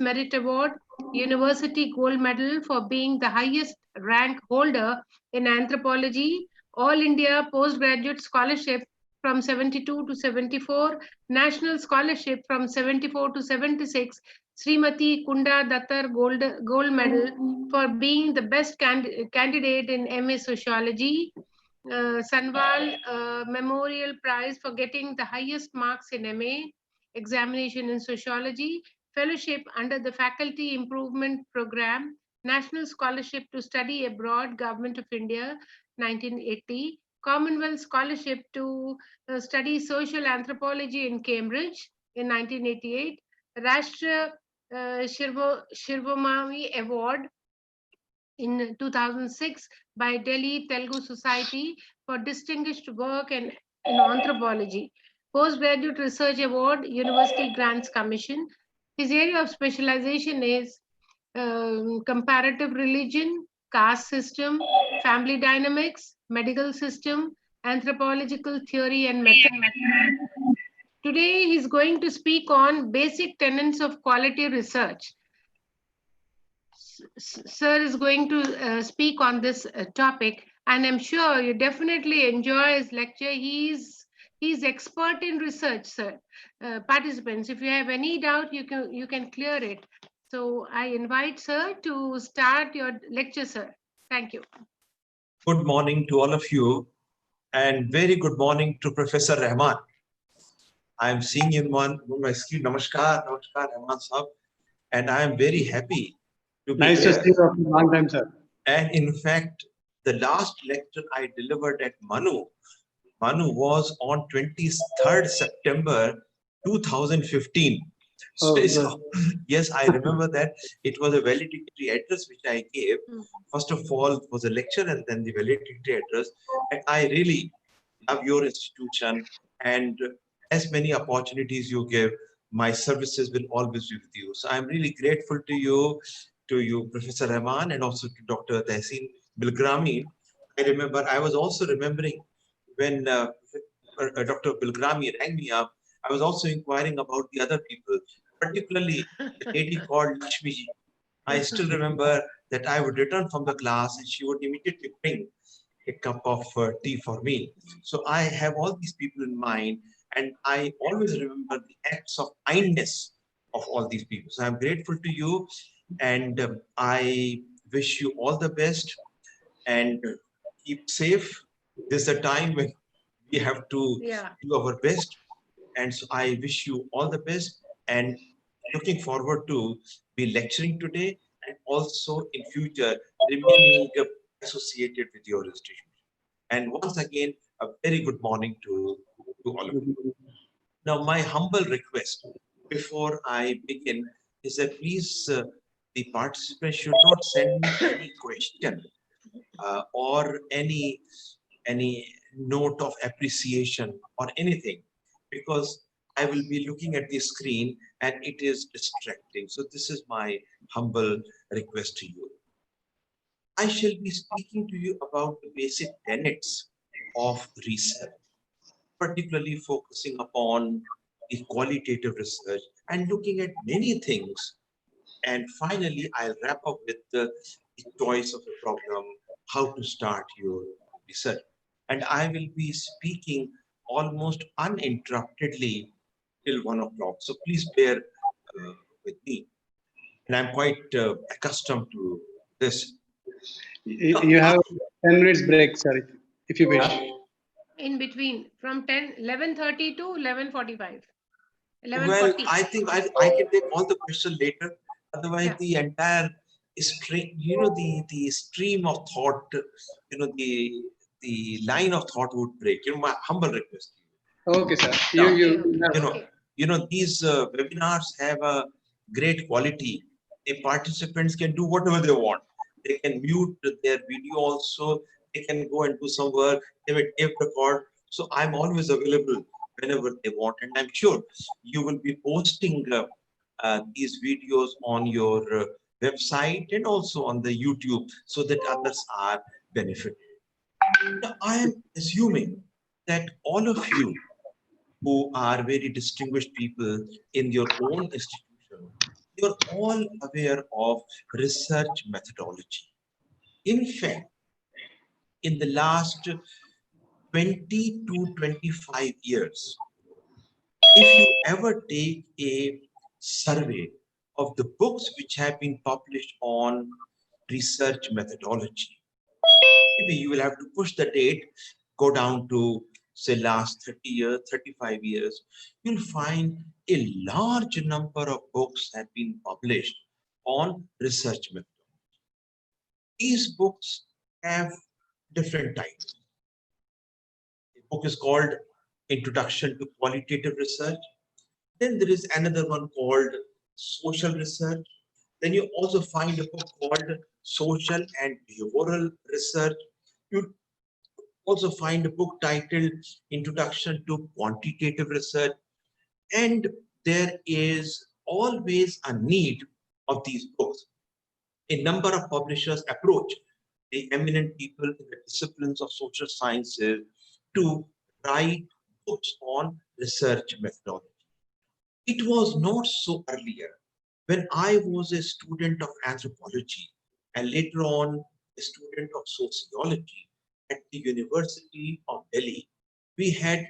Merit Award, University Gold Medal for being the highest rank holder in anthropology, All India Postgraduate Scholarship from 72 to 74, National Scholarship from 74 to 76, Srimati Kunda Dattar Gold Medal for being the best candidate in MA Sociology, Sanwal Memorial Prize for getting the highest marks in MA examination in sociology, fellowship under the Faculty Improvement Program, National Scholarship to Study Abroad, Government of India, 1980, Commonwealth Scholarship to study social anthropology in Cambridge in 1988, Rashtra Shirvamani Award in 2006 by Delhi Telugu Society for distinguished work in anthropology. Postgraduate Research Award, University Grants Commission. His area of specialization is comparative religion, caste system, family dynamics, medical system, anthropological theory and method. Today, he's going to speak on basic tenets of quality research. Sir is going to speak on this topic, and I'm sure you definitely enjoy his lecture. He's expert in research, sir. Participants, if you have any doubt, you can clear it. So I invite sir to start your lecture, sir. Thank you. Good morning to all of you, and very good morning to Professor Rahman. I'm seeing him on my screen. Namaskar, Rahman Sahab, and I am very happy to be nice here. To see you after a long time, sir. And in fact, the last lecture I delivered at Manu was on 23rd September 2015. So, yes, I remember that it was a valedictory address which I gave. First of all, it was a lecture and then the valedictory address. And I really love your institution, and as many opportunities you give, my services will always be with you. So I'm really grateful to you, Professor Rahman, and also to Dr. Tehseen Bilgrami. I was also remembering when Dr. Bilgrami rang me up, I was also inquiring about the other people, particularly a lady called Lakshmi ji. I still remember that I would return from the class and she would immediately bring a cup of tea for me. So I have all these people in mind, and I always remember the acts of kindness of all these people. So I'm grateful to you, and I wish you all the best, and keep safe. This is a time when we have to do our best, and so I wish you all the best, and looking forward to be lecturing today and also in future remaining associated with your institution. And once again, a very good morning to all of you. Now, my humble request before I begin is that please, the participants should not send me any question or any note of appreciation or anything, because I will be looking at the screen and it is distracting. So this is my humble request to you. I shall be speaking to you about the basic tenets of research, particularly focusing upon the qualitative research and looking at many things. And finally, I'll wrap up with the choice of a problem, how to start your research. And I will be speaking almost uninterruptedly till 1 o'clock. So please bear with me. And I'm quite accustomed to this. You have 10 minutes break, sir, if you wish. In between, from 11:30 to 11:45. Well, I think I can take all the questions later. Otherwise, the entire stream, the stream of thought, the line of thought would break. My humble request. Okay, sir. These webinars have a great quality. The participants can do whatever they want. They can mute their video also. They can go and do some work. They will tape record. So I'm always available whenever they want. And I'm sure you will be posting these videos on your website and also on the YouTube so that others are benefited. Now, I am assuming that all of you who are very distinguished people in your own institution You're all aware of research methodology. In fact, in the last 20 to 25 years, if you ever take a survey of the books which have been published on research methodology, maybe you will have to push the date, go down to say last 30 years, 35 years, you'll find a large number of books have been published on research methodology. These books have different titles. A book is called Introduction to Qualitative Research. Then there is another one called Social Research. Then you also find a book called Social and Behavioral Research. You also find a book titled Introduction to Quantitative Research. And there is always a need of these books. A number of publishers approach the eminent people in the disciplines of social sciences to write books on research methodology. It was not so earlier. When I was a student of anthropology and later on a student of sociology at the University of Delhi, we had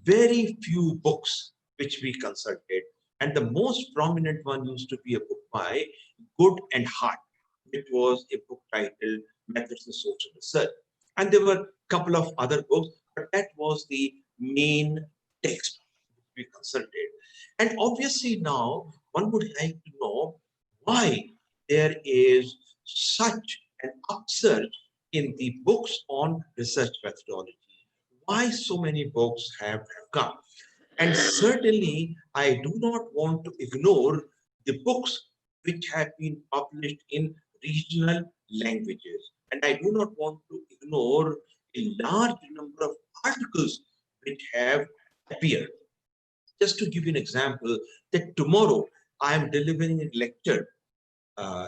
very few books which we consulted. And the most prominent one used to be a book by Good and Hart, which was a book titled Methods in Social Research. And there were a couple of other books, but that was the main text we consulted. And obviously now one would like to know why there is such an upsurge in the books on research methodology. Why so many books have come? And certainly I do not want to ignore the books which have been published in regional languages. And I do not want to ignore a large number of articles which have appeared. Just to give you an example, that tomorrow I am delivering a lecture,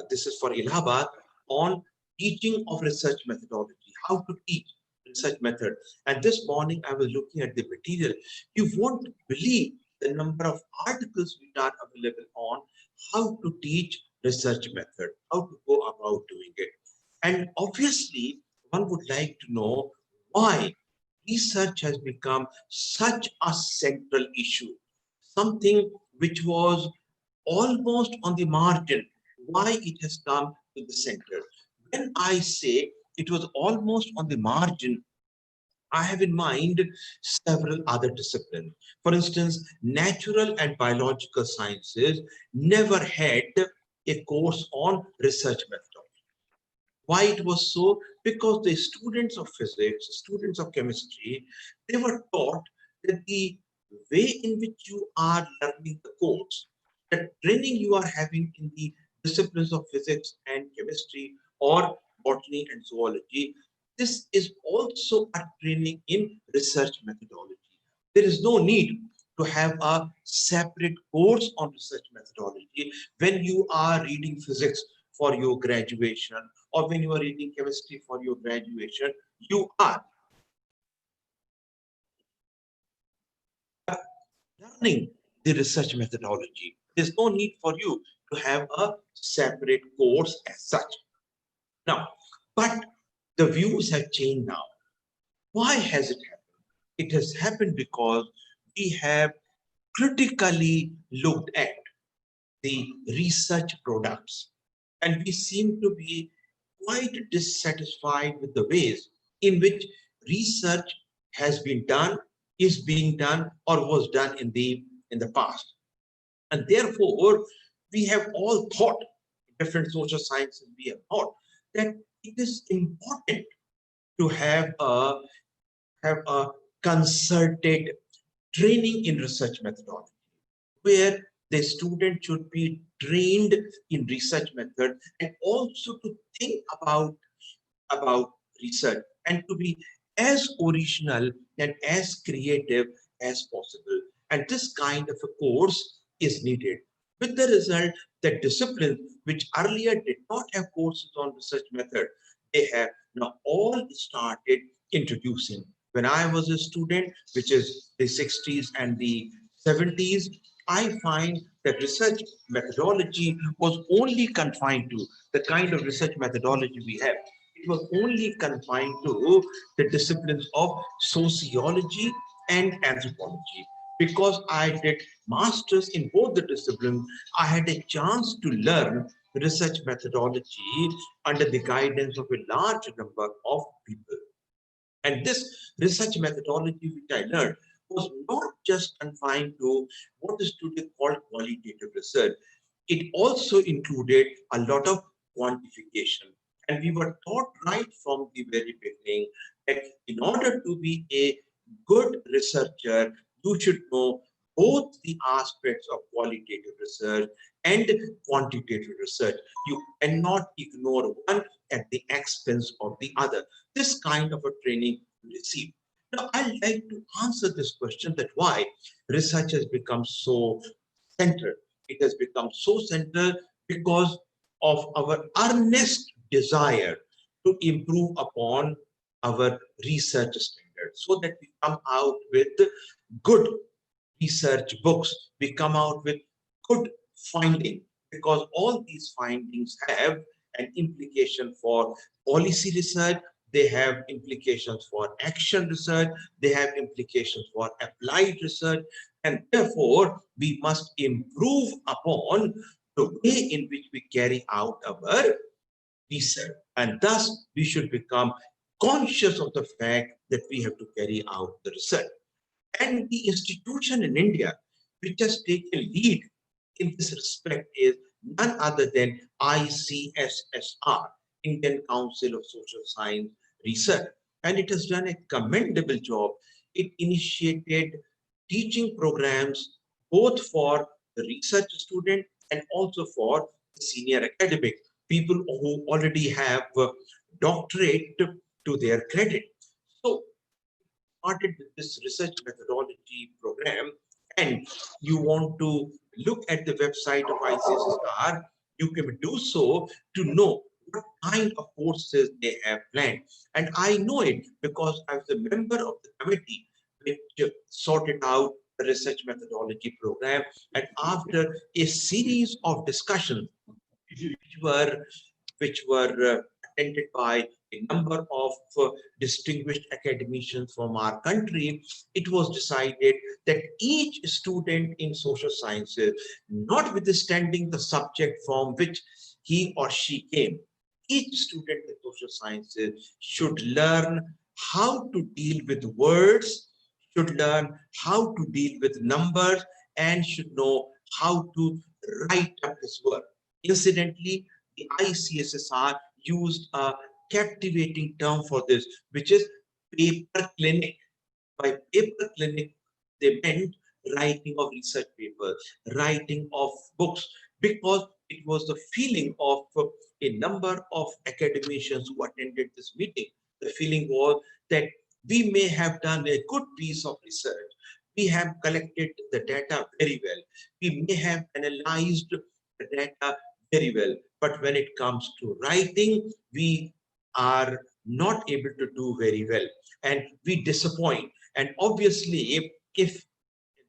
this is for Allahabad, on teaching of research methodology, how to teach research method. And this morning I was looking at the material. You won't believe the number of articles which are available on how to teach research method, how to go about doing it. And obviously, one would like to know why research has become such a central issue, something which was almost on the margin, why it has come to the center. When I say it was almost on the margin, I have in mind several other disciplines. For instance, natural and biological sciences never had a course on research methodology. Why it was so? Because the students of physics, students of chemistry, they were taught that the way in which you are learning the course, the training you are having in the disciplines of physics and chemistry or botany and zoology, this is also a training in research methodology. There is no need to have a separate course on research methodology when you are reading physics for your graduation, or when you are reading chemistry for your graduation, you are learning the research methodology. There's no need for you to have a separate course as such. Now, but the views have changed now. Why has it happened? It has happened because we have critically looked at the research products, and we seem to be quite dissatisfied with the ways in which research has been done, is being done, or was done in the past. And therefore, we have all thought, different social sciences, we have thought that it is important to have a concerted training in research methodology, where the student should be trained in research method and also to think about research and to be as original and as creative as possible. And this kind of a course is needed, with the result that disciplines which earlier did not have courses on research method, they have now all started introducing. When I was a student, which is the 60s and the 70s, I find that research methodology was only confined to the kind of research methodology we have. It was only confined to the disciplines of sociology and anthropology. Because I did masters in both the disciplines, I had a chance to learn research methodology under the guidance of a large number of people. And this research methodology which I learned was not just confined to what is today called qualitative research. It also included a lot of quantification. And we were taught right from the very beginning that in order to be a good researcher, you should know both the aspects of qualitative research and quantitative research. You cannot ignore one at the expense of the other. This kind of a training you receive. Now, I'd like to answer this question that why research has become so central. It has become so central because of our earnest desire to improve upon our research standards so that we come out with good research books, we come out with good finding, because all these findings have an implication for policy research, they have implications for action research, they have implications for applied research, and therefore we must improve upon the way in which we carry out our research. And thus we should become conscious of the fact that we have to carry out the research. And the institution in India which has taken lead in this respect is none other than ICSSR, Indian Council of Social Science Research. And it has done a commendable job. It initiated teaching programs both for the research student and also for the senior academic, people who already have doctorate to their credit. So started with this research methodology program, and you want to look at the website of ICSSR, you can do so to know what kind of courses they have planned. And I know it because I was a member of the committee which sorted out the research methodology program. And after a series of discussions, which were attended by a number of distinguished academicians from our country, it was decided that each student in social sciences, notwithstanding the subject from which he or she came, each student in social sciences should learn how to deal with words, should learn how to deal with numbers, and should know how to write up his work. Incidentally, the ICSSR used a captivating term for this, which is paper clinic. By paper clinic, they meant writing of research papers, writing of books, because it was the feeling of a number of academicians who attended this meeting. The feeling was that we may have done a good piece of research. We have collected the data very well. We may have analyzed the data very well. But when it comes to writing, we are not able to do very well. And we disappoint. And obviously, if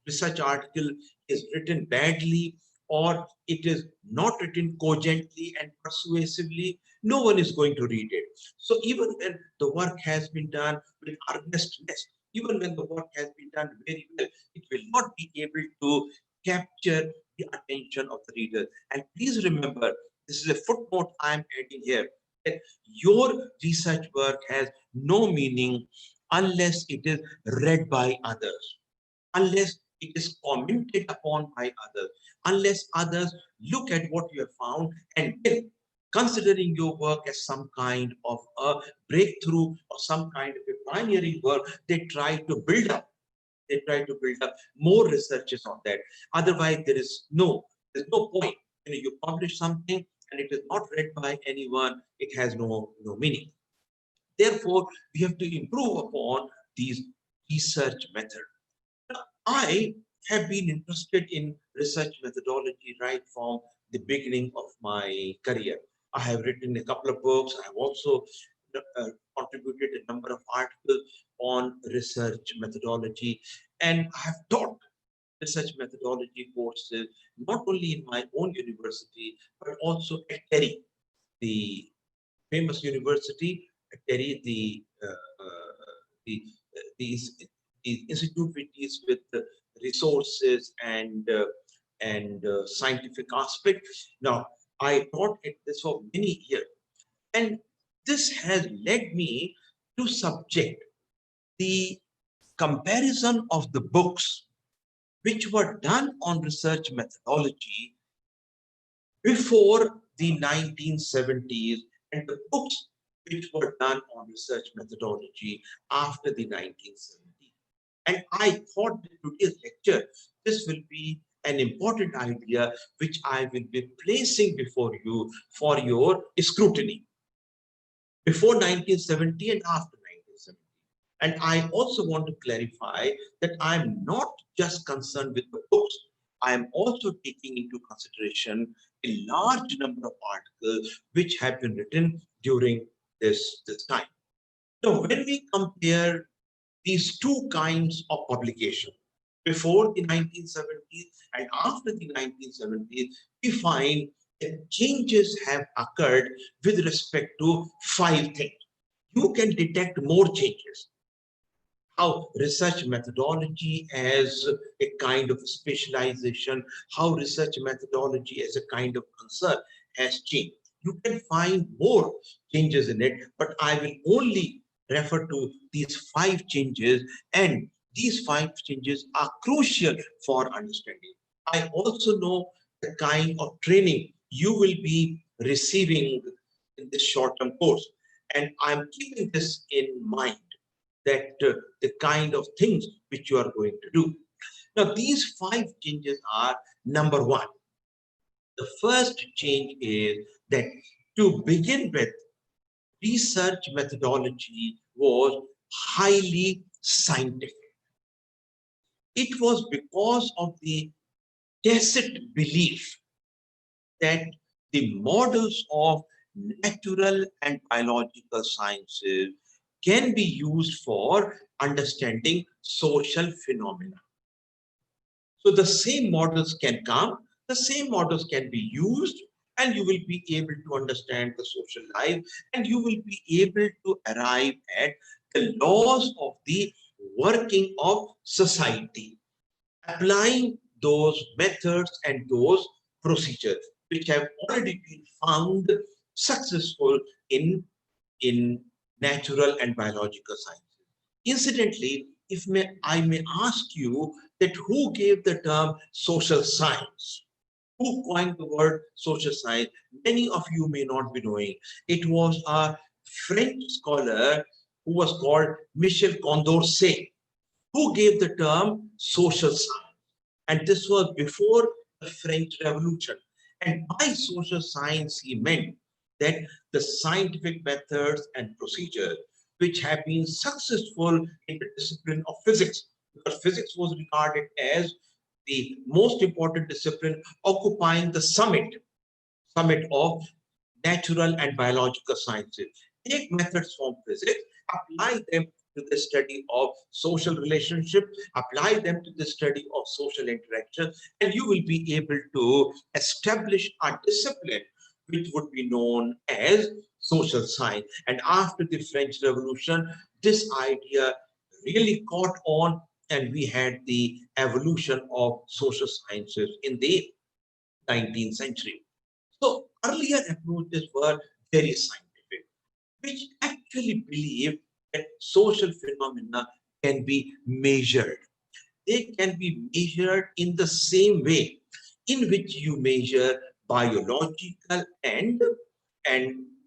research article is written badly or it is not written cogently and persuasively, no one is going to read it. So even when the work has been done with earnestness, even when the work has been done very well, it will not be able to capture the attention of the reader. And please remember, this is a footnote I'm adding here, that your research work has no meaning unless it is read by others, unless it is commented upon by others, unless others look at what you have found and then, considering your work as some kind of a breakthrough or some kind of a pioneering work, they try to build up. They try to build up more researches on that. Otherwise, there's no point. You publish something and it is not read by anyone, it has no meaning. Therefore, we have to improve upon these research methods. I have been interested in research methodology right from the beginning of my career. I have written a couple of books. I have also contributed a number of articles on research methodology, and I have taught research methodology courses, not only in my own university, but also at TERI, the famous university at TERI, the, the institute which is with resources and scientific aspects. Now, I taught at this for many years, and this has led me to subject the comparison of the books which were done on research methodology before the 1970s and the books which were done on research methodology after the 1970s. And I thought that today's lecture, this will be an important idea which I will be placing before you for your scrutiny before 1970 and after 1970. And I also want to clarify that I'm not just concerned with the books. I am also taking into consideration a large number of articles which have been written during this time. Now, when we compare these two kinds of publication, before the 1970s and after the 1970s, we find that changes have occurred with respect to 5 things. You can detect more changes. How research methodology as a kind of specialization, how research methodology as a kind of concern has changed. You can find more changes in it, but I will only refer to these 5 changes, and these 5 changes are crucial for understanding. I also know the kind of training you will be receiving in this short-term course, and I'm keeping this in mind, that the kind of things which you are going to do. Now, these 5 changes are: number 1, the first change is that to begin with, research methodology was highly scientific. It was because of the tacit belief that the models of natural and biological sciences can be used for understanding social phenomena. So the same models can come, the same models can be used, and you will be able to understand the social life, and you will be able to arrive at the laws of the working of society, applying those methods and those procedures which have already been found successful in natural and biological sciences. Incidentally, if I may ask you that who gave the term social science? Who coined the word social science? Many of you may not be knowing. It was a French scholar who was called Michel Condorcet, who gave the term social science. And this was before the French Revolution. And by social science, he meant that the scientific methods and procedures which have been successful in the discipline of physics, because physics was regarded as the most important discipline, occupying the summit of natural and biological sciences. Take methods from physics, apply them to the study of social relationship, apply them to the study of social interaction, and you will be able to establish a discipline which would be known as social science. And after the French Revolution, this idea really caught on, and we had the evolution of social sciences in the 19th century. So earlier approaches were very scientific, which actually believed that social phenomena can be measured. They can be measured in the same way in which you measure biological and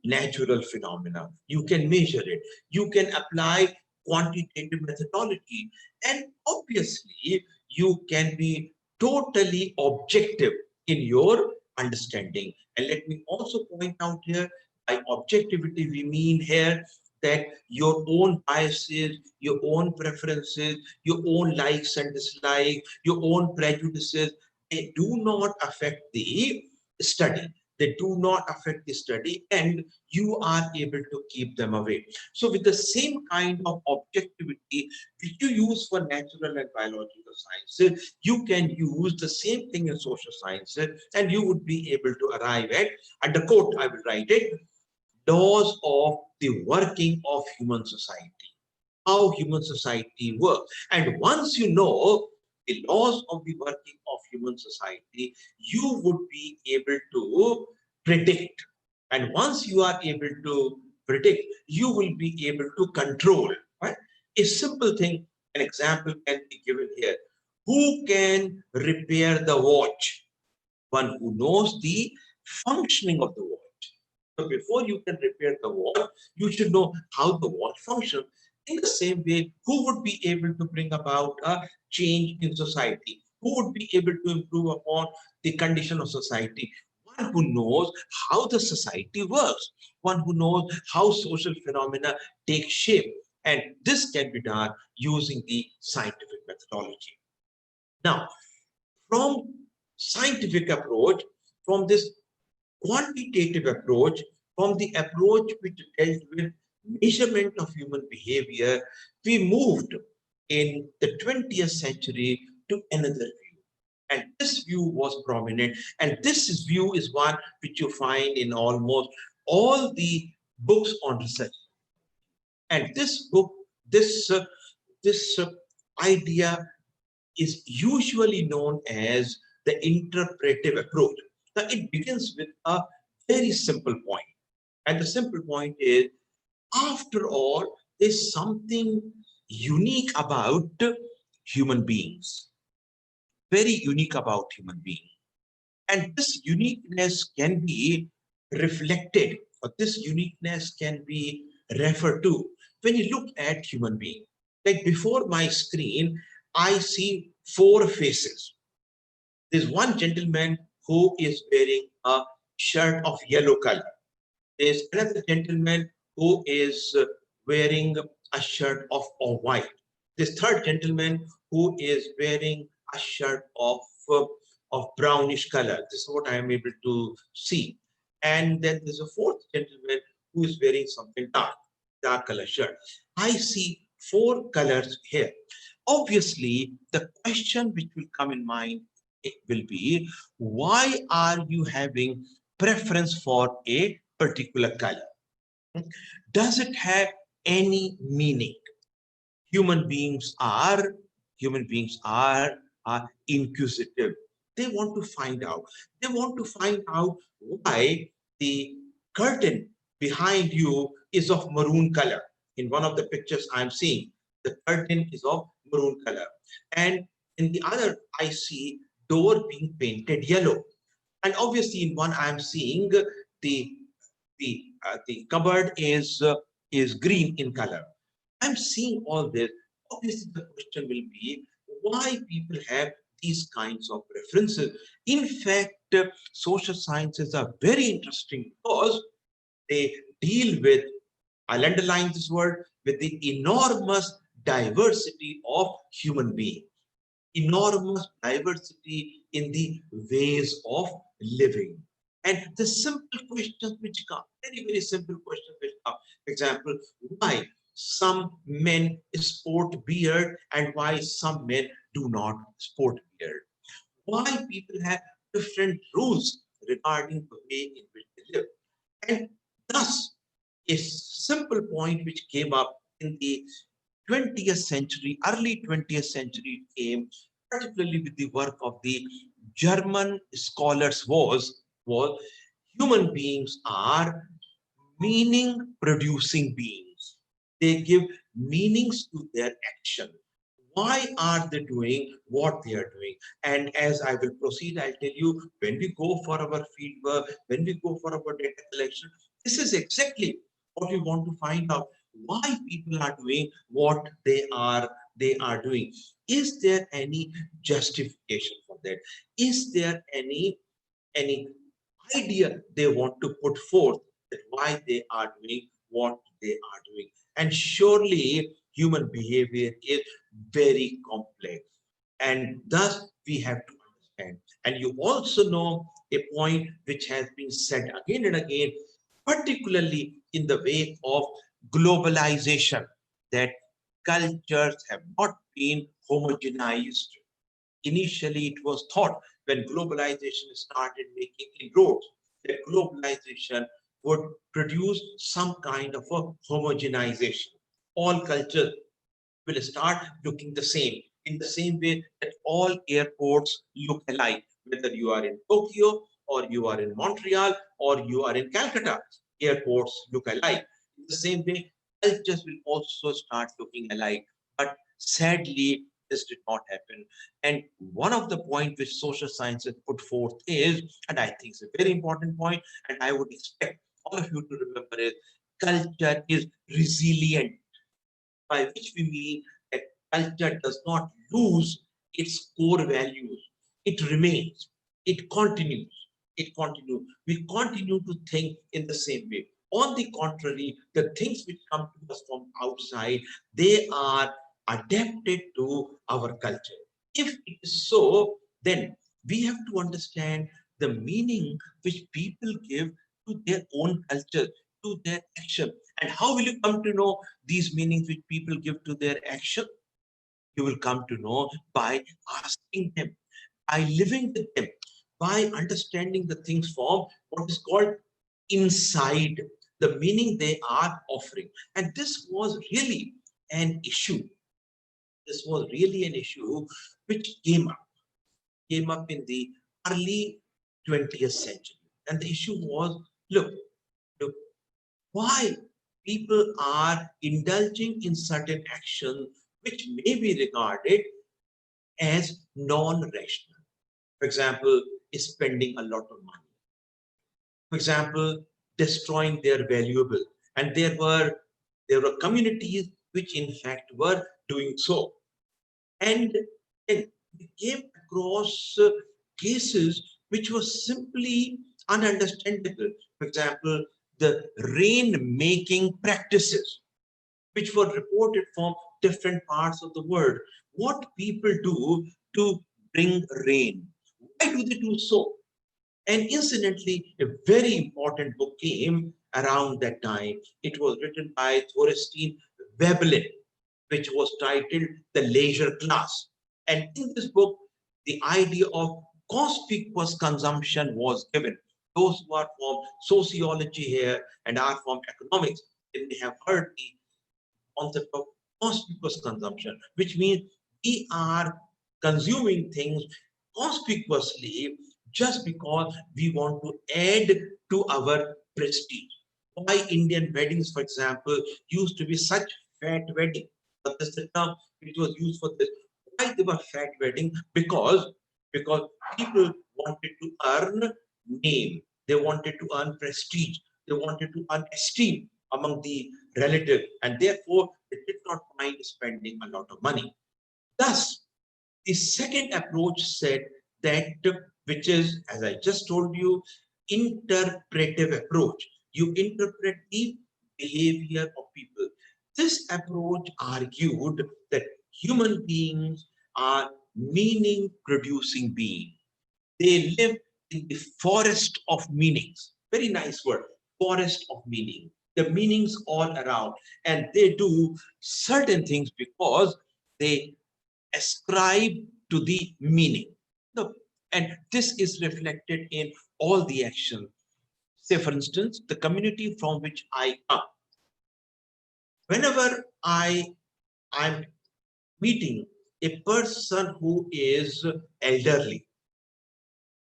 natural phenomena. You can measure it. You can apply quantitative methodology. And obviously, you can be totally objective in your understanding. And let me also point out here, by objectivity, we mean here that your own biases, your own preferences, your own likes and dislikes, your own prejudices, they do not affect the study. they do not affect the study, and you are able to keep them away. So with the same kind of objectivity which you use for natural and biological sciences, you can use the same thing in social sciences, and you would be able to arrive at the quote, I will write it, laws of the working of human society, how human society works. And once you know the laws of the working of human society, you would be able to predict. And once you are able to predict, you will be able to control. Right? A simple thing, an example can be given here. Who can repair the watch? One who knows the functioning of the watch. So before you can repair the watch, you should know how the watch functions. In the same way, who would be able to bring about a change in society? Who would be able to improve upon the condition of society? One who knows how the society works, one who knows how social phenomena take shape. And this can be done using the scientific methodology. Now, from scientific approach, from this quantitative approach, from the approach which dealt with measurement of human behavior, we moved in the 20th century to another view. And this view was prominent. And this view is one which you find in almost all the books on research. And this book, this idea is usually known as the interpretive approach. Now, it begins with a very simple point. And the simple point is, after all, there's something unique about human beings, very unique about human beings. And this uniqueness can be reflected, or this uniqueness can be referred to when you look at human beings. Like before my screen, I see four faces. There's one gentleman who is wearing a shirt of yellow color. There's another gentleman who is wearing a shirt of white. This third gentleman who is wearing a shirt of brownish color. This is what I am able to see. And then there's a fourth gentleman who is wearing something dark color shirt. I see four colors here. Obviously, the question which will come in mind, it will be, why are you having preference for a particular color? Does it have any meaning? Human beings are human beings are inquisitive. They want to find out. They want to find out why the curtain behind you is of maroon color. In one of the pictures I'm seeing, the curtain is of maroon color, and in the other I see door being painted yellow. And obviously, in one I'm seeing the the cupboard is green in color. I'm seeing all this. Obviously, the question will be why people have these kinds of preferences. In fact, social sciences are very interesting because they deal with, I'll underline this word, with the enormous diversity of human beings, enormous diversity in the ways of living. And the simple questions which come, very, very simple questions which come. For example, why some men sport beard and why some men do not sport beard? Why people have different rules regarding the way in which they live? And thus, a simple point which came up in the 20th century, early 20th century came, particularly with the work of the German scholars was human beings are meaning producing beings. They give meanings to their action. Why are they doing what they are doing? And as I will proceed, I'll tell you, when we go for our field work, when we go for our data collection, this is exactly what we want to find out. Why people are doing what they are doing. Is there any justification for that? Is there any idea they want to put forth that why they are doing what they are doing? And surely human behavior is very complex, and thus we have to understand. And you also know a point which has been said again and again, particularly in the wake of globalization, that cultures have not been homogenized. Initially, it was thought when globalization started making inroads that globalization would produce some kind of a homogenization. All cultures will start looking the same, in the same way that all airports look alike, whether you are in Tokyo or you are in Montreal or you are in Calcutta. Airports look alike. In the same way, cultures will also start looking alike. But sadly, this did not happen. And one of the points which social sciences put forth is, and I think it's a very important point, and I would expect all of you to remember is, culture is resilient, by which we mean that culture does not lose its core values. It remains, it continues, it continues. We continue to think in the same way. On the contrary, the things which come to us from outside, they are adapted to our culture. If it is so, then we have to understand the meaning which people give to their own culture, to their action. And how will you come to know these meanings which people give to their action? You will come to know by asking them, by living with them, by understanding the things from what is called inside, the meaning they are offering. And this was really an issue. This was really an issue which came up in the early 20th century. And the issue was, look, why people are indulging in certain actions which may be regarded as non-rational. For example, spending a lot of money. For example, destroying their valuable. And there were communities which in fact were doing so. And we came across cases which were simply ununderstandable. For example, the rain-making practices, which were reported from different parts of the world. What people do to bring rain. Why do they do so? And incidentally, a very important book came around that time. It was written by Thorstein Veblen, which was titled The Leisure Class. And in this book, the idea of conspicuous consumption was given. Those who are from sociology here and are from economics, they may have heard the concept of conspicuous consumption, which means we are consuming things conspicuously just because we want to add to our prestige. Why Indian weddings, for example, used to be such fat wedding? But this is the term which was used for this. Why they were fat wedding? Because people wanted to earn name, they wanted to earn prestige, they wanted to earn esteem among the relative, and therefore they did not mind spending a lot of money. Thus, the second approach said that, which is, as I just told you, interpretive approach. You interpret the behavior of people. This approach argued that human beings are meaning producing beings. They live in the forest of meanings. Very nice word, forest of meaning. The meanings all around. And they do certain things because they ascribe to the meaning. No. And this is reflected in all the action. Say, for instance, the community from which I come. Whenever I'm meeting a person who is elderly,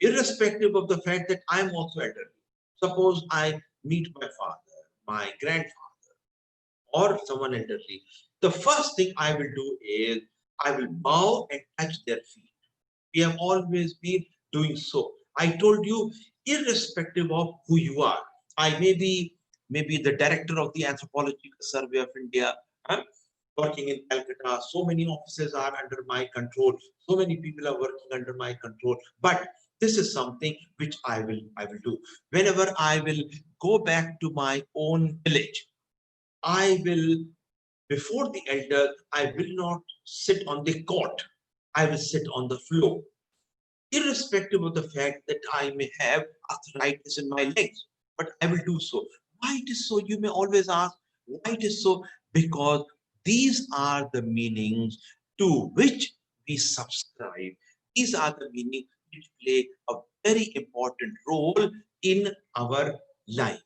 irrespective of the fact that I'm also elderly. Suppose I meet my father, my grandfather, or someone elderly. The first thing I will do is I will bow and touch their feet. We have always been doing so. I told you, irrespective of who you are, I may be maybe the director of the Anthropological Survey of India, huh, working in Calcutta. So many offices are under my control. So many people are working under my control. But this is something which I will do. Whenever I will go back to my own village, I will, before the elder, I will not sit on the cot. I will sit on the floor. irrespective of the fact that I may have arthritis in my legs, but I will do so. Why it is so? You may always ask, why it is so? Because these are the meanings to which we subscribe. These are the meanings which play a very important role in our life.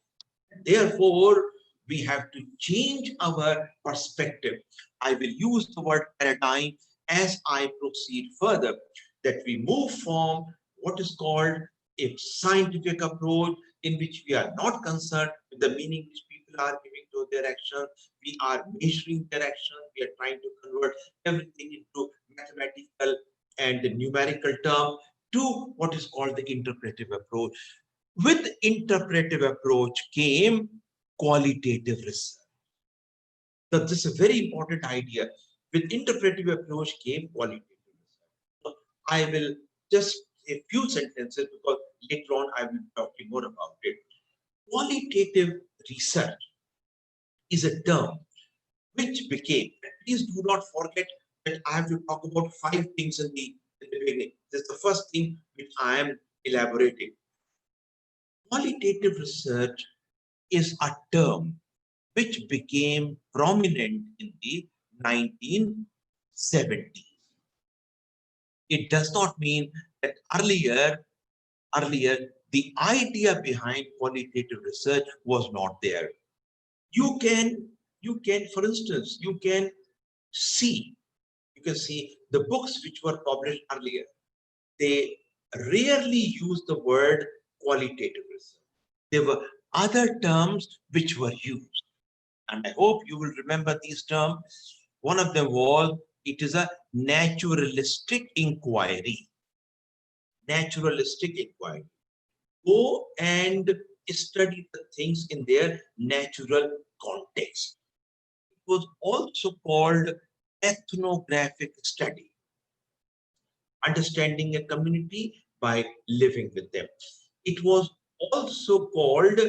Therefore, we have to change our perspective. I will use the word paradigm as I proceed further, that we move from what is called a scientific approach in which we are not concerned with the meaning which people are giving to their action. We are measuring their action. We are trying to convert everything into mathematical and numerical term to what is called the interpretive approach. With interpretive approach came qualitative research. So this is a very important idea. With interpretive approach came qualitative research. So I will just say a few sentences because later on I will be talking more about it. Qualitative research is a term which became, please do not forget that I have to talk about 5 things in the beginning. This is the first thing which I am elaborating. Qualitative research is a term which became prominent in the 1970s. It does not mean that earlier the idea behind qualitative research was not there. You can, for instance, you can see the books which were published earlier. They rarely use the word qualitative research. There were other terms which were used. And I hope you will remember these terms. One of them was, it is a naturalistic inquiry. Naturalistic inquiry. Go and study the things in their natural context. It was also called ethnographic study. Understanding a community by living with them. It was also called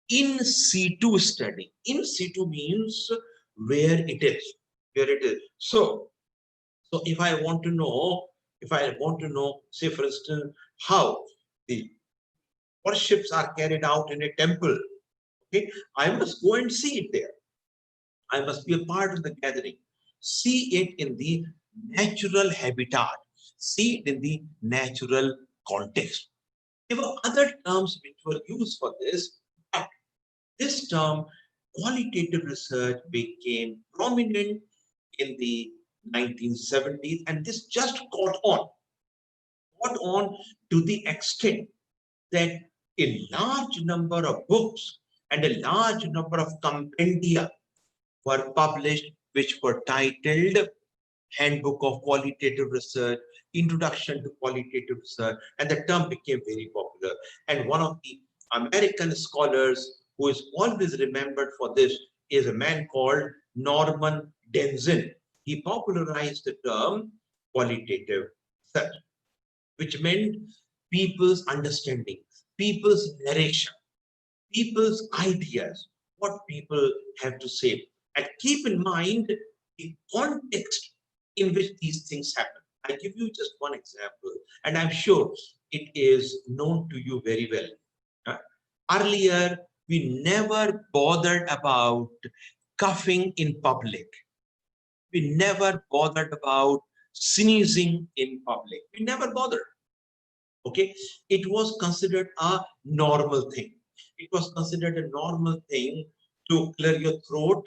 in situ study. In situ means where it is, So if I want to know, say for instance, how the worships are carried out in a temple, okay, I must go and see it there. I must be a part of the gathering. See it in the natural habitat. See it in the natural context. There were other terms which were used for this, but this term, qualitative research, became prominent in the 1970s, and this just caught on to the extent that a large number of books and a large number of compendia were published, which were titled Handbook of Qualitative Research, Introduction to Qualitative Research, and the term became very popular. And one of the American scholars who is always remembered for this is a man called Norman Denzin. He popularized the term qualitative research, which meant people's understanding, people's narration, people's ideas, what people have to say. And keep in mind the context in which these things happen. I give you just one example, and I'm sure it is known to you very well. Earlier, we never bothered about coughing in public. We never bothered about sneezing in public. We never bothered. Okay, it was considered a normal thing. It was considered a normal thing to clear your throat,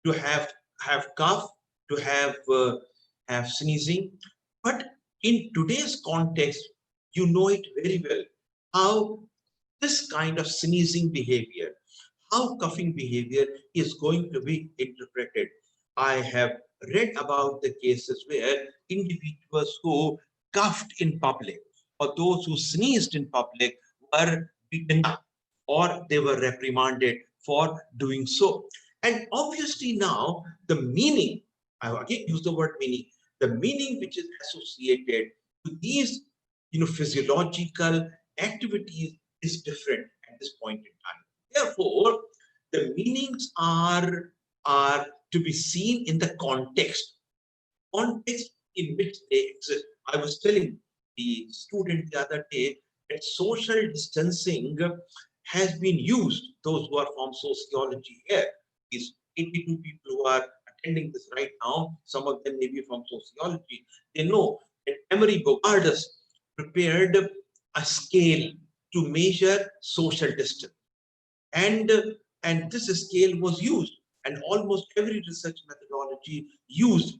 to have cough, to have sneezing. But in today's context, you know it very well how this kind of sneezing behavior, how coughing behavior is going to be interpreted. I have read about the cases where individuals who coughed in public or those who sneezed in public were beaten up or they were reprimanded for doing so. And obviously now the meaning, I again use the word meaning, the meaning which is associated to these physiological activities is different at this point in time. Therefore, the meanings are to be seen in the context in which they exist. I was telling the student the other day that social distancing has been used. Those who are from sociology here, is 82 people who are attending this right now, some of them may be from sociology, they know that Emery Bogardus prepared a scale to measure social distance. And, and this scale was used, and almost every research methodology used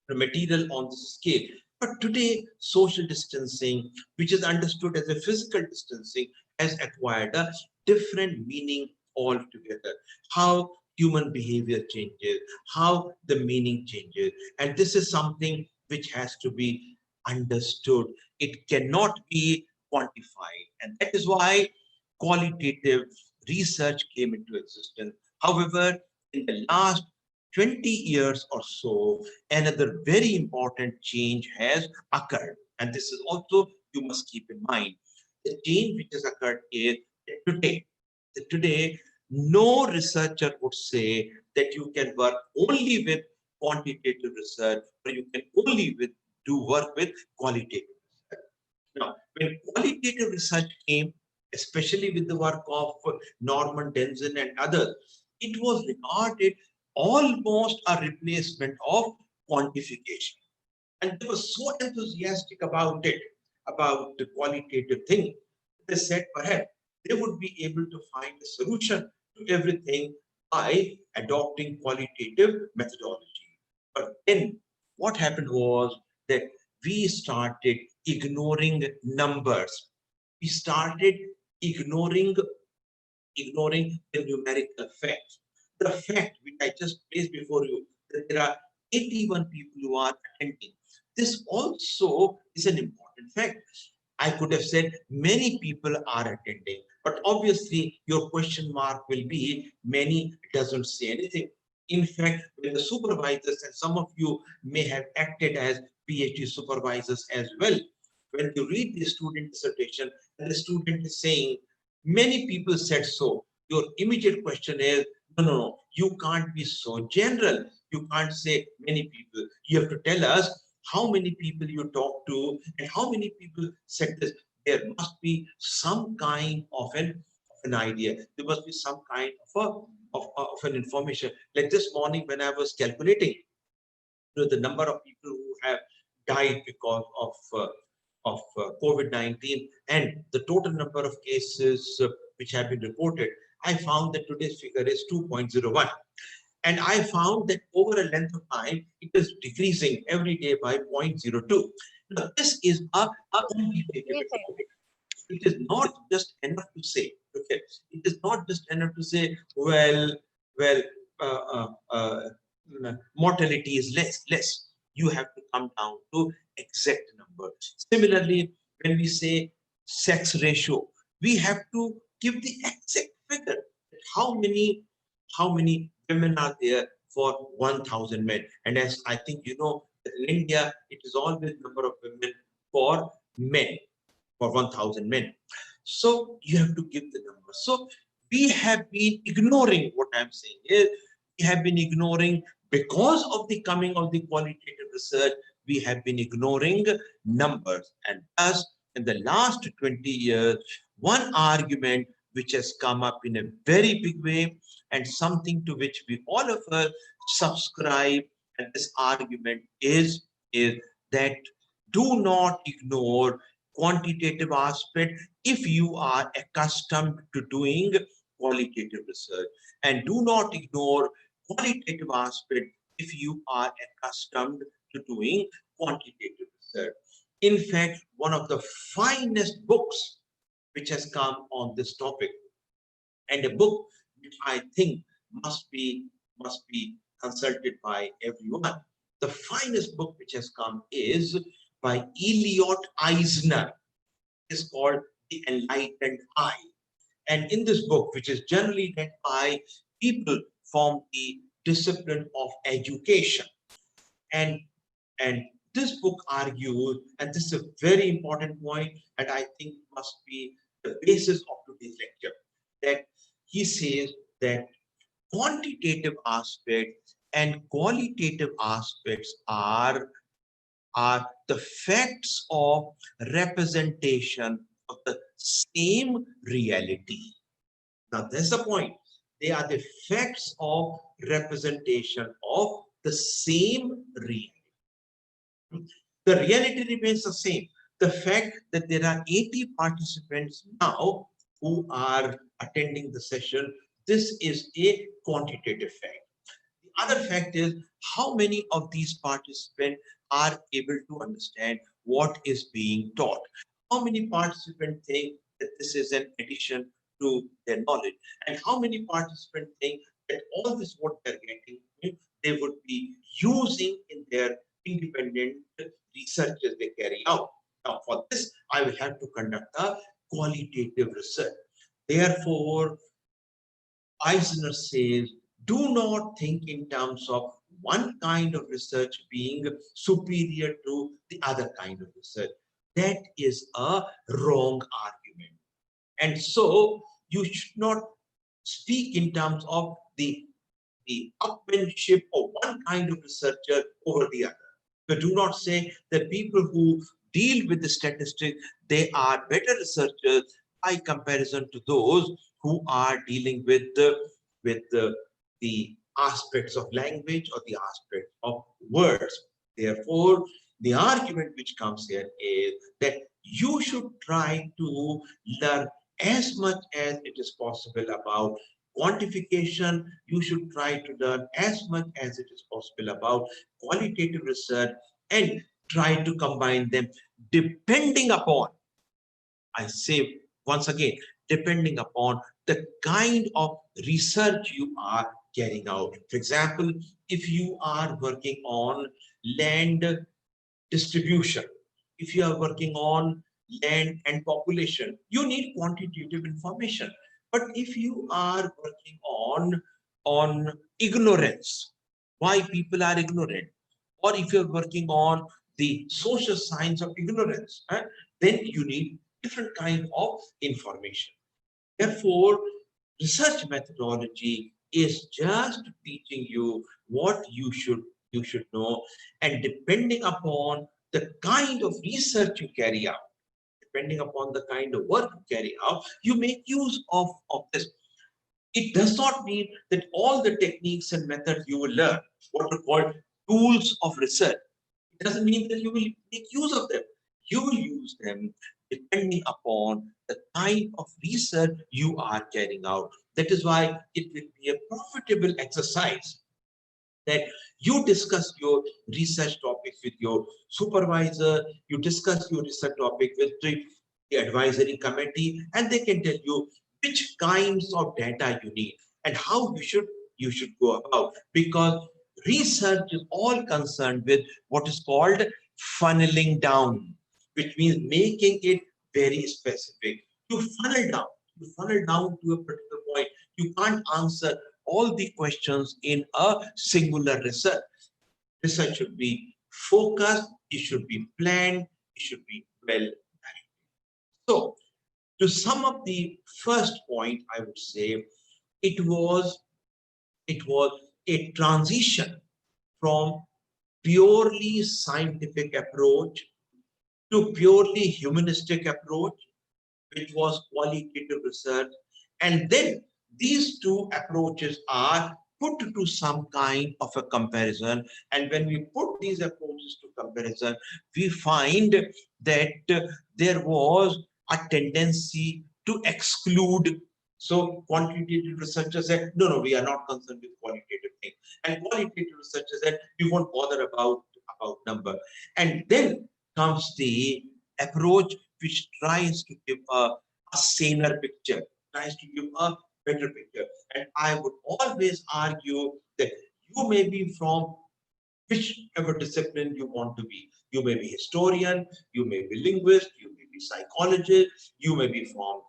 the material on this scale. But today, social distancing, which is understood as a physical distancing, has acquired a different meaning altogether. How human behavior changes, how the meaning changes. And this is something which has to be understood. It cannot be quantified. And that is why qualitative research came into existence. However, in the last 20 years or so, another very important change has occurred. And this is also, you must keep in mind. The change which has occurred is that today, no researcher would say that you can work only with quantitative research, or you can only do work with qualitative research. Now, when qualitative research came, especially with the work of Norman Denzin and others, it was regarded almost a replacement of quantification. And they were so enthusiastic about it, about the qualitative thing. They said perhaps they would be able to find a solution to everything by adopting qualitative methodology. But then what happened was that we started ignoring numbers. We started ignoring the numerical facts. The fact which I just placed before you, that there are 81 people who are attending. This also is an important fact. I could have said many people are attending, but obviously your question mark will be many doesn't say anything. In fact, when the supervisors, and some of you may have acted as PhD supervisors as well, when you read the student dissertation and the student is saying, many people said so, your immediate question is, no, you can't be so general. You can't say many people. You have to tell us how many people you talk to and how many people said this. There must be some kind of an idea. There must be some kind of an information. Like this morning when I was calculating the number of people who have died because of COVID-19 and the total number of cases which have been reported, I found that today's figure is 2.01. And I found that over a length of time, it is decreasing every day by 0.02. Now, this is a quantitative approach. It is not just enough to say, okay, it is not just enough to say, well, uh, uh, uh, mortality is less. You have to come down to exact number. Similarly, when we say sex ratio, we have to give the exact figure. How many women are there for 1,000 men? And as I think you know, in India, it is always number of women for men, for 1,000 men. So you have to give the number. So we have been ignoring, what I'm saying is, we have been ignoring, because of the coming of the qualitative research, we have been ignoring numbers. And thus, in the last 20 years, one argument which has come up in a very big way, and something to which we all of us subscribe, and this argument is that do not ignore quantitative aspect if you are accustomed to doing qualitative research, and do not ignore qualitative aspect if you are accustomed to doing quantitative research. In fact, one of the finest books which has come on this topic, and a book which I think must be consulted by everyone. The finest book which has come is by Eliot Eisner. It's called The Enlightened Eye. And in this book, which is generally read by people from the discipline of education, and and this book argues, and this is a very important point, and I think must be the basis of today's lecture, that he says that quantitative aspects and qualitative aspects are are the facts of representation of the same reality. Now, that's the point. They are the facts of representation of the same reality. The reality remains the same. The fact that there are 80 participants now who are attending the session, this is a quantitative fact. The other fact is how many of these participants are able to understand what is being taught. How many participants think that this is an addition to their knowledge, and how many participants think that all this what they're getting, they would be using in their independent researches they carry out. Now, for this, I will have to conduct a qualitative research. Therefore, Eisner says, do not think in terms of one kind of research being superior to the other kind of research. That is a wrong argument. And so you should not speak in terms of the upmanship of one kind of researcher over the other. So do not say that people who deal with the statistics, they are better researchers by comparison to those who are dealing with the aspects of language or the aspects of words. Therefore, the argument which comes here is that you should try to learn as much as it is possible about quantification. You should try to learn as much as it is possible about qualitative research and try to combine them depending upon, I say once again, depending upon the kind of research you are carrying out. For example, if you are working on land distribution, if you are working on land and population, you need quantitative information. But if you are working on ignorance, why people are ignorant, or if you're working on the social science of ignorance, then you need different kind of information. Therefore, research methodology is just teaching you what you should know, and depending upon the kind of research you carry out, depending upon the kind of work you carry out, you make use of this. It does not mean that all the techniques and methods you will learn, what are called tools of research, it doesn't mean that you will make use of them. You will use them depending upon the kind of research you are carrying out. That is why it will be a profitable exercise that you discuss your research topics with your supervisor, you discuss your research topic with the advisory committee, and they can tell you which kinds of data you need and how you should go about, because research is all concerned with what is called funneling down, which means making it very specific. You funnel down to a particular point. You can't answer all the questions in a singular research. Research should be focused, it should be planned, it should be well done. So, to sum up the first point, I would say it was a transition from purely scientific approach to purely humanistic approach, which was qualitative research. And then these two approaches are put to some kind of a comparison. And when we put these approaches to comparison, we find that there was a tendency to exclude. So quantitative researchers said, no, we are not concerned with qualitative things. And qualitative researchers said, we won't bother about number. And then comes the approach which tries to give a saner picture, tries to give a better picture. And I would always argue that you may be from whichever discipline you want to be. You may be historian, you may be linguist, you may be psychologist, you may be from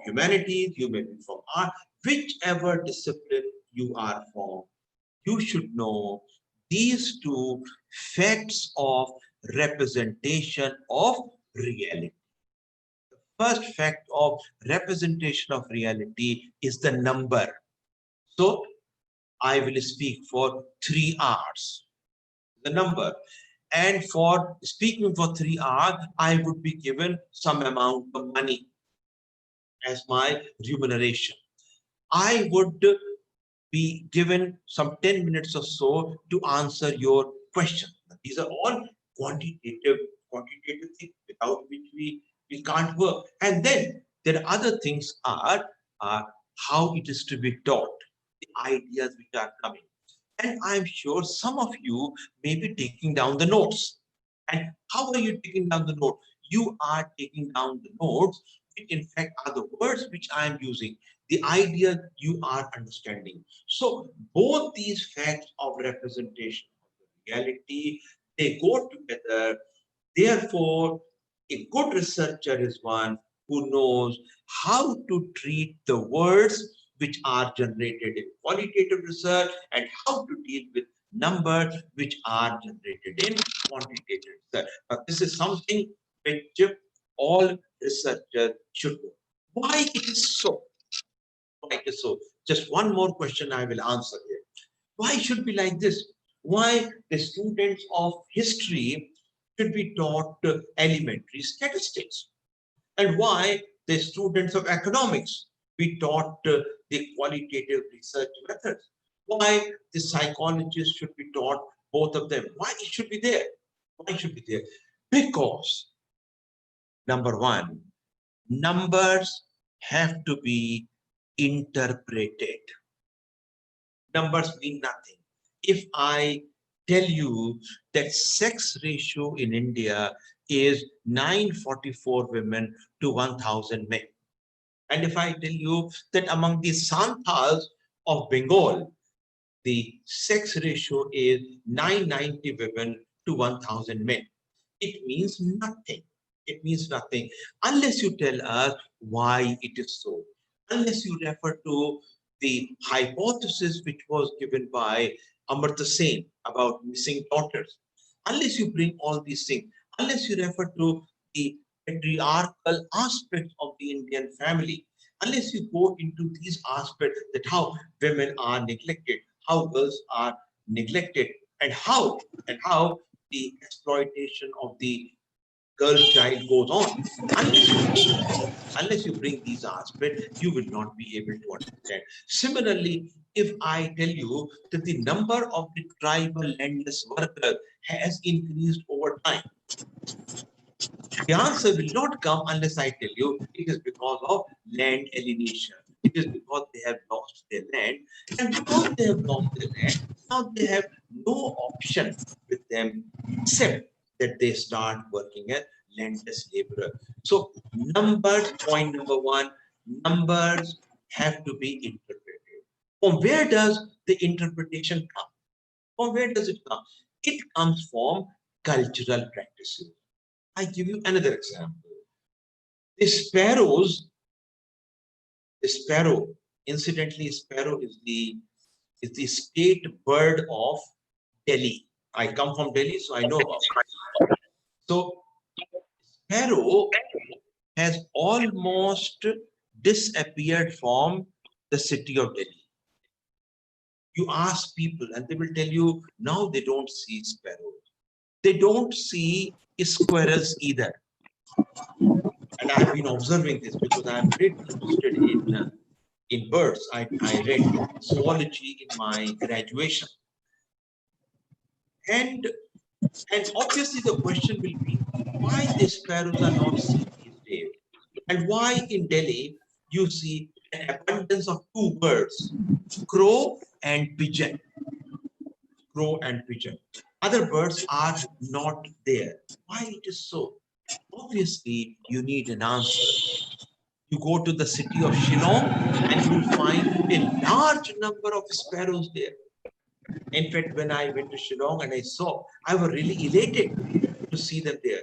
humanities, you may be from art, whichever discipline you are from, you should know these two facts of representation of reality. The first fact of representation of reality is the number. So I will speak for 3 R's. The number. and for speaking for 3 hours, I would be given some amount of money as my remuneration. I would be given some 10 minutes or so to answer your question. These are all quantitative things without which we can't work. And then there are other things are how it is to be taught, the ideas which are coming. And I'm sure some of you may be taking down the notes. And how are you taking down the note? You are taking down the notes, which in fact are the words which I am using, the idea you are understanding. So both these facts of representation of the reality, they go together. Therefore, a good researcher is one who knows how to treat the words which are generated in qualitative research and how to deal with numbers which are generated in quantitative research. Now, this is something which all researchers should know. Why it is so? Why it is so? Just one more question I will answer here. Why should be like this? Why the students of history should be taught elementary statistics? And why the students of economics be taught the qualitative research methods? Why the psychologists should be taught both of them? Why it should be there? Why it should be there? Because, number one, numbers have to be interpreted. Numbers mean nothing. If I tell you that sex ratio in India is 944 women to 1000 men, and if I tell you that among the Santals of Bengal, the sex ratio is 990 women to 1000 men, it means nothing. It means nothing unless you tell us why it is so, unless you refer to the hypothesis which was given by Amartya Sen about missing daughters, unless you bring all these things, unless you refer to the patriarchal aspects of the Indian family, unless you go into these aspects that how women are neglected, how girls are neglected, and how the exploitation of the girl child goes on. Unless you bring these aspects, you will not be able to understand. Similarly, if I tell you that the number of the tribal landless workers has increased over time, the answer will not come unless I tell you it is because of land alienation. It is because they have lost their land. And because they have lost their land, now they have no option with them except that they start working as landless laborer. So numbers, point number one, numbers have to be interpreted. From where does the interpretation come? From where does it come? It comes from cultural practices. I give you another example. The sparrows, the sparrow, incidentally, sparrow is the state bird of Delhi. I come from Delhi, so I know about it. So sparrow has almost disappeared from the city of Delhi. You ask people and they will tell you now they don't see sparrows. They don't see squirrels either. And I've been observing this because I'm very interested in birds. I read zoology in my graduation. And obviously the question will be why the sparrows are not seen these days? And why in Delhi you see an abundance of two birds, crow and pigeon. Crow and pigeon. Other birds are not there. Why it is so? Obviously, you need an answer. You go to the city of Shillong and you will find a large number of sparrows there. In fact, when I went to Shillong and I saw, I was really elated to see them there.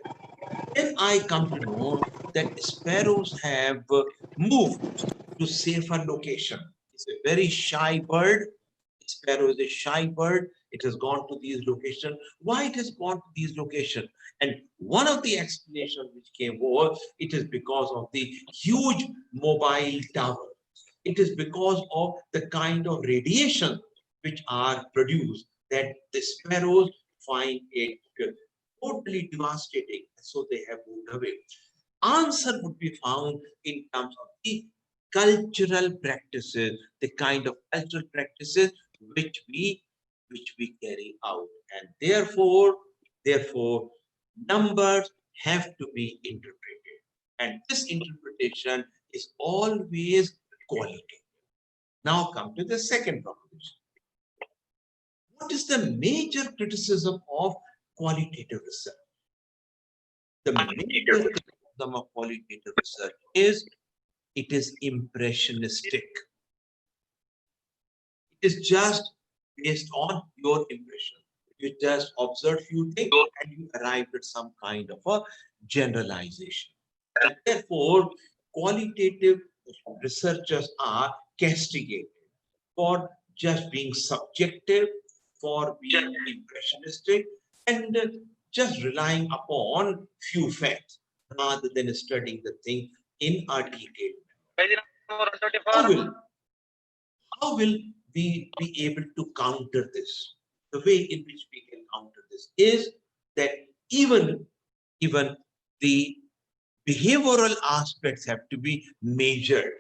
Then I come to know that sparrows have moved to safer location. It's a very shy bird. Sparrow is a shy bird. It has gone to these locations. Why it has gone to these locations? And one of the explanations which came was it is because of the huge mobile tower. It is because of the kind of radiation which are produced that the sparrows find it totally devastating. So they have moved away. Answer would be found in terms of the cultural practices, the kind of cultural practices which we carry out, and therefore numbers have to be interpreted, and this interpretation is always qualitative. Now come to the second proposition. What is the major criticism of qualitative research? The major criticism of qualitative research is it is impressionistic. It is just based on your impression. You just observe few things and you arrive at some kind of a generalization. And therefore, qualitative researchers are castigated for just being subjective, for being impressionistic, and just relying upon few facts rather than studying the thing in a detailed manner. How will we be able to counter this? The way in which we can counter this is that even the behavioral aspects have to be measured.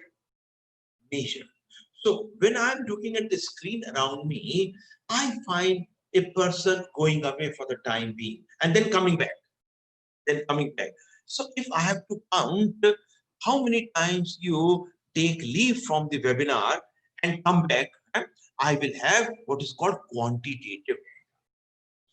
So when I'm looking at the screen around me, I find a person going away for the time being and then coming back. So if I have to count how many times you take leave from the webinar and come back, I will have what is called quantitative.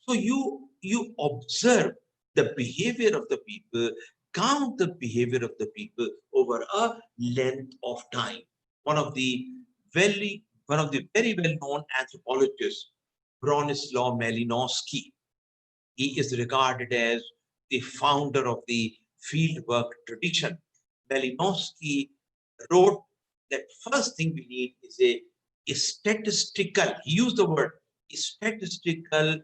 So you observe the behavior of the people, count the behavior of the people over a length of time. One of the very well-known anthropologists, Bronislaw Malinowski, he is regarded as the founder of the fieldwork tradition. Malinowski wrote that first thing we need is a statistical, he used the word statistical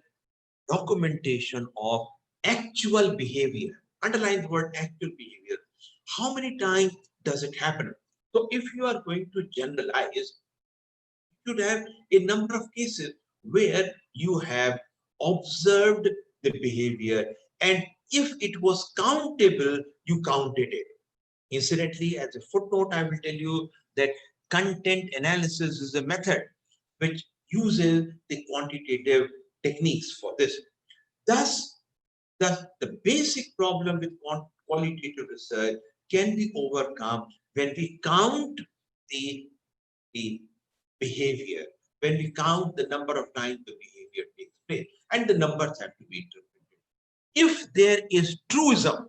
documentation of actual behavior. Underline the word actual behavior. How many times does it happen? So if you are going to generalize, you should have a number of cases where you have observed the behavior, and if it was countable, you counted it. Incidentally, as a footnote, I will tell you that content analysis is a method which uses the quantitative techniques for this. Thus, the basic problem with qualitative research can be overcome when we count the behavior, when we count the number of times the behavior takes place, and the numbers have to be interpreted. If there is truism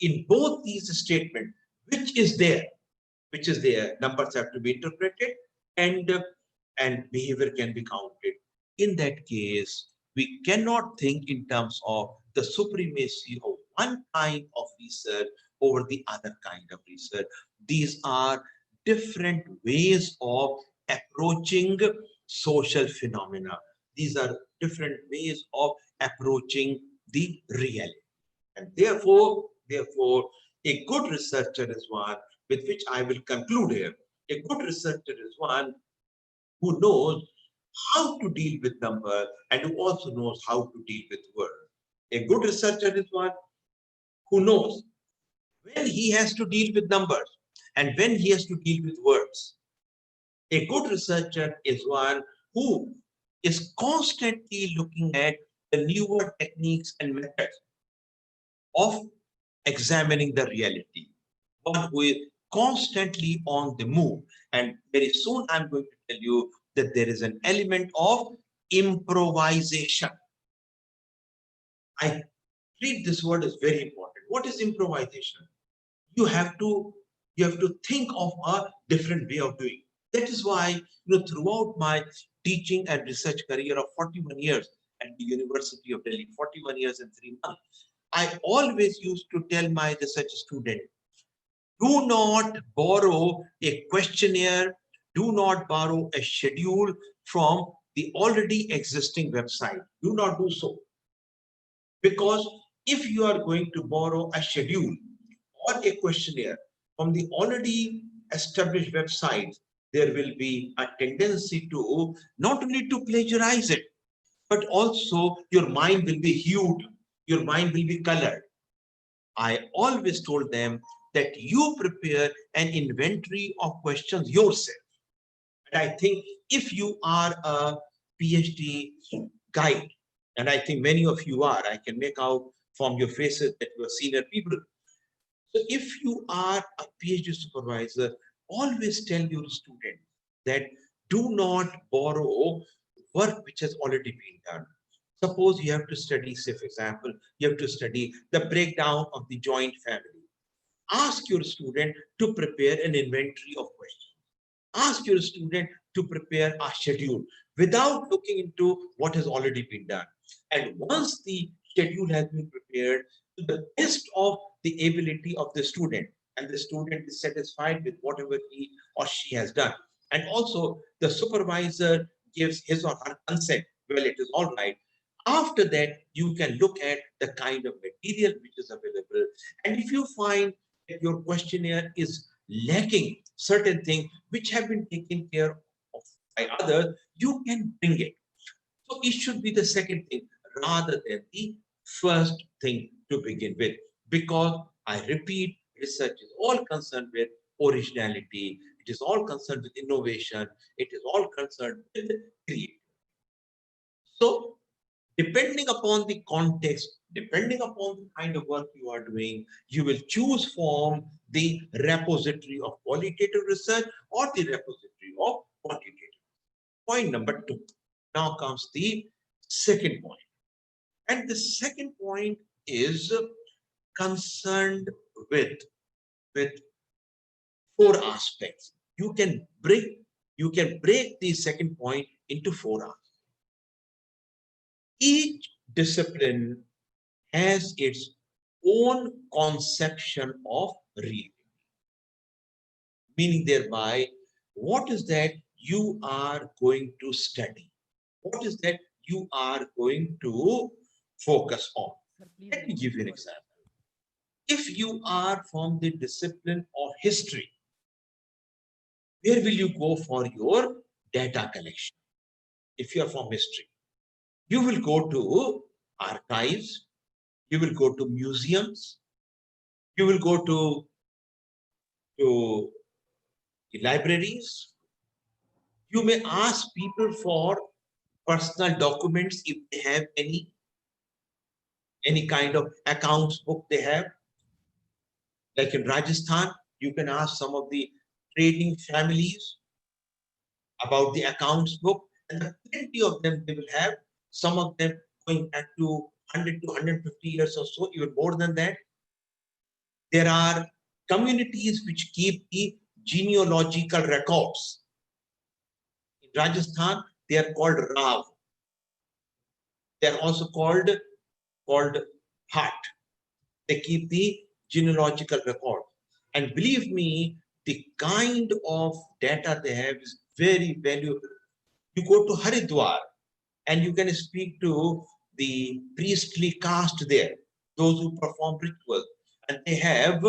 in both these statements, which is there, numbers have to be interpreted, and behavior can be counted. In that case, we cannot think in terms of the supremacy of one kind of research over the other kind of research. These are different ways of approaching social phenomena. These are different ways of approaching the reality. And therefore, a good researcher is one with which I will conclude here. A good researcher is one who knows how to deal with numbers and who also knows how to deal with words. A good researcher is one who knows when he has to deal with numbers and when he has to deal with words. A good researcher is one who is constantly looking at the newer techniques and methods of examining the reality. One who is constantly on the move. And very soon I'm going to tell you that there is an element of improvisation. I treat this word as very important. What is improvisation? You have to think of a different way of doing. That is why, throughout my teaching and research career of 41 years at the University of Delhi, 41 years and 3 months, I always used to tell my research students, do not borrow a questionnaire, do not borrow a schedule from the already existing website. Do not do so. Because if you are going to borrow a schedule or a questionnaire from the already established website, there will be a tendency to not only to plagiarize it, but also your mind will be hued. your mind will be colored. I always told them that you prepare an inventory of questions yourself. And I think if you are a PhD guide, and I think many of you are, I can make out from your faces that you are senior people. So if you are a PhD supervisor, always tell your student that do not borrow work which has already been done. Suppose you have to study, say for example, you have to study the breakdown of the joint family. Ask your student to prepare an inventory of questions. Ask your student to prepare a schedule without looking into what has already been done. And once the schedule has been prepared to the best of the ability of the student, and the student is satisfied with whatever he or she has done, and also the supervisor gives his or her consent, well, it is all right. After that, you can look at the kind of material which is available. And if you find that your questionnaire is lacking certain things which have been taken care of by others, you can bring it. So it should be the second thing rather than the first thing to begin with. Because I repeat, research is all concerned with originality, it is all concerned with innovation, it is all concerned with creativity. So depending upon the context, depending upon the kind of work you are doing, you will choose from the repository of qualitative research or the repository of quantitative. Point number 2. Now comes the second point. And the second point is concerned with 4 aspects. You can break the second point into 4 aspects. Each discipline has its own conception of reality. Meaning thereby, what is that you are going to study? What is that you are going to focus on? Let me give you an example. If you are from the discipline of history, where will you go for your data collection? If you are from history, you will go to archives, you will go to museums, you will go to the libraries. You may ask people for personal documents if they have any kind of accounts book they have. Like in Rajasthan, you can ask some of the trading families about the accounts book, and plenty of them they will have. Some of them going back to 100 to 150 years or so, even more than that. There are communities which keep the genealogical records. In Rajasthan, they are called Rav. They are also called Bhat. They keep the genealogical record. And believe me, the kind of data they have is very valuable. You go to Haridwar and you can speak to the priestly caste there, those who perform rituals, and they have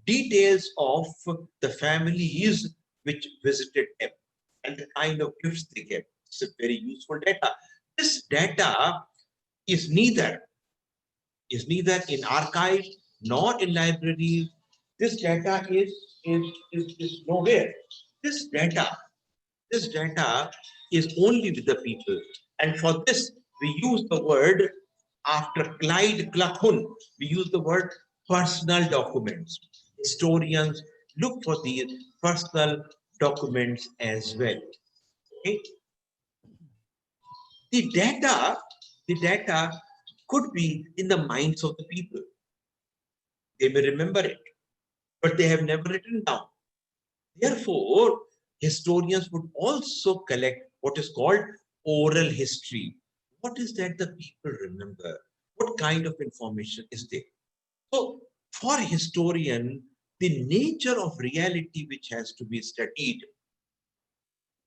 details of the families which visited them and the kind of gifts they gave. It's a very useful data. This data is neither in archives nor in libraries. This data is nowhere. This data is only with the people. And for this, we use the word, after Clyde Claphun, we use the word personal documents. Historians look for these personal documents as well. Okay? The data could be in the minds of the people. They may remember it, but they have never written down. Therefore, historians would also collect what is called oral history. What is that the people remember? What kind of information is there? So, for a historian, the nature of reality which has to be studied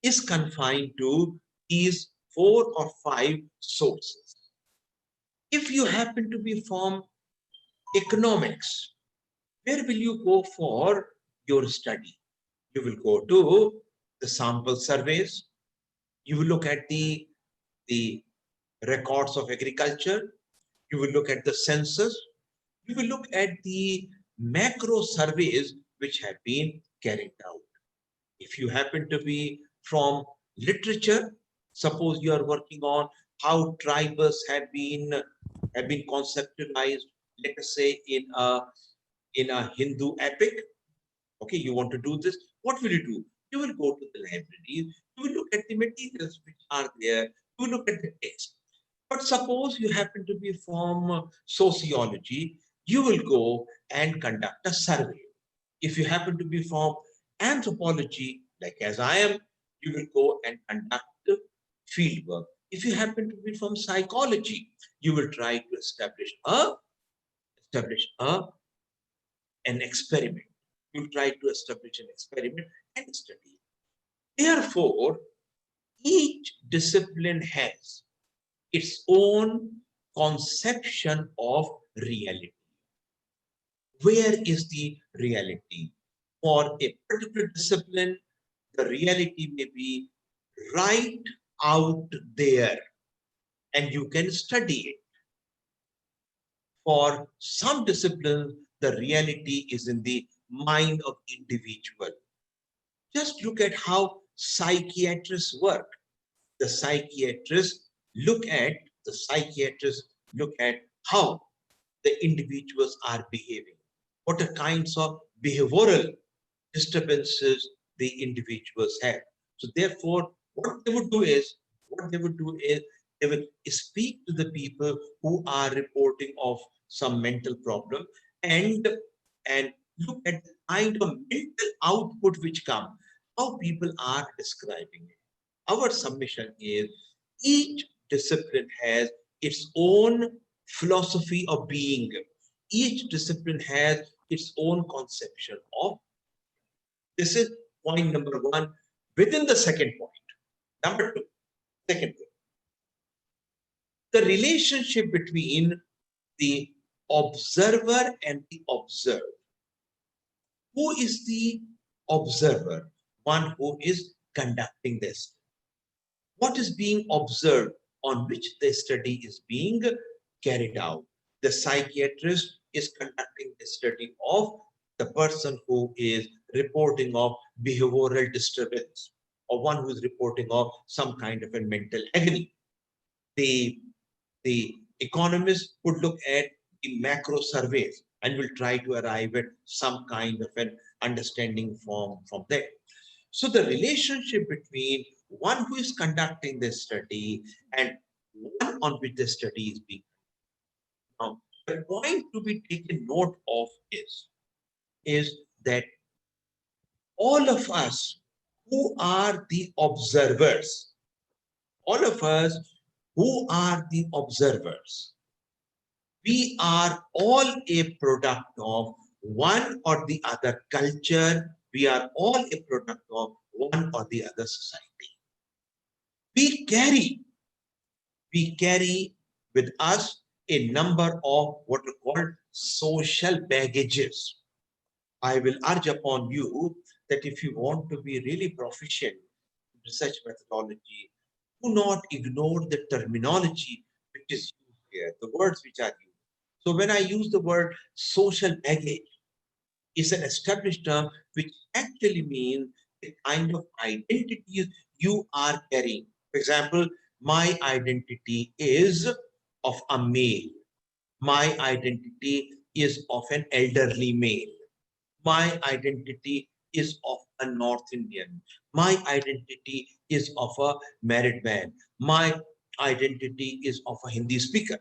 is confined to these 4 or 5 sources. If you happen to be from economics, where will you go for your study? You will go to the sample surveys. You will look at the records of agriculture. You will look at the census. You will look at the macro surveys which have been carried out. If you happen to be from literature, suppose you are working on how tribes have been conceptualized, let us say in a Hindu epic. Okay, you want to do this. What will you do? You will go to the library. You will look at the materials which are there. You will look at the text. But suppose you happen to be from sociology, you will go and conduct a survey. If you happen to be from anthropology, like as I am, you will go and conduct field work. If you happen to be from psychology, you will try to establish an experiment. You will try to establish an experiment and study. Therefore, each discipline has its own conception of reality. Where is the reality? For a particular discipline, the reality may be right out there and you can study it. For some disciplines, the reality is in the mind of individual. Just look at how psychiatrists work. The psychiatrists look at how the individuals are behaving, what are kinds of behavioral disturbances the individuals have. So therefore, what they would do is they will speak to the people who are reporting of some mental problem and look at the kind of mental output which come, how people are describing it. Our submission is each discipline has its own philosophy of being. Each discipline has its own conception of. This is point number one within the second point. Number two, second point. The relationship between the observer and the observed. Who is the observer? One who is conducting this. What is being observed on which the study is being carried out? The psychiatrist is conducting the study of the person who is reporting of behavioral disturbance or one who is reporting of some kind of a mental agony. The economist would look at the macro surveys and will try to arrive at some kind of an understanding from there. So the relationship between one who is conducting this study and one on which the study is being. Now, the point to be taken note of is that all of us who are the observers, all of us who are the observers, we are all a product of one or the other culture. We are all a product of one or the other society. We carry with us a number of what are called social baggages. I will urge upon you that if you want to be really proficient in research methodology, do not ignore the terminology which is used here, the words which are used. So when I use the word social baggage, it's an established term which actually means the kind of identities you are carrying. For example, my identity is of a male. My identity is of an elderly male. My identity is of a North Indian. My identity is of a married man. My identity is of a Hindi speaker.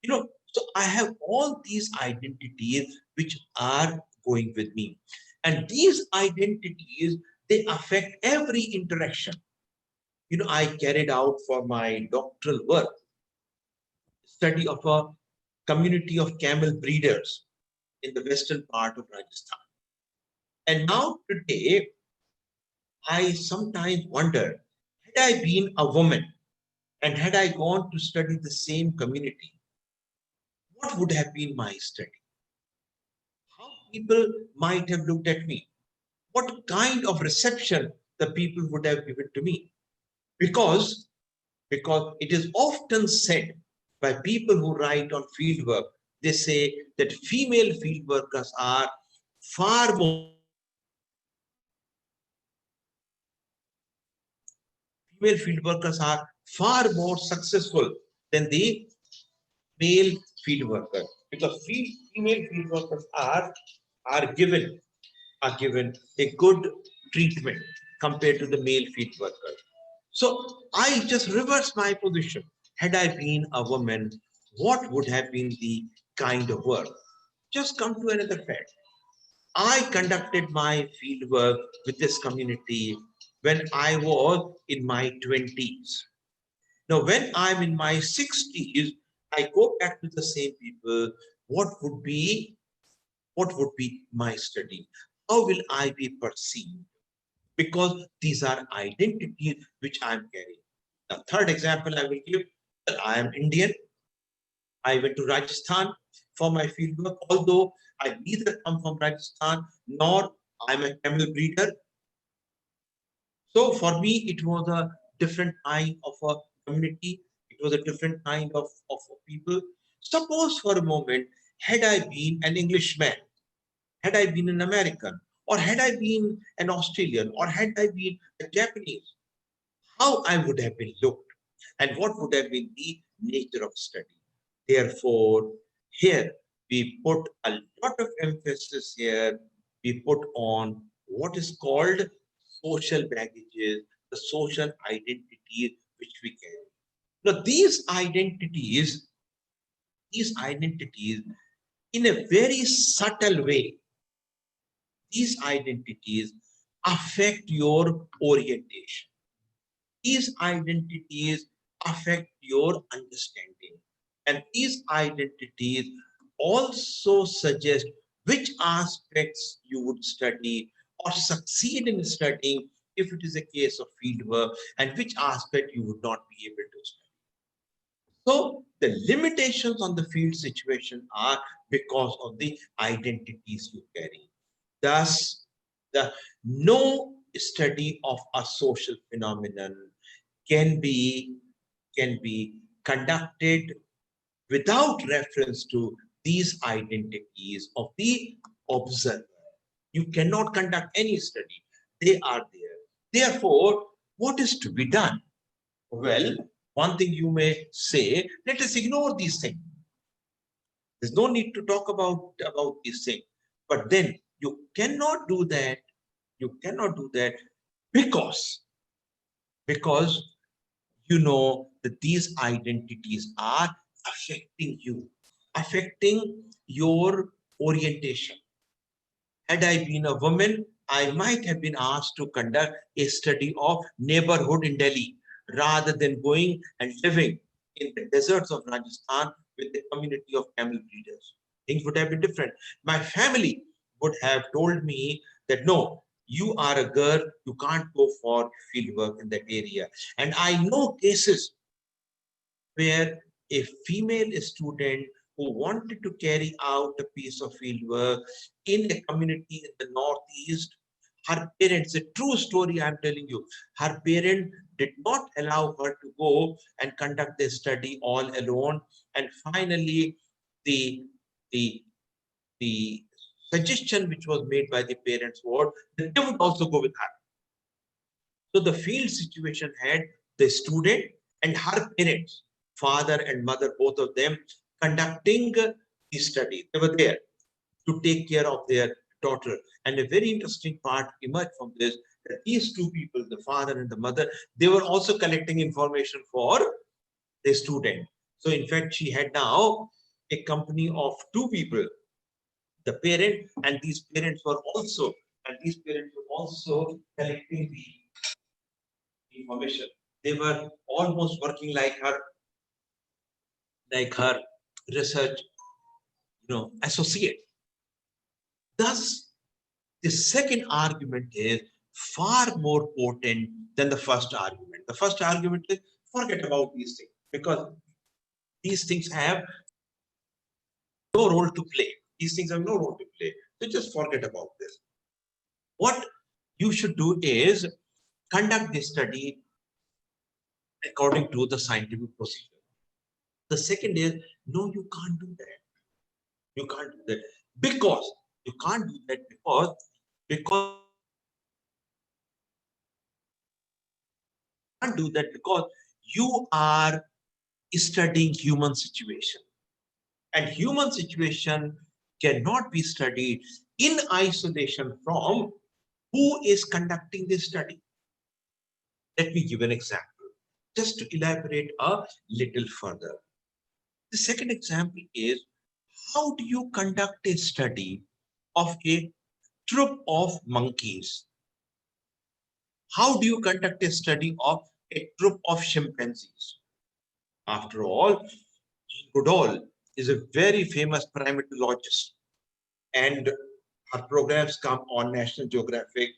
So I have all these identities which are going with me. And these identities, they affect every interaction. I carried out for my doctoral work study of a community of camel breeders in the western part of Rajasthan. And now today, I sometimes wonder, had I been a woman and had I gone to study the same community, what would have been my study? How people might have looked at me? What kind of reception the people would have given to me? Because it is often said by people who write on fieldwork. They say that female field workers are far more successful than the male field worker, because female field workers are given a good treatment compared to the male field worker. So I just reversed my position. Had I been a woman, what would have been the kind of work? Just come to another fact. I conducted my field work with this community when I was in my 20s. Now, when I'm in my 60s, I go back to the same people. What would be my study? How will I be perceived? Because these are identities which I'm carrying. The third example I will give, I am Indian. I went to Rajasthan for my fieldwork, although I neither come from Rajasthan nor I'm a camel breeder. So for me, it was a different kind of a community. It was a different kind of people. Suppose for a moment, had I been an Englishman, had I been an American, or had I been an Australian, or had I been a Japanese, how I would have been looked and what would have been the nature of study. Therefore, here we put a lot of emphasis here. We put on what is called social baggages, the social identities which we carry. Now, these identities, in a very subtle way, these identities affect your orientation. These identities affect your understanding. And these identities also suggest which aspects you would study or succeed in studying if it is a case of fieldwork, and which aspect you would not be able to study. So the limitations on the field situation are because of the identities you carry. Thus, the no study of a social phenomenon can be conducted without reference to these identities of the observer. You cannot conduct any study. They are there. Therefore, what is to be done? Well, one thing you may say, let us ignore these things. There's no need to talk about these things. But then you cannot do that. You cannot do that because you know that these identities are affecting your orientation. Had I been a woman, I might have been asked to conduct a study of neighborhood in Delhi rather than going and living in the deserts of Rajasthan with the community of camel breeders. Things would have been different. My family would have told me that no, you are a girl, you can't go for field work in that area. And I know cases where a female student who wanted to carry out a piece of field work in a community in the Northeast, her parents, a true story I'm telling you, her parent did not allow her to go and conduct the study all alone. And finally, the, the, the suggestion which was made by the parents was that they would also go with her. So the field situation had the student and her parents, father and mother, both of them, conducting the study. They were there to take care of their daughter. And a very interesting part emerged from this, that these two people, the father and the mother, they were also collecting information for the student. So in fact, she had now a company of two people, the parent, and these parents were also collecting the information. They were almost working like her research, associate. Thus, the second argument is far more potent than the first argument. The first argument is forget about these things because these things have no role to play. These things have no role to play. So just forget about this. What you should do is conduct the study according to the scientific procedure. The second is, no, you can't do that. You can't do that because you can't do that because can't do that because you are studying human situation, and human situation cannot be studied in isolation from who is conducting the study. Let me give an example just to elaborate a little further. The second example is, how do you conduct a study of a troop of monkeys? How do you conduct a study of a troop of chimpanzees? After all, Jean Goodall is a very famous primatologist, and her programs come on National Geographic,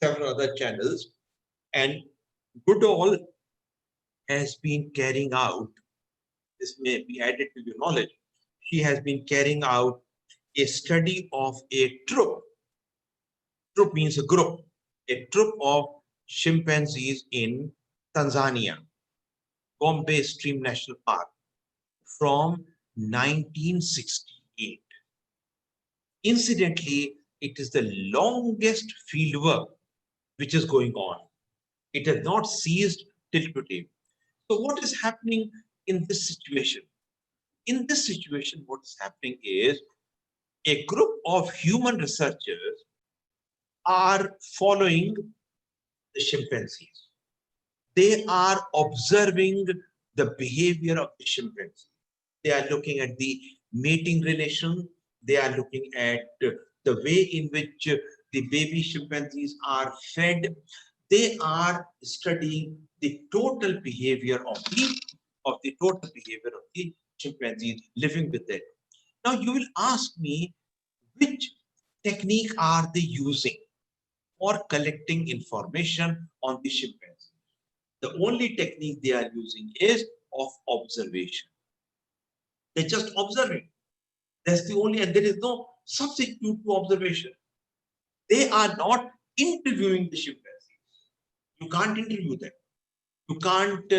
several other channels, and Goodall has been carrying out, this may be added to your knowledge, she has been carrying out a study of a troop. Troop means a group. A troop of chimpanzees in Tanzania, Bombay Stream National Park, from 1968. Incidentally, it is the longest fieldwork which is going on. It has not ceased till today. So what is happening in this situation? In this situation, what is happening is a group of human researchers are following the chimpanzees. They are observing the behavior of the chimpanzee. They are looking at the mating relation. They are looking at the way in which the baby chimpanzees are fed. They are studying the total behavior of the chimpanzees living with it. Now you will ask me, which technique are they using for collecting information on the chimpanzee? The only technique they are using is of observation. They're just observing. That's the only, and there is no substitute to observation. They are not interviewing the chimpanzees. You can't interview them. You can't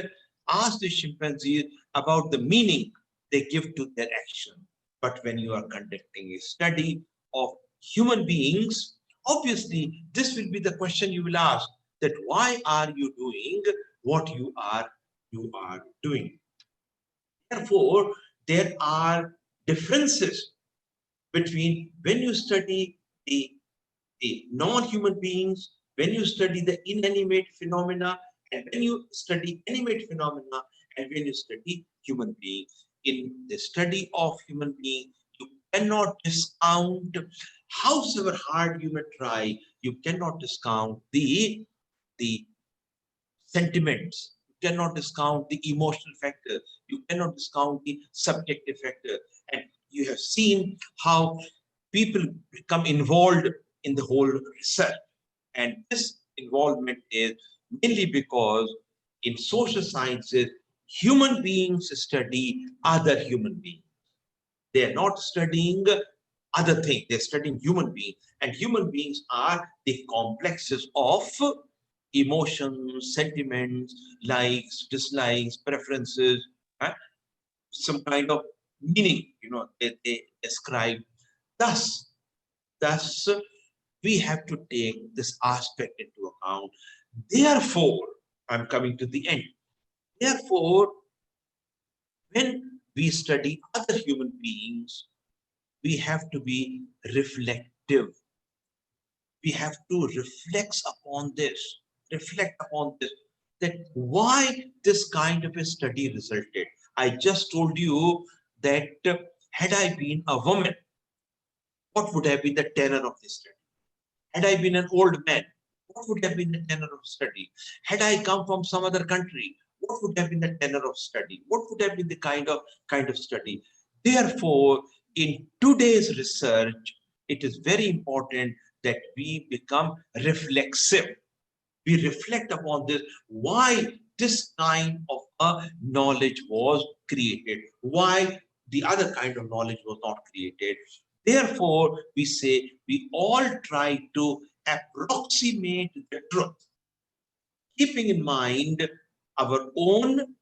ask the chimpanzees about the meaning they give to their action. But when you are conducting a study of human beings, obviously this will be the question you will ask, that why are you doing what you are doing? Therefore, there are differences between when you study the non-human beings, when you study the inanimate phenomena, and when you study animate phenomena, and when you study human beings. In the study of human beings, you cannot discount, however hard you may try, you cannot discount the sentiments. You cannot discount the emotional factor. You cannot discount the subjective factor. And you have seen how people become involved in the whole research. And this involvement is mainly because in social sciences, human beings study other human beings. They are not studying other things. They're studying human beings. And human beings are the complexes of emotions, sentiments, likes, dislikes, preferences, some kind of meaning, they ascribe. Thus, we have to take this aspect into account. Therefore, I'm coming to the end. Therefore, when we study other human beings, we have to be reflective. We have to reflect upon this, that why this kind of a study resulted. I just told you that had I been a woman, what would have been the tenor of this study? Had I been an old man, what would have been the tenor of study? Had I come from some other country, what would have been the tenor of study? What would have been the kind of study? Therefore, in today's research, it is very important that we become reflexive. We reflect upon this, why this kind of a knowledge was created, why the other kind of knowledge was not created. Therefore, we say we all try to approximate the truth, keeping in mind our own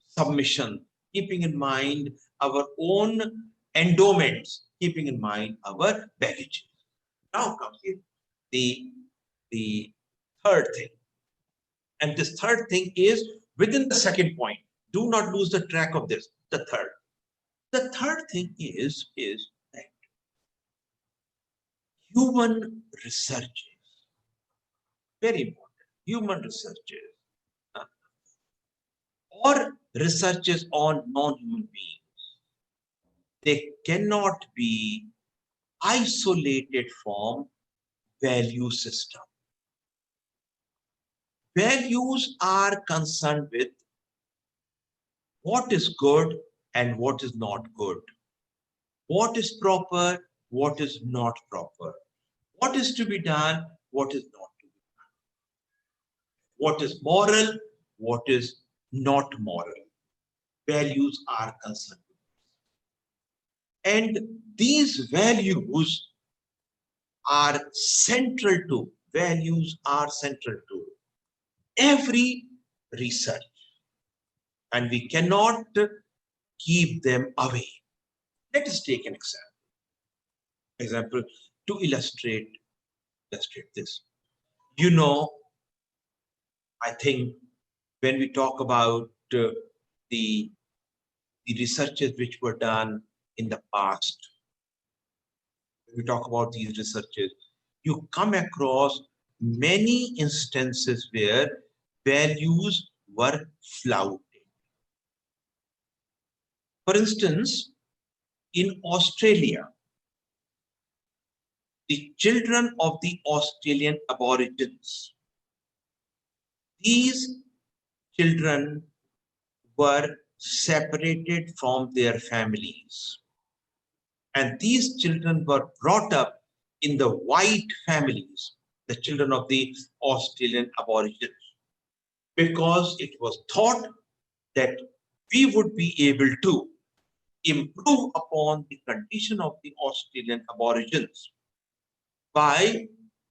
submission, keeping in mind our own endowments, keeping in mind our baggage. Now comes in the third thing. And this third thing is within the second point. Do not lose the track of this, the third. The third thing is that human researches, very important, human researches, or researches on non-human beings, they cannot be isolated from value system. Values are concerned with what is good and what is not good, what is proper, what is not proper, what is to be done, what is not to be done, what is moral, what is not moral. Values are concerned with this. And these values are central to, every research. And we cannot keep them away. Let us take an example to illustrate this. You know, I think when we talk about the researches which were done in the past, when we talk about these researches, you come across many instances where values were flouted. For instance, in Australia, the children of the Australian Aborigines, these children were separated from their families. And these children were brought up in the white families, the children of the Australian Aborigines, because it was thought that we would be able to improve upon the condition of the Australian Aborigines by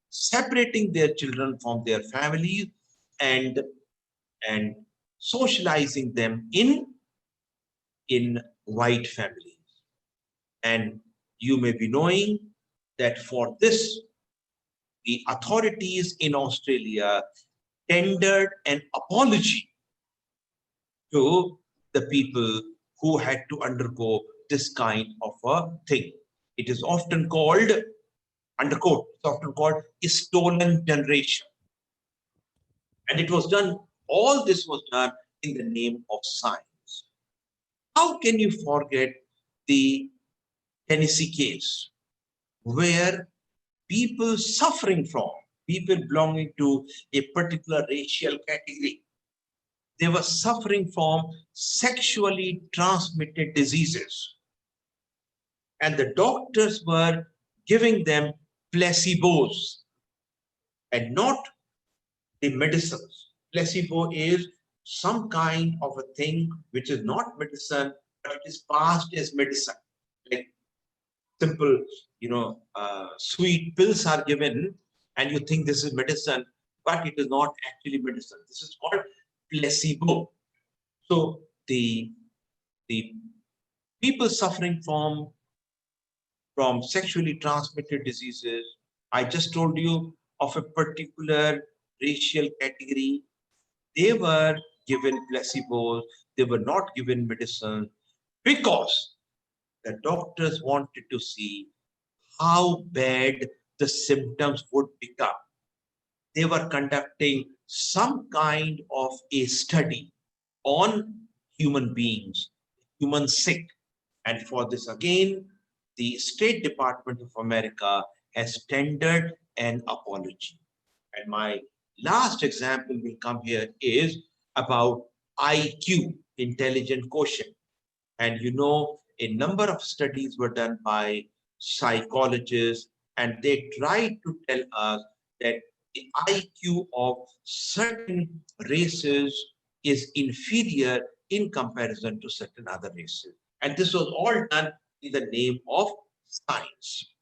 separating their children from their families and socializing them in white families. And you may be knowing that for this, the authorities in Australia tendered an apology to the people who had to undergo this kind of a thing. It is often called, underquote, it's often called a stolen generation. And it was done, all this was done in the name of science. How can you forget the Tennessee case, where people belonging to a particular racial category, they were suffering from sexually transmitted diseases. And the doctors were giving them placebos and not the medicines. Placebo is some kind of a thing which is not medicine, but it is passed as medicine. Like simple, sweet pills are given and you think this is medicine, but it is not actually medicine. This is called placebo. So the people suffering from sexually transmitted diseases, I just told you of a particular racial category, they were given placebos, they were not given medicine, because the doctors wanted to see how bad the symptoms would become. They were conducting some kind of a study on human beings, human sick. And for this again, the State Department of America has tendered an apology. And my last example will come here is about IQ, intelligent quotient. And you know, a number of studies were done by psychologists, and they tried to tell us that the IQ of certain races is inferior in comparison to certain other races. And this was all done in the name of science.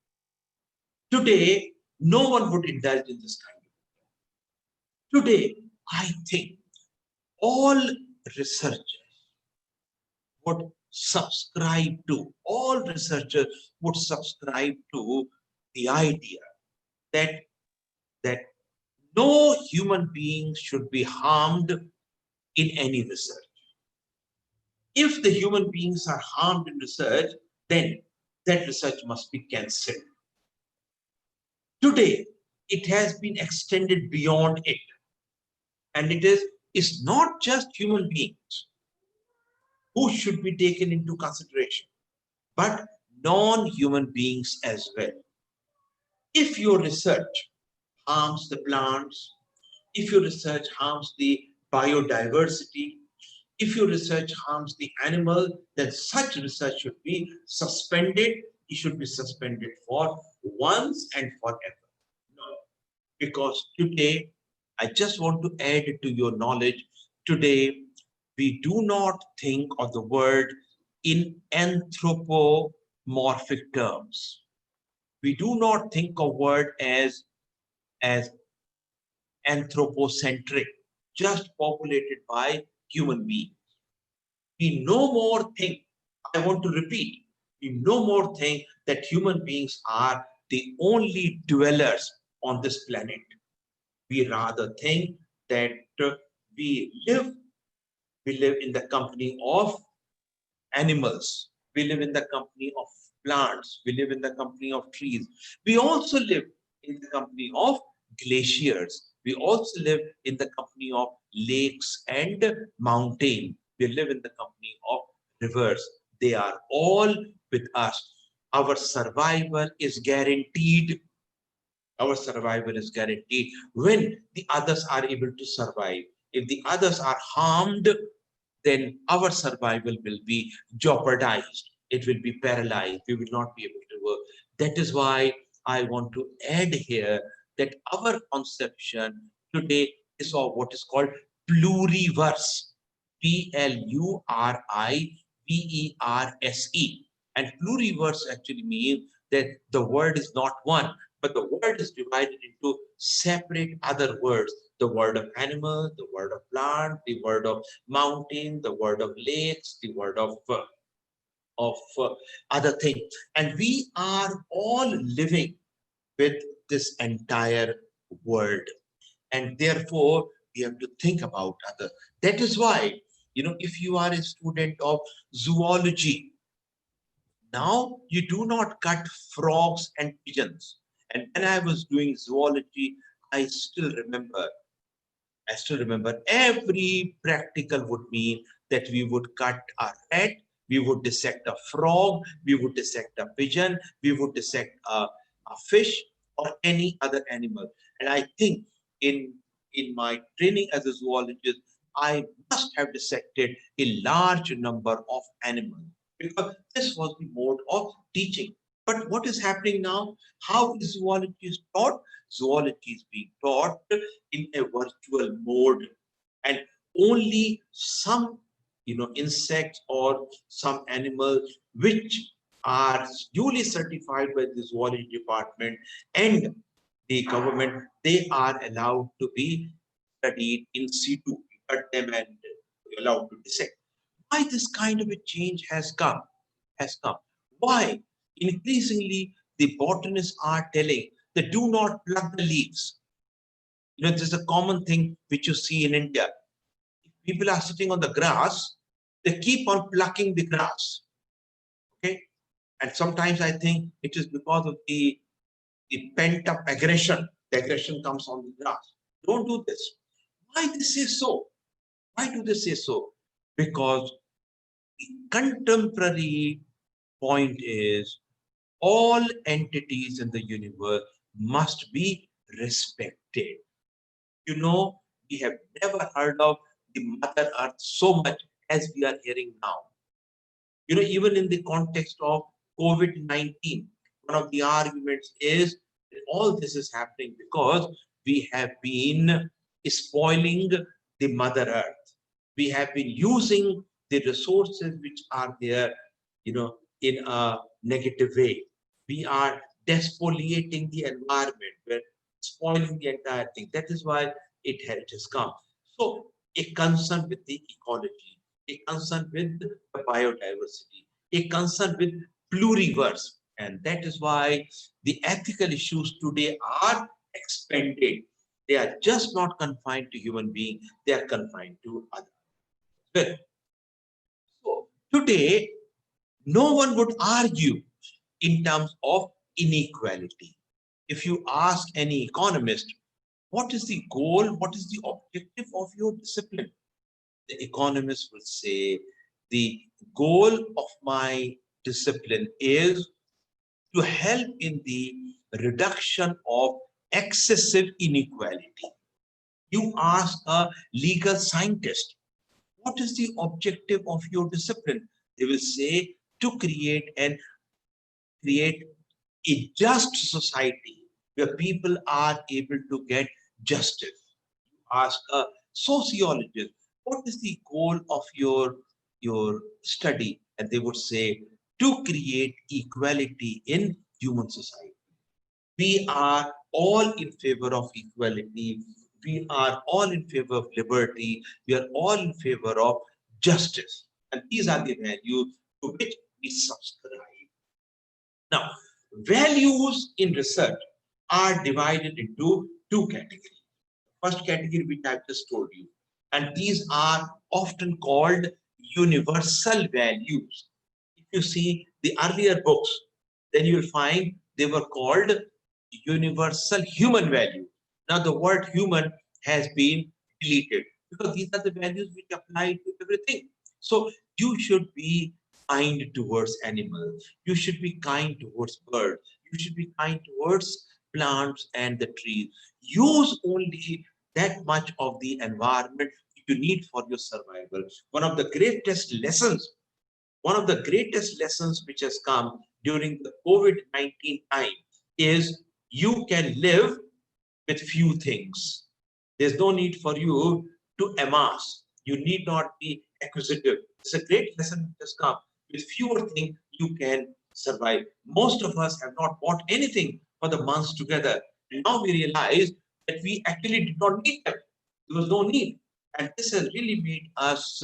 Today, no one would indulge in this kind of thing. Today, I think all researchers would subscribe to, all researchers would subscribe to the idea that, that no human being should be harmed in any research. If the human beings are harmed in research, then that research must be cancelled. Today, it has been extended beyond it. And it's not just human beings who should be taken into consideration, but non-human beings as well. If your research harms the plants, if your research harms the biodiversity, if your research harms the animal, then such research should be suspended. It should be suspended for once and forever. No, because today, I just want to add to your knowledge, today we do not think of the word in anthropomorphic terms. We do not think of word as anthropocentric, just populated by human beings. We no more think, I want to repeat, we no more think that human beings are the only dwellers on this planet. We rather think that we live in the company of animals, we live in the company of plants, we live in the company of trees. We also live in the company of glaciers. We also live in the company of lakes and mountains. We live in the company of rivers. They are all with us. Our survival is guaranteed. Our survival is guaranteed when the others are able to survive. If the others are harmed, then our survival will be jeopardized. It will be paralyzed. We will not be able to work. That is why I want to add here that our conception today is of what is called pluriverse. Pluriverse. And pluriverse actually means that the word is not one, but the word is divided into separate other words. The word of animal, the word of plant, the word of mountain, the word of lakes, the word of other things. And we are all living with this entire world. And therefore, we have to think about other. That is why, if you are a student of zoology, now you do not cut frogs and pigeons. And when I was doing zoology, I still remember every practical would mean that we would cut a rat, we would dissect a frog, we would dissect a pigeon, we would dissect a fish or any other animal. And I think in my training as a zoologist, I must have dissected a large number of animals because this was the mode of teaching. But what is happening now? How is zoology taught? Zoology is being taught in a virtual mode, and only some insects or some animals which are duly certified by the zoology department and the government, they are allowed to be studied in situ, cut them and allowed to dissect. Why this kind of a change has come? Why? Increasingly, the botanists are telling that do not pluck the leaves. This is a common thing which you see in India. If people are sitting on the grass, they keep on plucking the grass. Okay? And sometimes I think it is because of the pent-up aggression. The aggression comes on the grass. Don't do this. Why they say so? Why do they say so? Because the contemporary point is all entities in the universe must be respected. We have never heard of the Mother Earth so much as we are hearing now. Even in the context of COVID-19, one of the arguments is that all this is happening because we have been spoiling the Mother Earth. We have been using the resources which are there, in a negative way. We are despoliating the environment. We're spoiling the entire thing. That is why it has come. So a concern with the ecology. a concern with the biodiversity, a concern with pluriverse. And that is why the ethical issues today are expanded. They are just not confined to human beings, they are confined to others. Well, so today, no one would argue in terms of inequality. If you ask any economist, what is the goal, what is the objective of your discipline? The economist will say, the goal of my discipline is to help in the reduction of excessive inequality. You ask a legal scientist, what is the objective of your discipline? They will say, to create a just society where people are able to get justice. Ask a sociologist, what is the goal of your study? And they would say, to create equality in human society. We are all in favor of equality. We are all in favor of liberty. We are all in favor of justice. And these are the values to which we subscribe. Now, values in research are divided into two categories. First category, which I've just told you, and these are often called universal values. If you see the earlier books, then you will find they were called universal human value. Now the word human has been deleted because these are the values which apply to everything. So you should be kind towards animals, you should be kind towards birds, you should be kind towards plants and the trees. Use only that much of the environment you need for your survival. One of the greatest lessons which has come during the COVID-19 time is you can live with few things. There's no need for you to amass. You need not be acquisitive. It's a great lesson which has come. With fewer things, you can survive. Most of us have not bought anything for the months together. And now we realize that we actually did not need them. There was no need. And this has really made us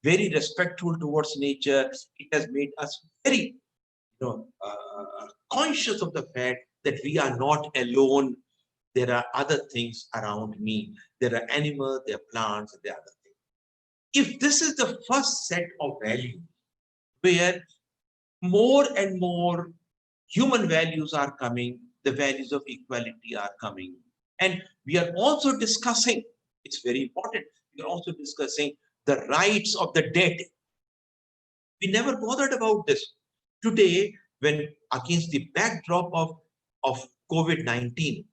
very respectful towards nature. It has made us very conscious of the fact that we are not alone. There are other things around me. There are animals, there are plants, there are other things. If this is the first set of values where more and more human values are coming, the values of equality are coming. And we are also discussing, it's very important, we are also discussing the rights of the dead. We never bothered about this. Today, when against the backdrop of COVID-19,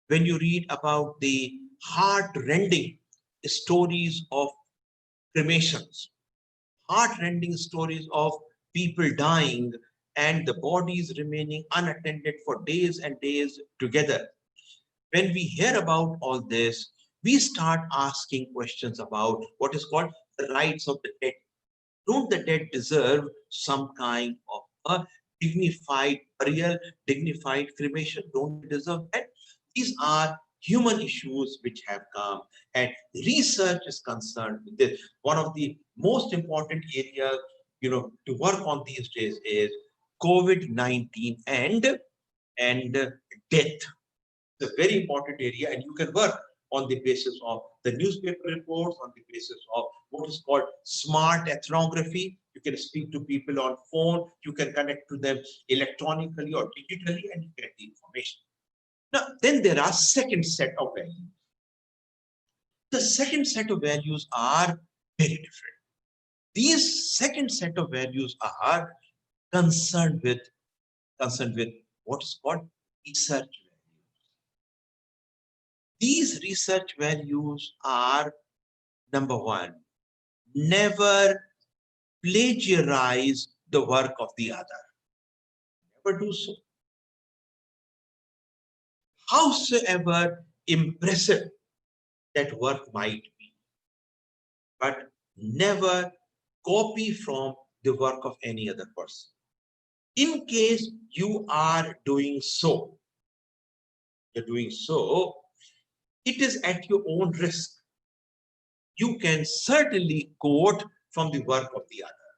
when you read about the heart-rending stories of cremations, heart-rending stories of people dying and the bodies remaining unattended for days and days together. When we hear about all this, we start asking questions about what is called the rights of the dead. Don't the dead deserve some kind of a dignified burial, dignified cremation? Don't they deserve that? These are human issues which have come, and research is concerned with this. One of the most important areas, to work on these days is COVID-19 and death. It's a very important area, and you can work on the basis of the newspaper reports, on the basis of what is called smart ethnography. You can speak to people on phone, you can connect to them electronically or digitally, and you get the information. Now, then there are second set of values. The second set of values are very different. These second set of values are concerned with what is called research values. These research values are, number one, never plagiarize the work of the other. Never do so. Howsoever impressive that work might be, but never copy from the work of any other person. In case you are doing so, it is at your own risk. You can certainly quote from the work of the other.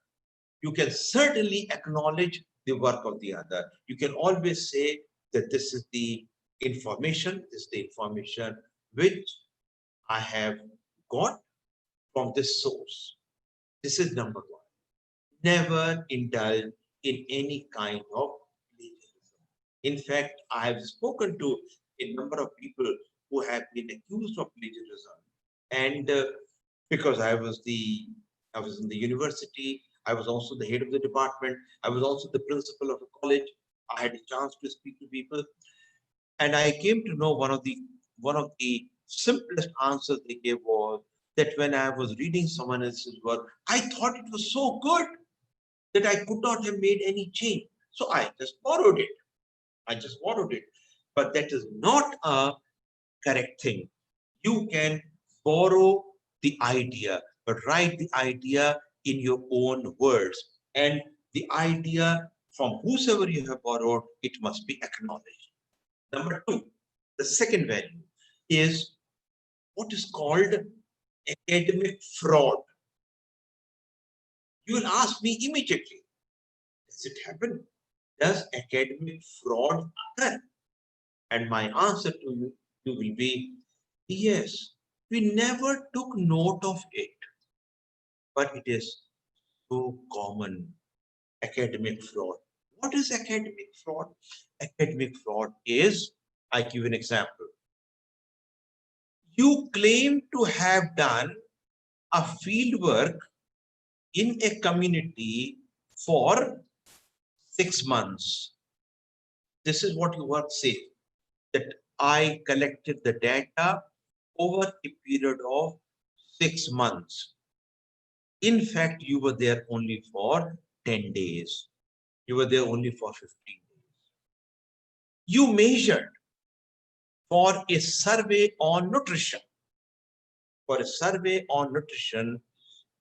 You can certainly acknowledge the work of the other. You can always say that this is the information, which I have got from this source. This is number one. Never indulge in any kind of plagiarism. In fact, I have spoken to a number of people who have been accused of plagiarism, and because I was in the university, I was also the head of the department, I was also the principal of a college. I had a chance to speak to people, and I came to know one of the simplest answers they gave was that when I was reading someone else's work, I thought it was so good that I could not have made any change. So I just borrowed it. But that is not a correct thing. You can borrow the idea, but write the idea in your own words. And the idea from whosoever you have borrowed, it must be acknowledged. Number two, the second value is what is called academic fraud. You will ask me immediately, does it happen? Does academic fraud occur? And my answer to you will be, yes, we never took note of it, but it is so common, academic fraud. What is academic fraud? Academic fraud is, I give you an example. You claim to have done a field work in a community for 6 months. This is what your work says, that I collected the data over a period of 6 months. In fact, you were there only for 10 days. You were there only for 15 days. You measured for a survey on nutrition. For a survey on nutrition,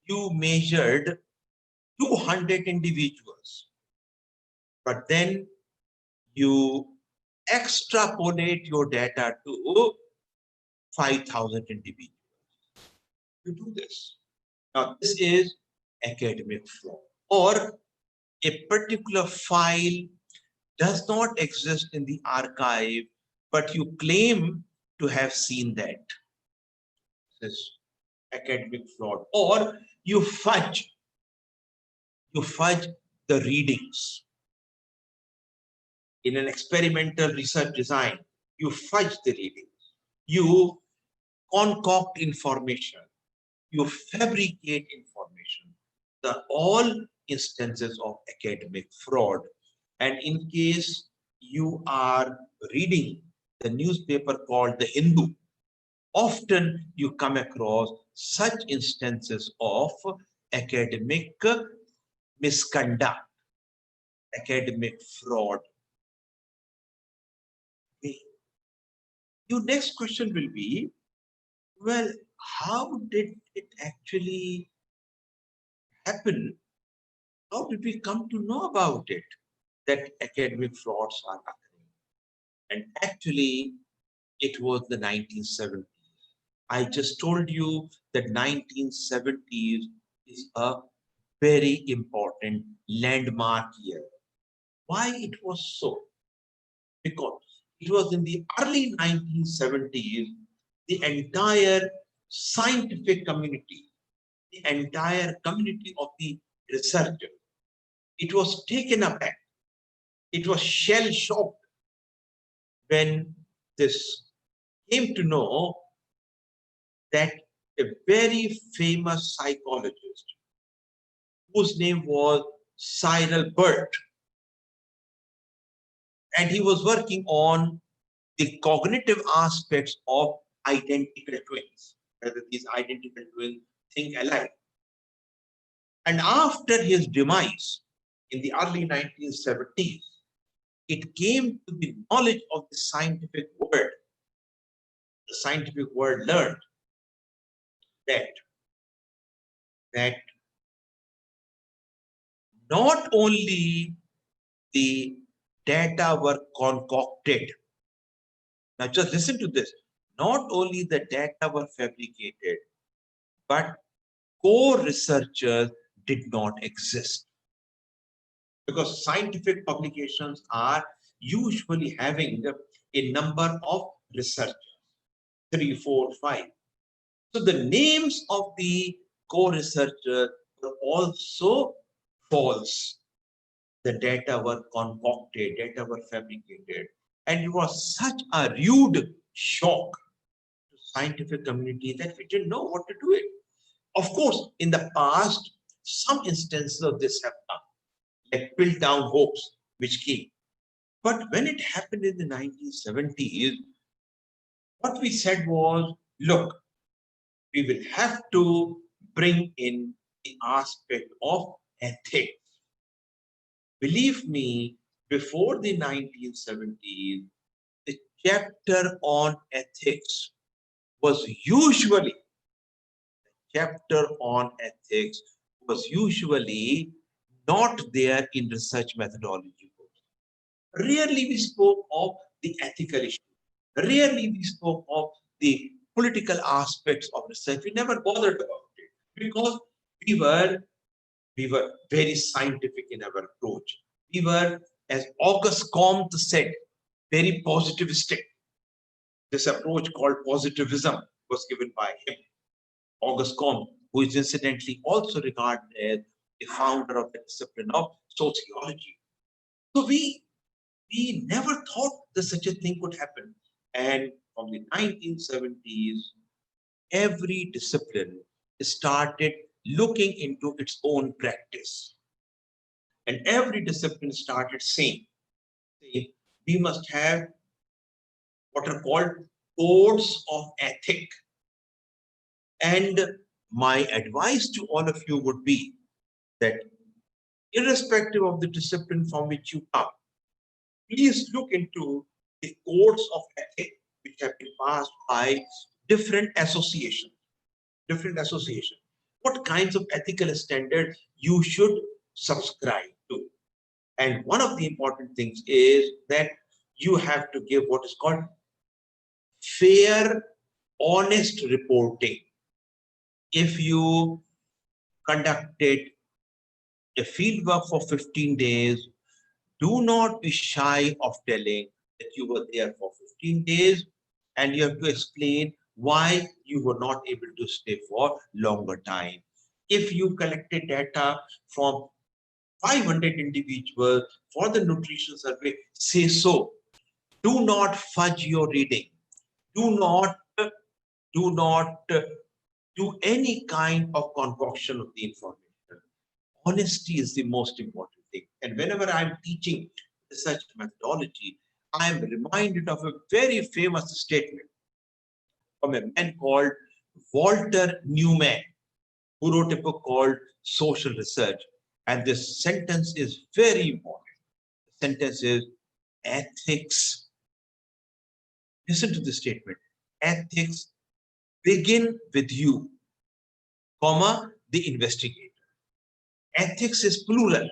you measured 200 individuals. But then you extrapolate your data to 5,000 individuals. You do this. Now, this is academic fraud. Or a particular file does not exist in the archive, but you claim to have seen that. This is academic fraud. Or you fudge the readings. In an experimental research design, you fudge the readings. You concoct information. You fabricate information. The all instances of academic fraud. And in case you are reading the newspaper called The Hindu, often you come across such instances of academic misconduct, academic fraud. Your next question will be, well, how did it actually happen? How did we come to know about it, that academic frauds are occurring? And actually, it was the 1970s. I just told you that 1970s is a very important landmark year. Why it was so? Because it was in the early 1970s, the entire scientific community, the entire community of the researchers, it was taken aback. It was shell-shocked when this came to know that a very famous psychologist, whose name was Cyril Burt, and he was working on the cognitive aspects of identical twins, whether these identical twins think alike. And after his demise in the early 1970s, it came to the knowledge of the scientific world. The scientific world learned that not only the data were concocted. Now just listen to this. Not only the data were fabricated, but co-researchers did not exist. Because scientific publications are usually having a number of researchers, 3, 4, 5. So the names of the co-researchers were also false. The data were concocted, data were fabricated. And it was such a rude shock to scientific community that we didn't know what to do it. Of course, in the past, some instances of this have come, like Piltdown hoax, which came. But when it happened in the 1970s, what we said was, look, we will have to bring in the aspect of ethics. Believe me, before the 1970s, the chapter on ethics was usually not there in research methodology books. Rarely we spoke of the ethical issue. Rarely we spoke of the political aspects of research. We never bothered about it because we were very scientific in our approach. We were, as Auguste Comte said, very positivistic. This approach called positivism was given by him, Auguste Comte, who is incidentally also regarded as the founder of the discipline of sociology. So we never thought that such a thing could happen. And from the 1970s, every discipline started looking into its own practice. And every discipline started saying, we must have what are called codes of ethic. And my advice to all of you would be that irrespective of the discipline from which you come, please look into the codes of ethics which have been passed by different associations. What kinds of ethical standards you should subscribe to. And one of the important things is that you have to give what is called fair, honest reporting. If you conducted a fieldwork for 15 days, do not be shy of telling that you were there for 15 days and you have to explain why you were not able to stay for longer time. If you collected data from 500 individuals for the nutrition survey, say so. Do not fudge your reading. Do not do any kind of concoction of the information. Honesty is the most important thing. And whenever I'm teaching research methodology, I'm reminded of a very famous statement from a man called Walter Newman, who wrote a book called Social Research. And this sentence is very important. The sentence is ethics. Listen to the statement. Ethics begin with you, comma, the investigator. Ethics is plural.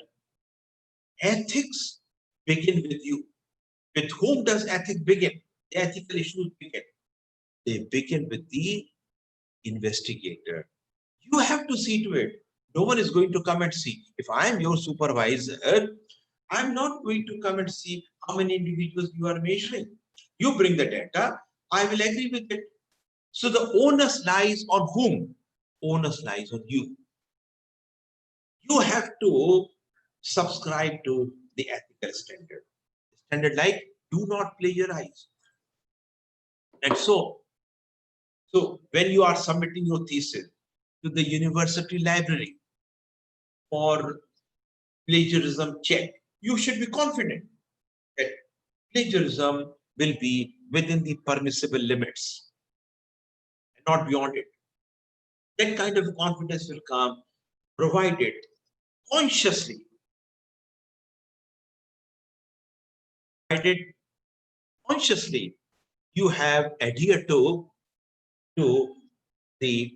Ethics begin with you. With whom does ethics begin? The ethical issues begin. They begin with the investigator. You have to see to it. No one is going to come and see. If I am your supervisor, I'm not going to come and see how many individuals you are measuring. You bring the data, I will agree with it. So the onus lies on whom? Onus lies on you. You have to subscribe to the ethical standard. Standard like, do not plagiarize. And so when you are submitting your thesis to the university library for plagiarism check, you should be confident that plagiarism will be within the permissible limits and not beyond it. That kind of confidence will come provided consciously, you have adhered to the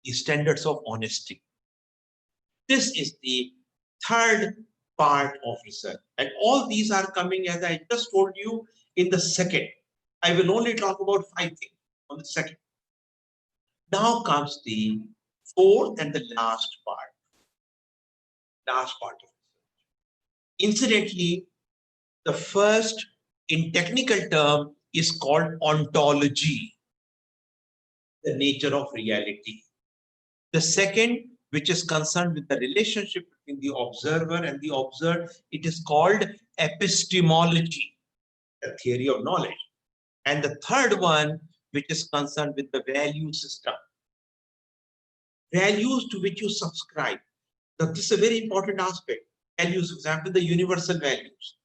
standards of honesty. This is the third part of research. And all these are coming, as I just told you, in the second. I will only talk about 5 things on the second. Now comes the fourth and the last part of it. Incidentally, the first in technical term is called ontology, the nature of reality. The second, which is concerned with the relationship between the observer and the observed, it is called epistemology, the theory of knowledge. And the third one, which is concerned with the value system, values to which you subscribe. Now, this is a very important aspect. Values, for example, the universal values.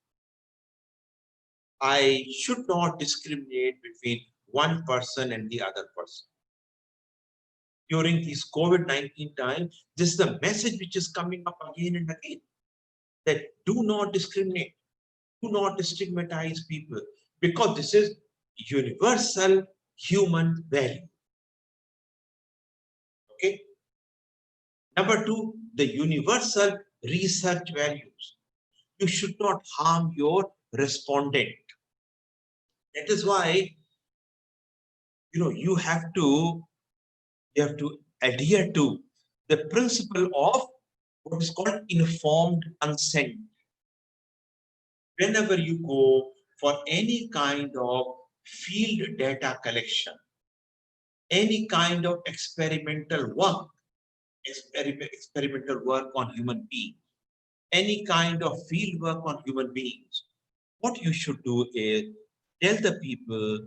I should not discriminate between one person and the other person. During this COVID-19 time, this is the message which is coming up again and again, that do not discriminate, do not stigmatize people, because this is universal human value. Okay. Number two, the universal research values. You should not harm your respondent. That is why, you have to adhere to the principle of what is called informed consent. Whenever you go for any kind of field data collection, any kind of experimental work on human beings, any kind of field work on human beings, what you should do is tell the people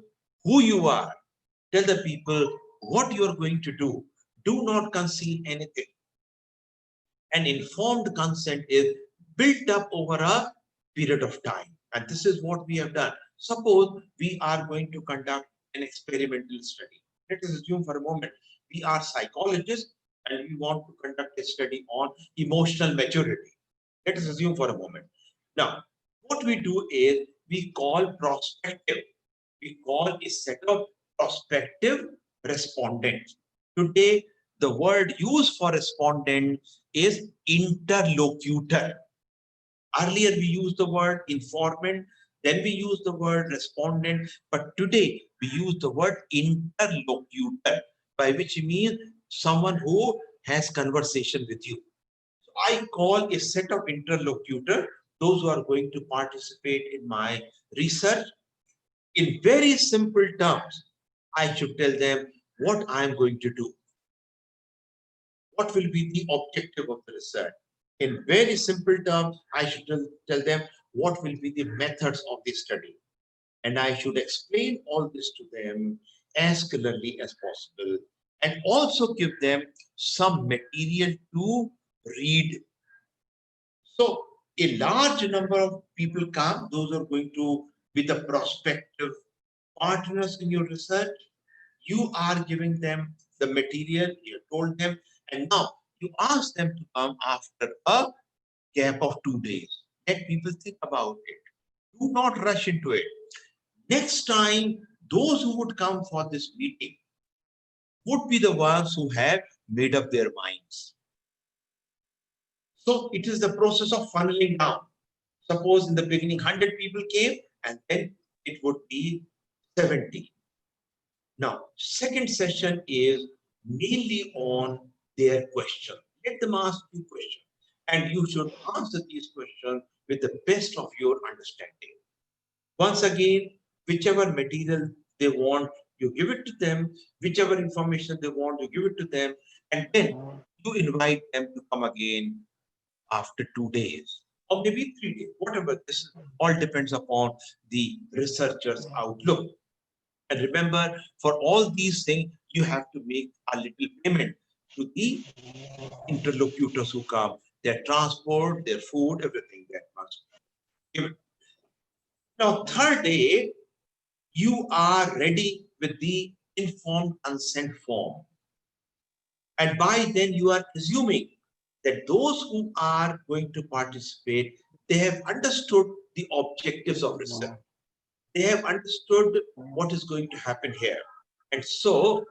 who you are, tell the people what you are going to do. Do not conceal anything. An informed consent is built up over a period of time. And this is what we have done. Suppose we are going to conduct an experimental study. Let us assume for a moment we are psychologists and we want to conduct a study on emotional maturity. Let us assume for a moment. Now, what we do is we call prospective. We call a set of prospective respondents. Today, the word used for respondent is interlocutor. Earlier, we used the word informant, then we used the word respondent, but today we use the word interlocutor, by which means someone who has conversation with you. So I call a set of interlocutor, those who are going to participate in my research. In very simple terms, I should tell them what I am going to do. What will be the objective of the research? In very simple terms, I should tell them what will be the methods of the study. And I should explain all this to them as clearly as possible, and also give them some material to read. So a large number of people come, those are going to be the prospective partners in your research. You are giving them the material, you told them, and now you ask them to come after a gap of 2 days. Let people think about it. Do not rush into it. Next time, those who would come for this meeting would be the ones who have made up their minds. So it is the process of funneling down. Suppose in the beginning 100 people came, and then it would be 70. Now, second session is mainly on their question. Let them ask you questions, and you should answer these questions with the best of your understanding. Once again, whichever material they want, you give it to them. Whichever information they want, you give it to them, and then you invite them to come again after 2 days or maybe 3 days, whatever. This all depends upon the researcher's outlook. And remember, for all these things, you have to make a little payment to the interlocutors who come. Their transport, their food, everything that must be given. Now, third day, you are ready with the informed consent form. And by then, you are assuming that those who are going to participate, they have understood the objectives of research. They have understood what is going to happen here. And so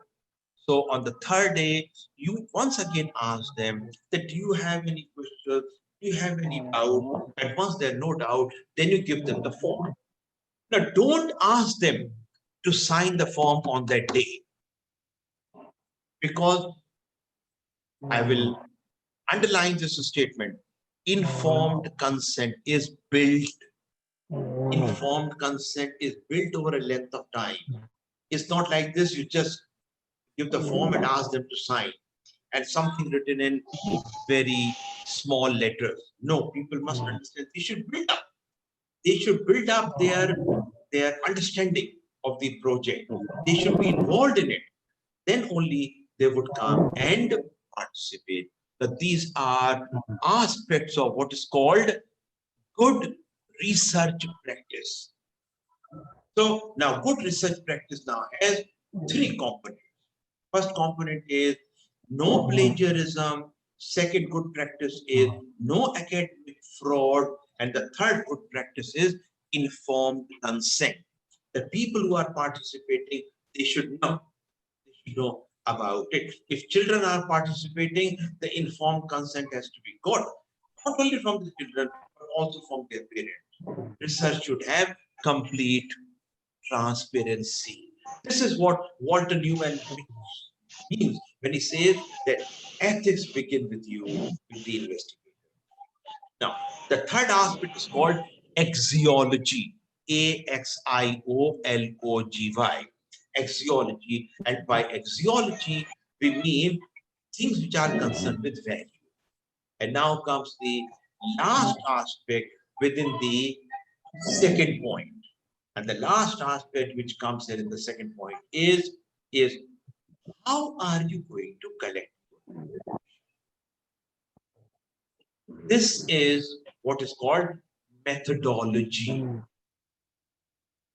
on the third day, you once again ask them that, do you have any questions? Do you have any doubt? And once there's no doubt, then you give them the form. Now, don't ask them to sign the form on that day, because I will underline this statement. Informed consent is built. Informed consent is built over a length of time. It's not like this, you just give the form and ask them to sign and something written in very small letters. No, people must understand they should build up. They should build up their understanding of the project. They should be involved in it. Then only they would come and participate. But these are aspects of what is called good research practice. So now good research practice now has three components. First component is no plagiarism. Second good practice is no academic fraud. And the third good practice is informed consent. The people who are participating, they should know about it. If children are participating, the informed consent has to be got, not only from the children, but also from their parents. Research should have complete transparency. This is what Walter Newman means when he says that ethics begin with you, with the investigator. Now, the third aspect is called axiology. A-X-I-O-L-O-G-Y. Axiology. And by axiology, we mean things which are concerned with value. And now comes the last aspect within the second point. And the last aspect which comes in the second point is how are you going to collect? This is what is called methodology.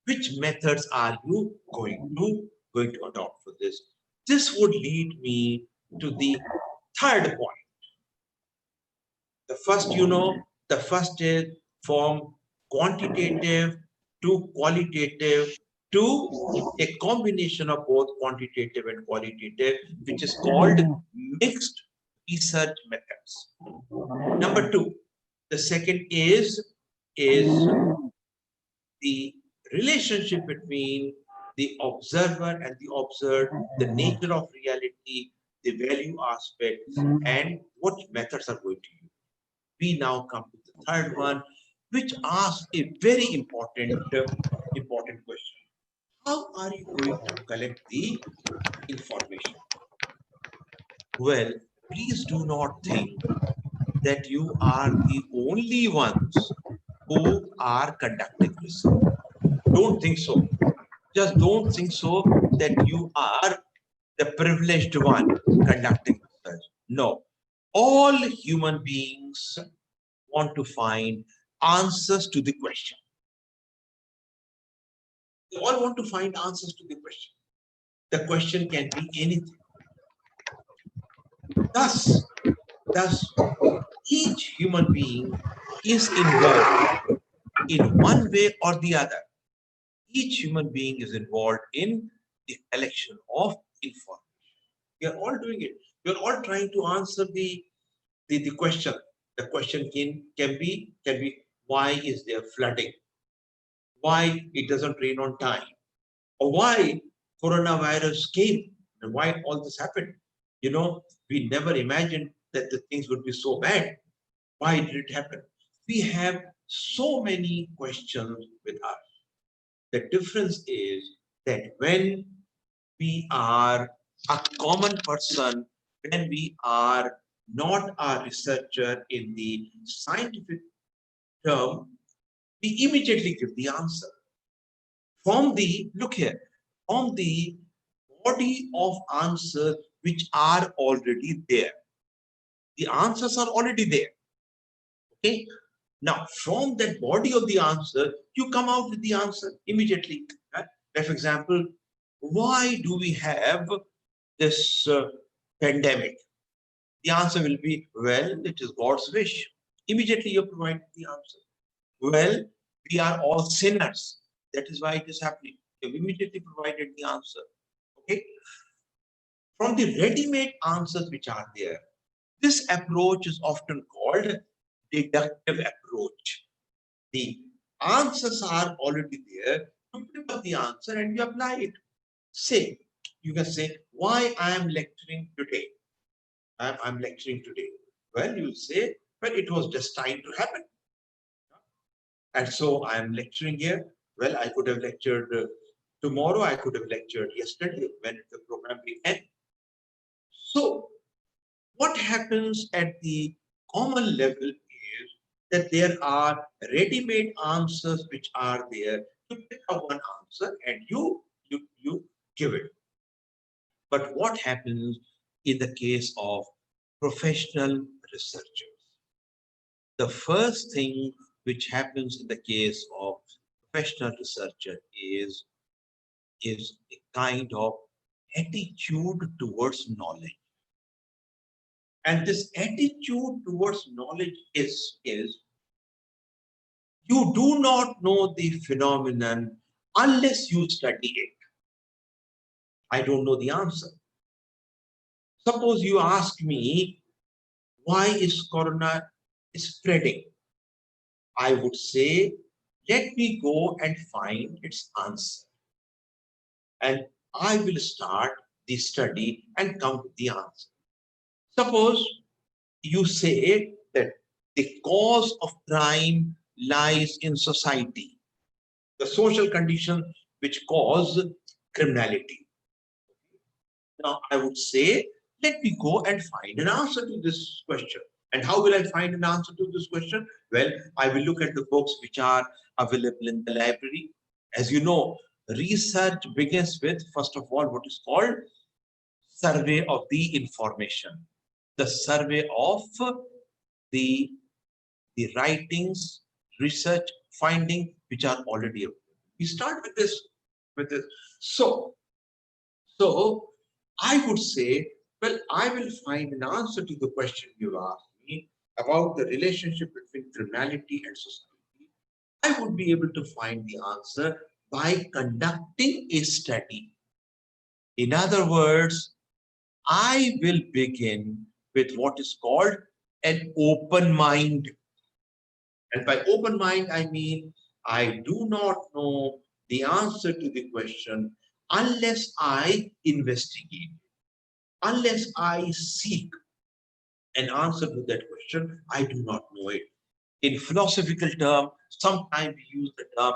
Which methods are you going to adopt for this? This would lead me to the third point. The first, the first is from quantitative to qualitative to a combination of both quantitative and qualitative, which is called mixed research methods. Number two, the second is the relationship between the observer and the observed, the nature of reality, the value aspects, and what methods are going to use. We now come to the third one, which asks a very important question. How are you going to collect the information? Well, please do not think that you are the only ones who are conducting research. Don't think so. Just don't think so that you are the privileged one conducting research. No. All human beings want to find answers to the question. They all want to find answers to the question. The question can be anything. Thus, each human being is involved in one way or the other. Each human being is involved in the collection of information. We are all doing it. We are all trying to answer the question. The question can be why is there flooding? Why it doesn't rain on time? Or why coronavirus came and why all this happened? We never imagined that the things would be so bad. Why did it happen? We have so many questions with us. The difference is that when we are a common person, when we are not a researcher in the scientific term, we immediately give the answer. From the body of answers which are already there. The answers are already there. Okay? Now, from that body of the answer, you come out with the answer immediately. Right? For example, why do we have this pandemic? The answer will be, well, it is God's wish. Immediately you provide the answer. Well, we are all sinners. That is why it is happening. You've immediately provided the answer. Okay? From the ready-made answers which are there, this approach is often called deductive approach. The answers are already there. You pick up the answer and you apply it. You can say, why I am lecturing today. I'm lecturing today. Well, you'll say, well, it was destined to happen. And so I'm lecturing here. Well, I could have lectured tomorrow. I could have lectured yesterday when the program began. So what happens at the common level is that there are ready-made answers which are there. You pick up one answer and you give it. But what happens in the case of professional researchers? The first thing which happens in the case of professional researcher is a kind of attitude towards knowledge. And this attitude towards knowledge is you do not know the phenomenon unless you study it. I don't know the answer. Suppose you ask me, why is corona spreading? I would say, let me go and find its answer. And I will start the study and come to the answer. Suppose you say that the cause of crime lies in society, the social conditions which cause criminality. Now, I would say, let me go and find an answer to this question. And how will I find an answer to this question? Well, I will look at the books which are available in the library. As you know, research begins with, first of all, what is called survey of the information. The survey of the, the writings, research, finding, which are already available. We start with this, with this. So I would say, well, I will find an answer to the question you asked me about the relationship between criminality and society. I would be able to find the answer by conducting a study. In other words, I will begin with what is called an open mind. And by open mind, I mean I do not know the answer to the question unless I investigate, unless I seek an answer to that question. I do not know it. In philosophical term, sometimes we use the term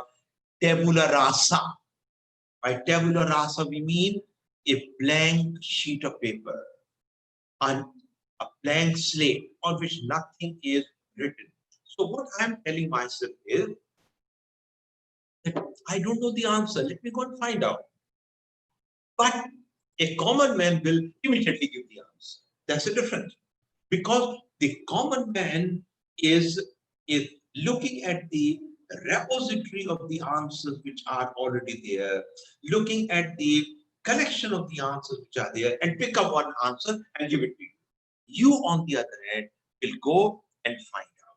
tabula rasa. By tabula rasa, we mean a blank sheet of paper, and a blank slate on which nothing is written. So what I'm telling myself is that I don't know the answer. Let me go and find out. But a common man will immediately give the answer. That's the difference. Because the common man is looking at the repository of the answers which are already there, looking at the collection of the answers which are there, and pick up one answer and give it to you. You, on the other hand, will go and find out.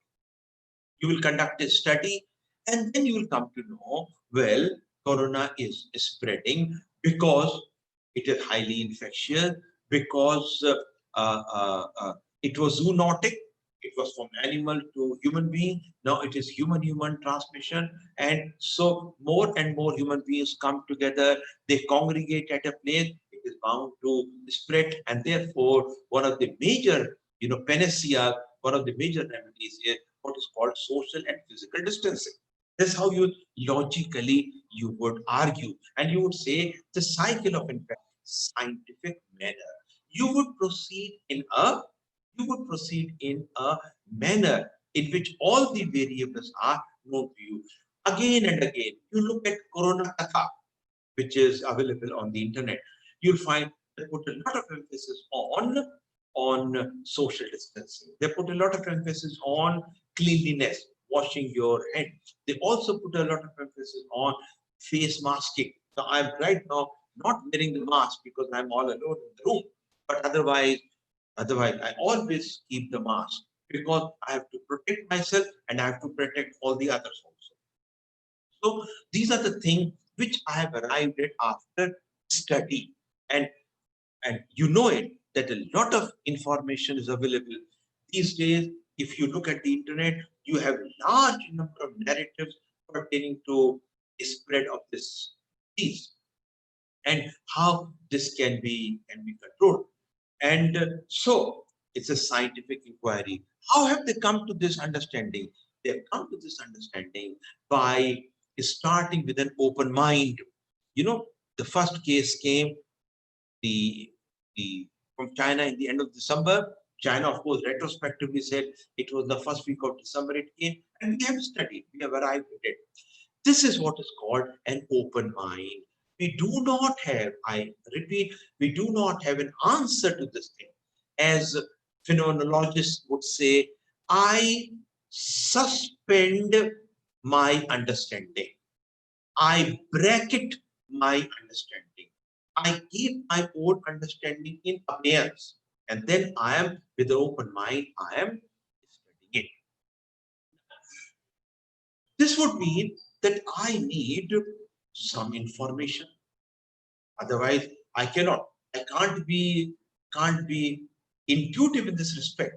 You will conduct a study, and then you will come to know, well, corona is spreading because it is highly infectious, because it was zoonotic, it was from animal to human being, now it is human-human transmission, and so more and more human beings come together, they congregate at a place, it is bound to spread, and therefore one of the major, panacea, one of the major remedies is what is called social and physical distancing. That's how you would argue, and you would say the cycle of infection, scientific manner. You would proceed in a manner in which all the variables are known to you. Again and again, you look at Corona Katha, which is available on the internet. You'll find they put a lot of emphasis on social distancing. They put a lot of emphasis on cleanliness, washing your hands. They also put a lot of emphasis on face masking. So I'm right now not wearing the mask because I'm all alone in the room. But otherwise, I always keep the mask because I have to protect myself and I have to protect all the others also. So these are the things which I have arrived at after study. And you know it, that a lot of information is available. These days, if you look at the internet, you have large number of narratives pertaining to the spread of this disease and how this can be controlled. And so It's a scientific inquiry. How have they come to this understanding? They have come to this understanding by starting with an open mind. You know, the first case came the, from China in the end of December. China, of course, retrospectively said it was the first week of December it came, and we have studied, we have arrived at it. This is what is called an open mind. We do not have, I repeat, we do not have an answer to this thing. As phenomenologists would say, I suspend my understanding. I bracket my understanding. I keep my own understanding in abeyance. And then I am, with an open mind, I am studying it. This would mean that I need some information. Otherwise, I cannot. I can't be intuitive in this respect.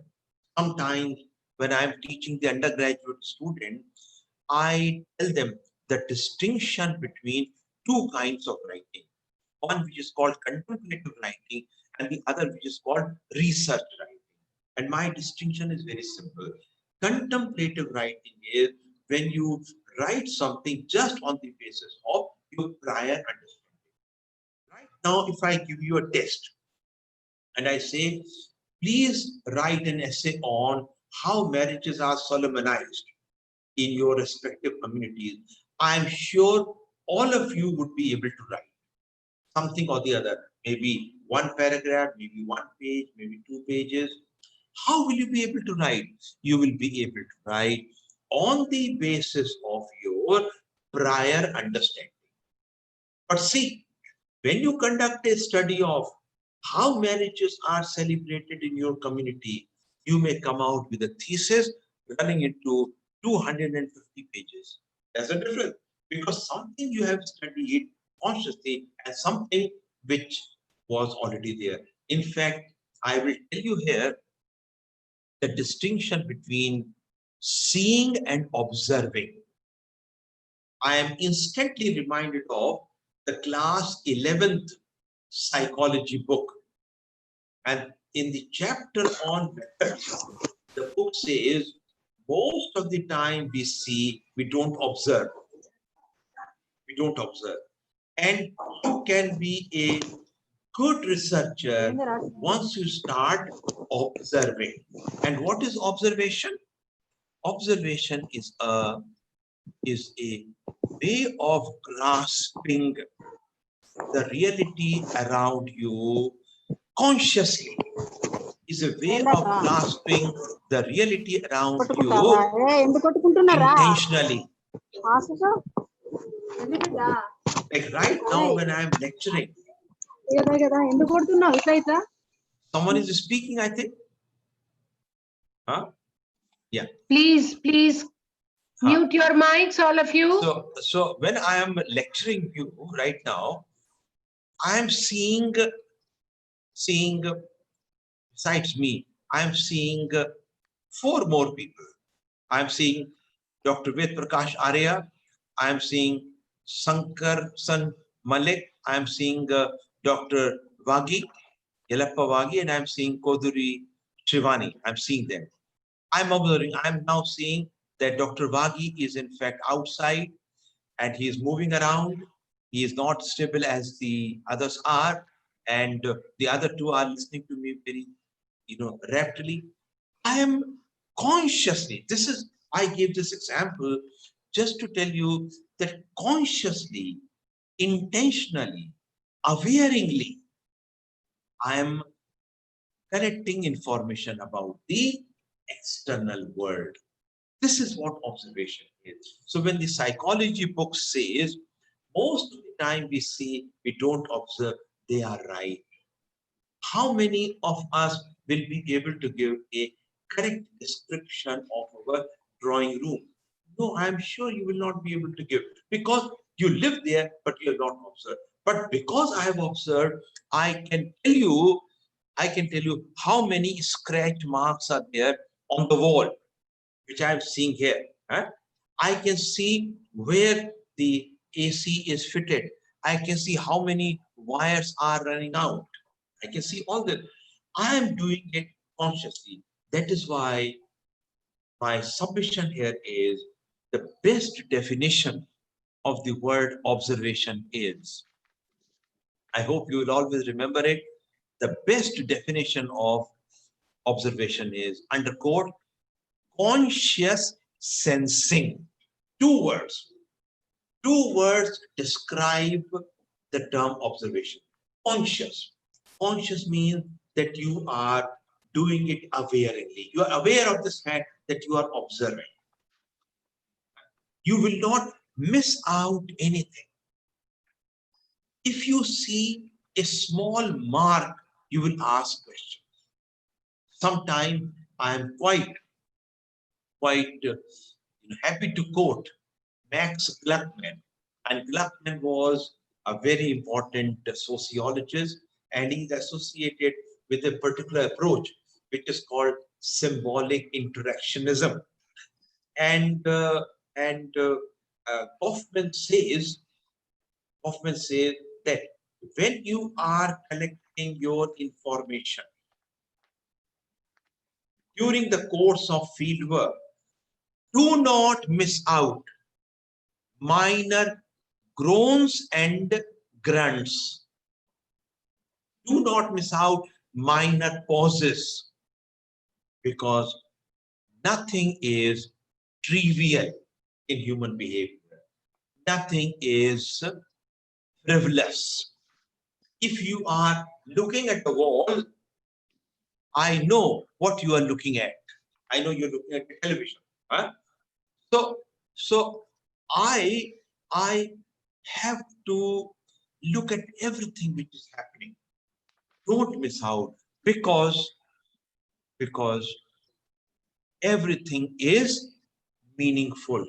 Sometimes when I'm teaching the undergraduate student, I tell them the distinction between two kinds of writing. One which is called contemplative writing and the other which is called research writing. And my distinction is very simple. Contemplative writing is when you write something just on the basis of your prior understanding. Right now, if I give you a test and I say, please write an essay on how marriages are solemnized in your respective communities, I'm sure all of you would be able to write something or the other, maybe one paragraph, maybe one page, maybe 2 pages. How will you be able to write? You will be able to write on the basis of your prior understanding. But see, when you conduct a study of how marriages are celebrated in your community, you may come out with a thesis running into 250 pages. There's a difference because something you have studied consciously and something which was already there. In fact, I will tell you here the distinction between seeing and observing. I am instantly reminded of the class 11th psychology book. And in the chapter on methods, the book says most of the time we see, we don't observe. We don't observe. And you can be a good researcher once you start observing. And what is observation? Observation is a way of grasping the reality around you consciously. Is a way of grasping the reality around you intentionally. Like right now when I'm lecturing, someone is speaking, I think. Huh? Yeah. Please mute your mics, all of you. So when I am lecturing you right now, I am seeing besides me, I am seeing 4 more people. I am seeing Dr. Ved Prakash Arya. I am seeing Sankar San Malik. I am seeing Dr. Wagi, Yelappa Wagi, and I am seeing Koduri Trivani. I am seeing them. I'm observing, I'm now seeing that Dr. Wagi is in fact outside and he is moving around. He is not stable as the others are. And the other 2 are listening to me very, rapidly. I am consciously, I gave this example just to tell you that consciously, intentionally, awareingly, I am collecting information about the external world. This is what observation is. So when the psychology book says, most of the time we see, we don't observe, they are right. How many of us will be able to give a correct description of our drawing room? No, I'm sure you will not be able to give because you live there, but you have not observed. But because I have observed, I can tell you how many scratch marks are there on the wall, which I'm seeing here. I can see where the AC is fitted. I can see how many wires are running out. I can see all that. I am doing it consciously. That is why my submission here is the best definition of the word observation is. I hope you will always remember it. The best definition of observation is, under quote, conscious sensing. Two words. Two words describe the term observation. Conscious. Conscious means that you are doing it awareingly. You are aware of this fact that you are observing. You will not miss out anything. If you see a small mark, you will ask questions. Sometimes I am quite happy to quote Max Gluckman. And Gluckman was a very important sociologist, and he's associated with a particular approach, which is called symbolic interactionism. And Hoffman says that when you are collecting your information during the course of fieldwork, do not miss out minor groans and grunts. Do not miss out minor pauses, because nothing is trivial in human behavior. Nothing is frivolous. If you are looking at the wall, I know what you are looking at. I know you're looking at the television. Huh? So I have to look at everything which is happening. Don't miss out, because everything is meaningful.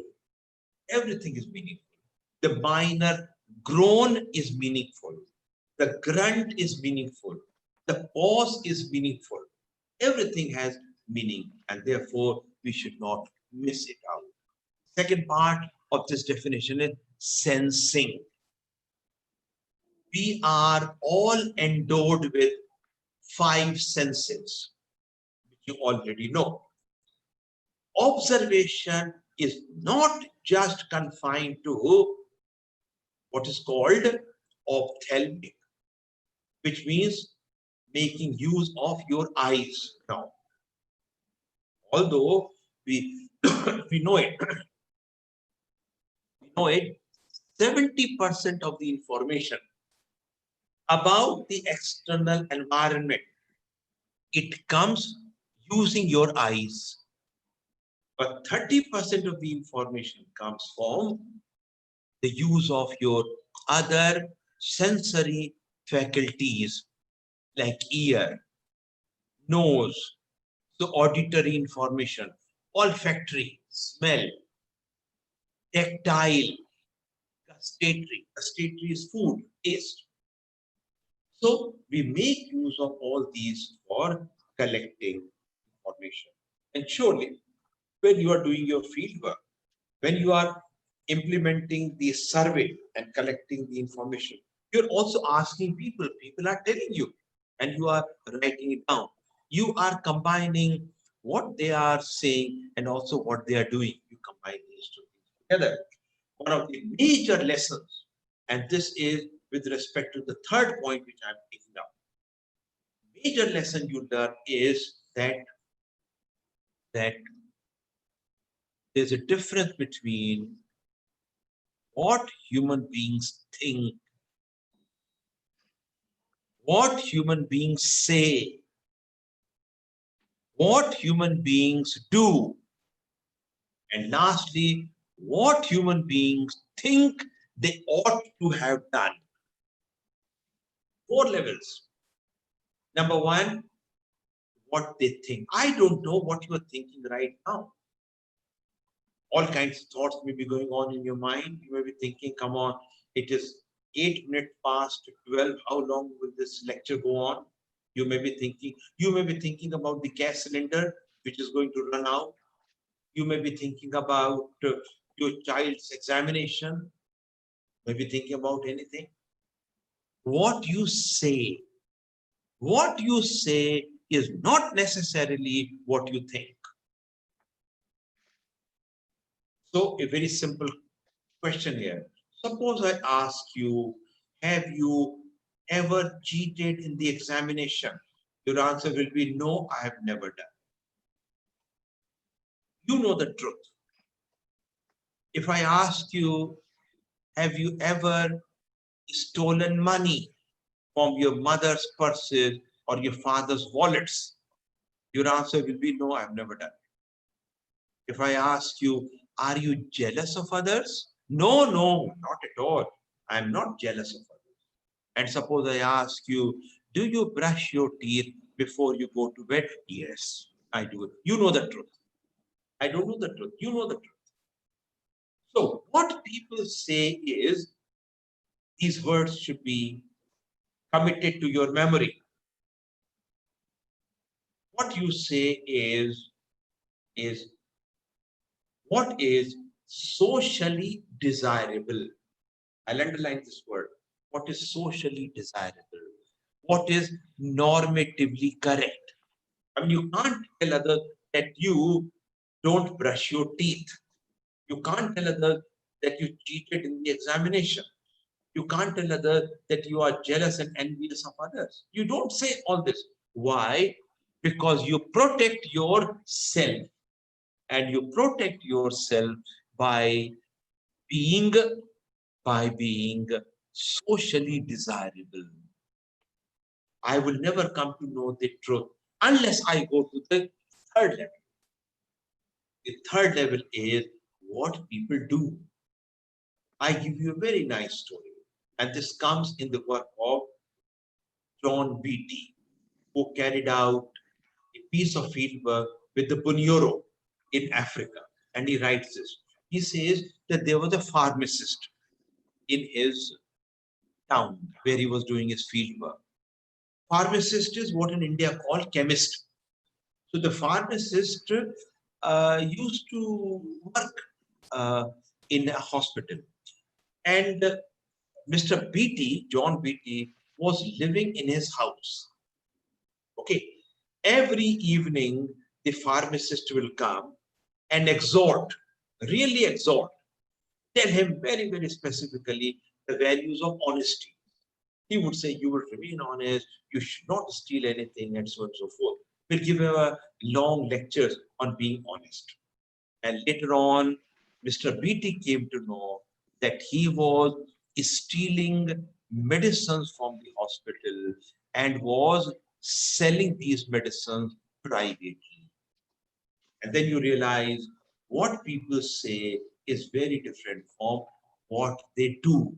Everything is meaningful. The minor groan is meaningful. The grunt is meaningful. The pause is meaningful. Everything has meaning, and therefore we should not miss it out. Second part of this definition is sensing. We are all endowed with 5 senses, which you already know. Observation is not just confined to what is called ophthalmic, which means making use of your eyes now. Although we we know it, 70% of the information about the external environment, it comes using your eyes. But 30% of the information comes from the use of your other sensory faculties, like ear, nose, so auditory information, olfactory, smell, tactile, gustatory. Gustatory is food, taste. So we make use of all these for collecting information. And surely, when you are doing your field work, when you are implementing the survey and collecting the information, you're also asking people. People are telling you, and you are writing it down. You are combining what they are saying and also what they are doing. You combine these two things together. One of the major lessons, and this is with respect to the third point which I'm taking up. Major lesson you learn is that there's a difference between what human beings think, what human beings say, what human beings do, and lastly, what human beings think they ought to have done. 4 levels. Number 1, what they think. I don't know what you are thinking right now. All kinds of thoughts may be going on in your mind. You may be thinking, come on, it is 8 minutes past 12. How long will this lecture go on? You may be thinking about the gas cylinder, which is going to run out. You may be thinking about your child's examination. Maybe thinking about anything. What you say is not necessarily what you think. So a very simple question here. Suppose I ask you, have you ever cheated in the examination? Your answer will be no, I have never done. You know the truth. If I ask you, have you ever stolen money from your mother's purses or your father's wallets? Your answer will be no, I've never done it. If I ask you, are you jealous of others? No, no, not at all. I'm not jealous of others. And suppose I ask you, do you brush your teeth before you go to bed? Yes, I do. You know the truth. I don't know the truth. You know the truth. So what people say is, these words should be committed to your memory. What you say is what is socially desirable. I'll underline this word. What is socially desirable? What is normatively correct? I mean, you can't tell others that you don't brush your teeth. You can't tell others that you cheated in the examination. You can't tell others that you are jealous and envious of others. You don't say all this. Why? Because you protect yourself. And you protect yourself by being socially desirable. I will never come to know the truth unless I go to the third level. The third level is what people do. I give you a very nice story, and this comes in the work of John Beatty, who carried out a piece of fieldwork with the Bunyoro in Africa. And he writes this. He says that there was a pharmacist in his town where he was doing his fieldwork. Pharmacist is what in India called chemist. So the pharmacist used to work in a hospital. And Mr. Beatty, John Beatty, was living in his house. Okay. Every evening, the pharmacist will come and exhort, really exhort, tell him very, very specifically the values of honesty. He would say, you will remain honest, you should not steal anything, and so on and so forth. We'll give him a long lectures on being honest. And later on, Mr. Beatty came to know that he was stealing medicines from the hospital and was selling these medicines privately. And then you realize what people say is very different from what they do.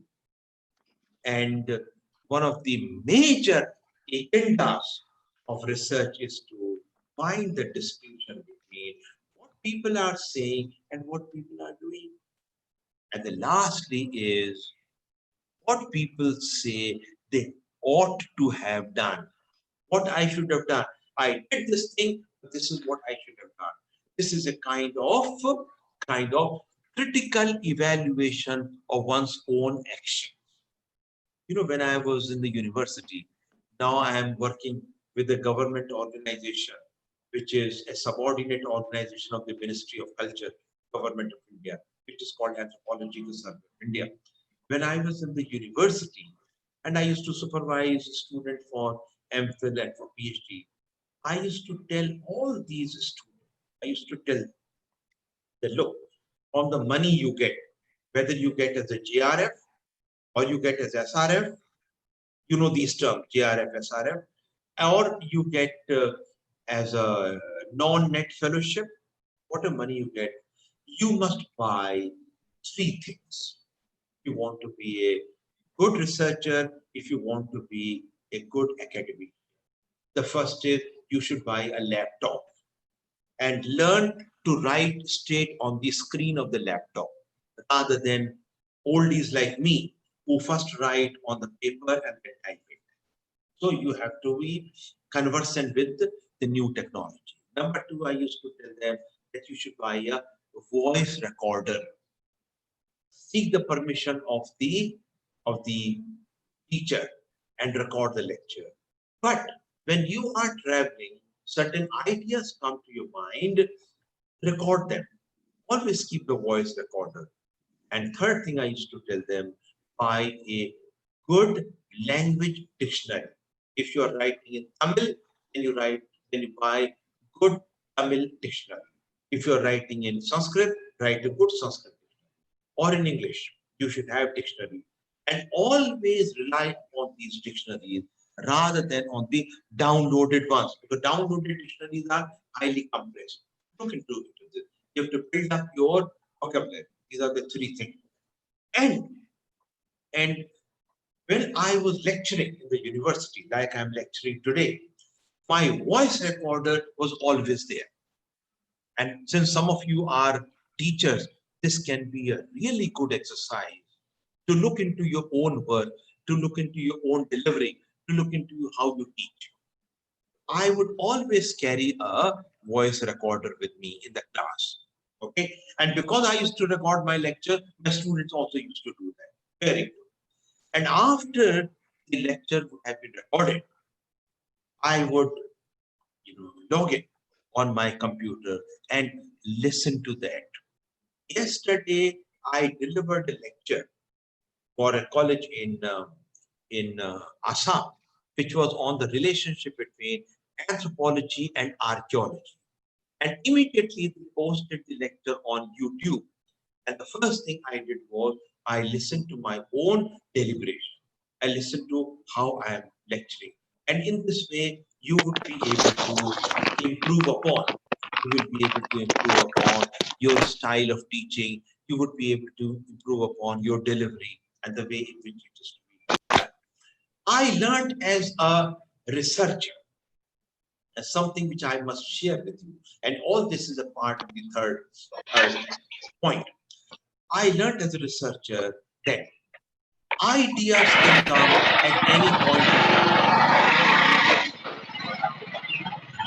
And one of the major agendas of research is to find the distinction between what people are saying and what people are doing. And the lastly is what people say they ought to have done. What I should have done. I did this thing, but this is what I should have done. This is a kind of critical evaluation of one's own action. You know, when I was in the university, now I am working with a government organization, which is a subordinate organization of the Ministry of Culture, Government of India, which is called Anthropological Research of India. When I was in the university, and I used to supervise students for MPhil and for PhD, I used to tell all these students, I used to tell them, look, from the money you get, whether you get as a JRF or you get as SRF, you know these terms, JRF, SRF, or you get as a non-net fellowship, whatever money you get, you must buy three things. You want to be a good researcher, if you want to be a good academic. The first is you should buy a laptop and learn to write straight on the screen of the laptop rather than oldies like me who first write on the paper and then type it. So you have to be conversant with the new technology. Number two, I used to tell them that you should buy a voice recorder. Seek the permission of the teacher and record the lecture. But when you are traveling, certain ideas come to your mind, record them. Always keep the voice recorder. And third thing I used to tell them, buy a good language dictionary. If you are writing in Tamil, then you buy good Tamil dictionary. If you are writing in Sanskrit, write a good Sanskrit dictionary. Or in English, you should have dictionary. And always rely on these dictionaries rather than on the downloaded ones. Because downloaded dictionaries are highly compressed. Look into it. You have to build up your vocabulary. These are the three things. And when I was lecturing in the university, like I'm lecturing today, my voice recorder was always there. And since some of you are teachers, this can be a really good exercise to look into your own work, to look into your own delivery, to look into how you teach. I would always carry a voice recorder with me in the class. Okay. And because I used to record my lecture, my students also used to do that. Very good. And after the lecture would have been recorded, I would, log in on my computer and listen to that. Yesterday, I delivered a lecture for a college in Assam, which was on the relationship between anthropology and archaeology. And immediately they posted the lecture on YouTube. And the first thing I did was I listened to my own deliberation. I listened to how I am lecturing. And in this way, you would be able to improve upon. You will be able to improve upon your style of teaching. You would be able to improve upon your delivery and the way in which it is to be done. I learned as a researcher, as something which I must share with you. And all this is a part of the third point. I learned as a researcher that ideas can come at any point in time.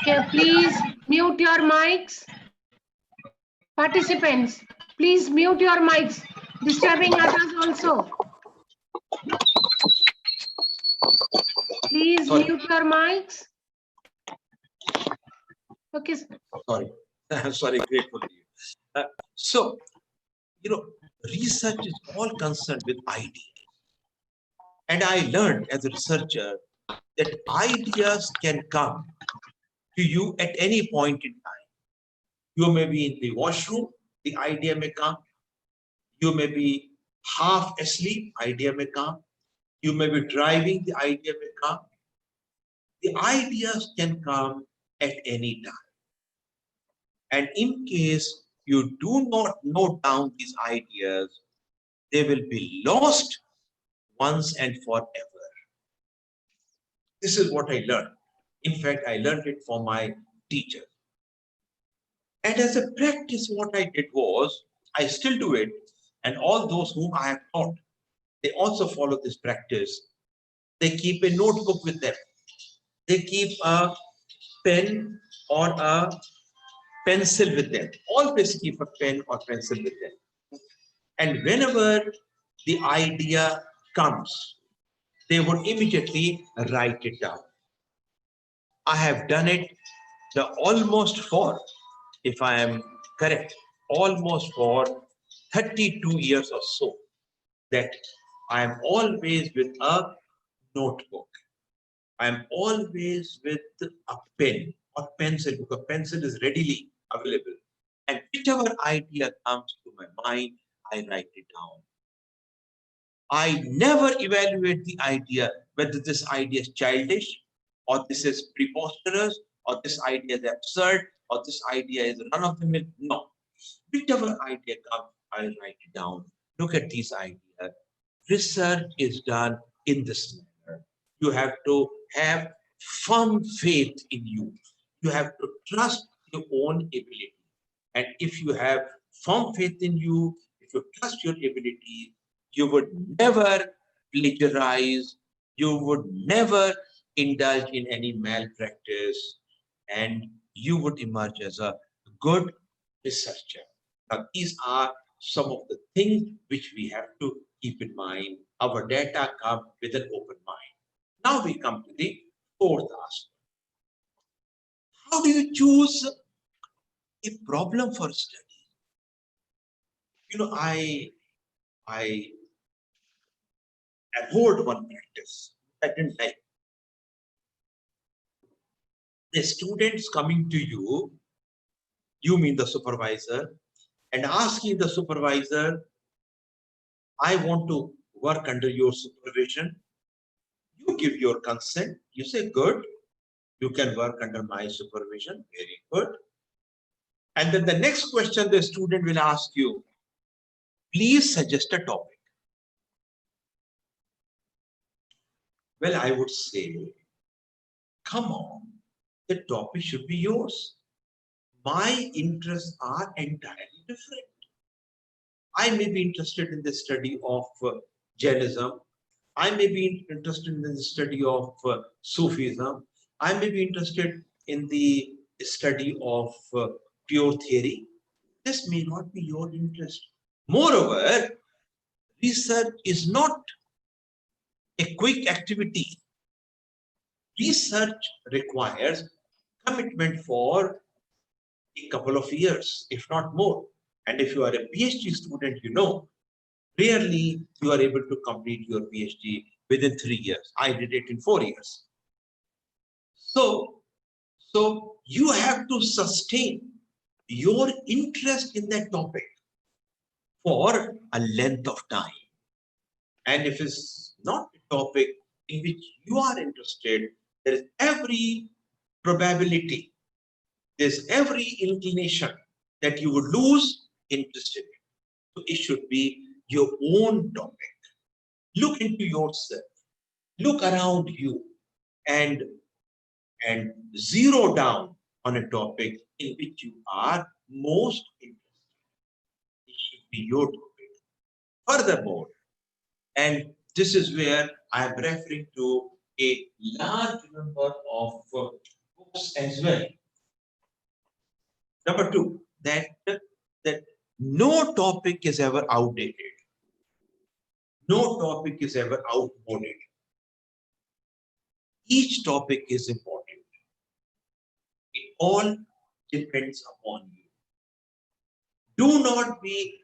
Okay, please mute your mics. Participants, please mute your mics, disturbing others also. Please mute your mics. Okay. Sorry. I'm sorry, grateful to you. So, research is all concerned with ideas. And I learned as a researcher that ideas can come to you at any point in time. You may be in the washroom, the idea may come. You may be half asleep, idea may come. You may be driving, the idea may come. The ideas can come at any time. And in case you do not note down these ideas, they will be lost once and forever. This is what I learned. In fact, I learned it from my teacher. And as a practice, what I did was, I still do it, and all those whom I have taught, they also follow this practice. They keep a notebook with them. They keep a pen or a pencil with them. Always keep a pen or pencil with them. And whenever the idea comes, they would immediately write it down. I have done it almost for, if I am correct, almost for 32 years or so, that I am always with a notebook. I am always with a pen or pencil, because pencil is readily available. And whichever idea comes to my mind, I write it down. I never evaluate the idea, whether this idea is childish, or this is preposterous, or this idea is absurd, or this idea is run of the mill. No. Whichever idea comes, I write it down. Look at these ideas. Research is done in this manner. You have to have firm faith in you. You have to trust your own ability. And if you have firm faith in you, if you trust your ability, you would never plagiarize, you would never indulge in any malpractice, and you would emerge as a good researcher. Now, these are some of the things which we have to keep in mind. Our data come with an open mind. Now we come to the fourth aspect. How do you choose a problem for study? I abhorred one practice I didn't like. The students coming to you, you mean the supervisor, and asking the supervisor, I want to work under your supervision. You give your consent. You say, good, you can work under my supervision. Very good. And then the next question the student will ask you, please suggest a topic. Well, I would say, come on, the topic should be yours. My interests are entirely different. I may be interested in the study of Jainism. I may be interested in the study of Sufism. I may be interested in the study of pure theory. This may not be your interest. Moreover, research is not a quick activity. Research requires commitment for a couple of years, if not more. And if you are a PhD student, rarely you are able to complete your PhD within 3 years. I did it in 4 years. So you have to sustain your interest in that topic for a length of time. And if it's not a topic in which you are interested, there is every probability, there's every inclination that you would lose interest in it. So it should be your own topic. Look into yourself, look around you, and zero down on a topic in which you are most interested. It should be your topic. Furthermore, and this is where I am referring to a large number of books as well. Number two, that no topic is ever outdated. No topic is ever outmoded. Each topic is important. It all depends upon you. Do not be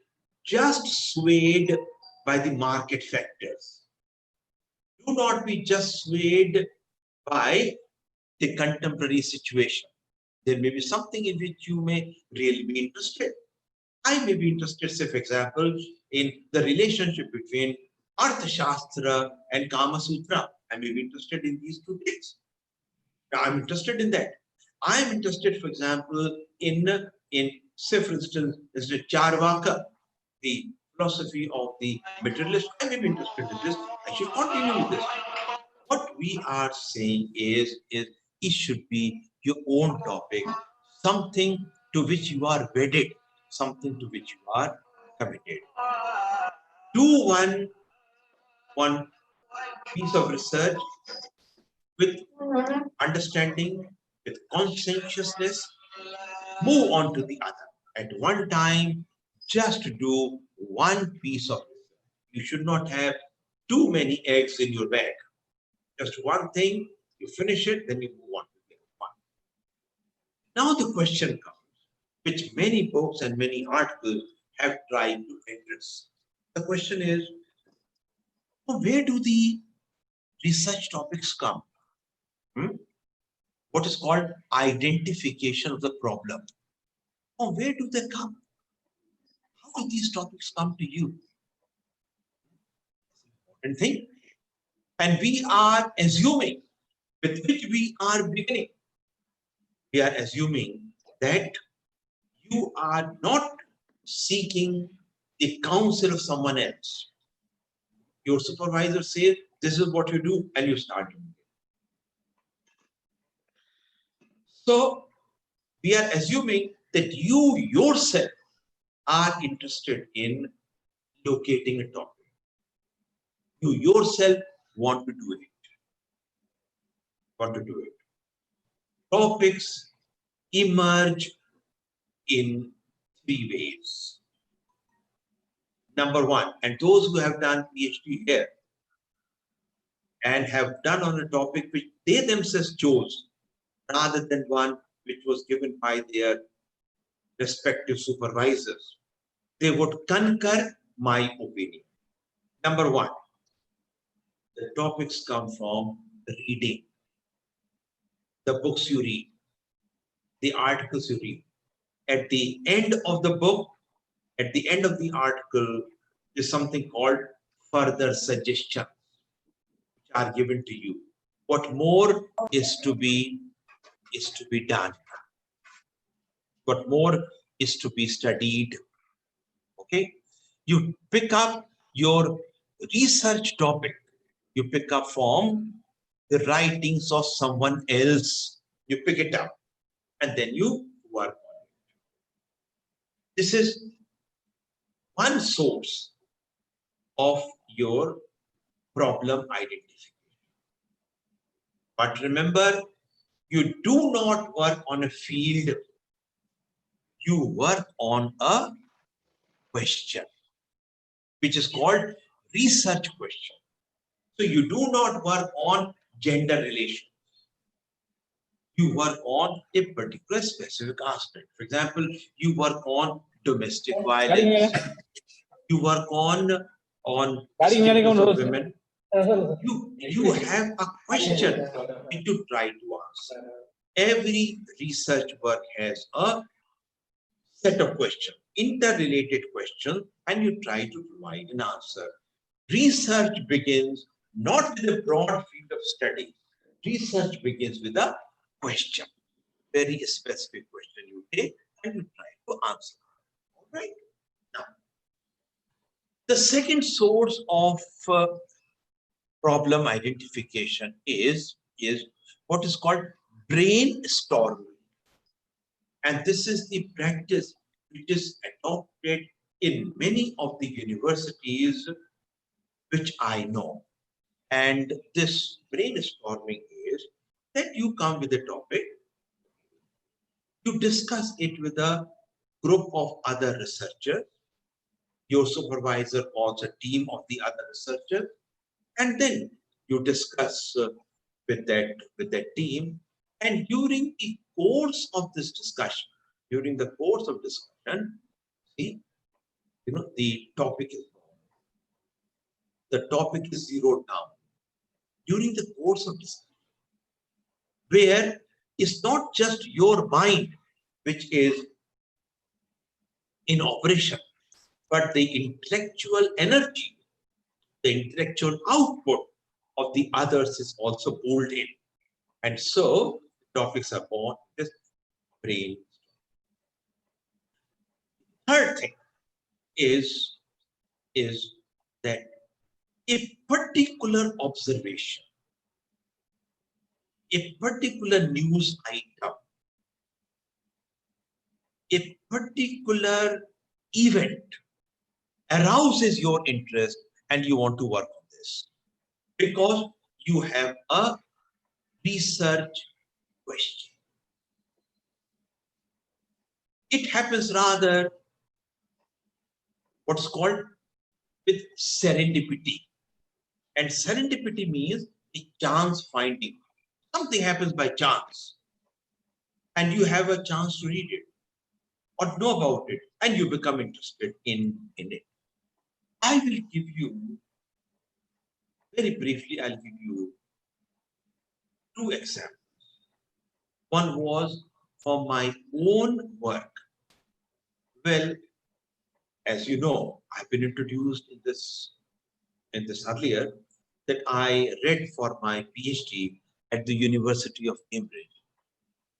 just swayed by the market factors. Do not be just swayed by the contemporary situation. There may be something in which you may really be interested. I may be interested, say, for example, in the relationship between Arthashastra and Kama Sutra. I may be interested in these two things. I'm interested in that. I'm interested, for example, in say, for instance, the Charvaka, the philosophy of the materialist. I may be interested in this. I should continue with this. What we are saying is it should be your own topic, something to which you are wedded, something to which you are committed. Do one piece of research with understanding, with conscientiousness, move on to the other. At one time, just do one piece of research. You should not have too many eggs in your bag. Just one thing, you finish it, then you move on to the other one. Now the question comes, which many books and many articles have tried to address. The question is, where do the research topics come? What is called identification of the problem. Where do they come? How do these topics come to you? Important thing. And we are assuming, with which we are beginning, we are assuming that you are not seeking the counsel of someone else. Your supervisor says, this is what you do, and you start doing it. So we are assuming that you yourself are interested in locating a topic. You yourself want to do it. Topics emerge in 3 ways. Number one, and those who have done PhD here and have done on a topic which they themselves chose, rather than one which was given by their respective supervisors, they would concur my opinion. Number one, the topics come from reading, the books you read, the articles you read. At the end of the book, at the end of the article, is something called further suggestions, which are given to you. What more is to be done? What more is to be studied? Okay, you pick up your research topic. You pick up from the writings of someone else. You pick it up, and then you work on it. This is one source of your problem identification. But remember, you do not work on a field, you work on a question, which is called research question. So you do not work on gender relations. You work on a particular specific aspect. For example, you work on domestic violence. You work on status of women. You have a question and you try to answer. Every research work has a set of questions, interrelated questions, and you try to provide an answer. Research begins not with a broad field of study. Research begins with a question, very specific question you take and you try to answer. All right. Now, the second source of problem identification is what is called brainstorming. And this is the practice which is adopted in many of the universities which I know. And this brainstorming is that you come with a topic, you discuss it with a group of other researchers, your supervisor calls a team of the other researchers, and then you discuss with that team. And during the course of this discussion, see, the topic is zeroed down. During the course of discussion, where it's not just your mind which is in operation, but the intellectual energy, the intellectual output of the others is also pulled in. And so topics are born just brain. Third thing is that a particular observation, a particular news item, a particular event arouses your interest and you want to work on this because you have a research question. It happens rather what's called with serendipity. And serendipity means a chance finding. Something happens by chance and you have a chance to read it or know about it and you become interested in it. I will give you, very briefly, I'll give you two examples. One was for my own work. Well, as you know, I've been introduced in this earlier, that I read for my PhD at the University of Cambridge.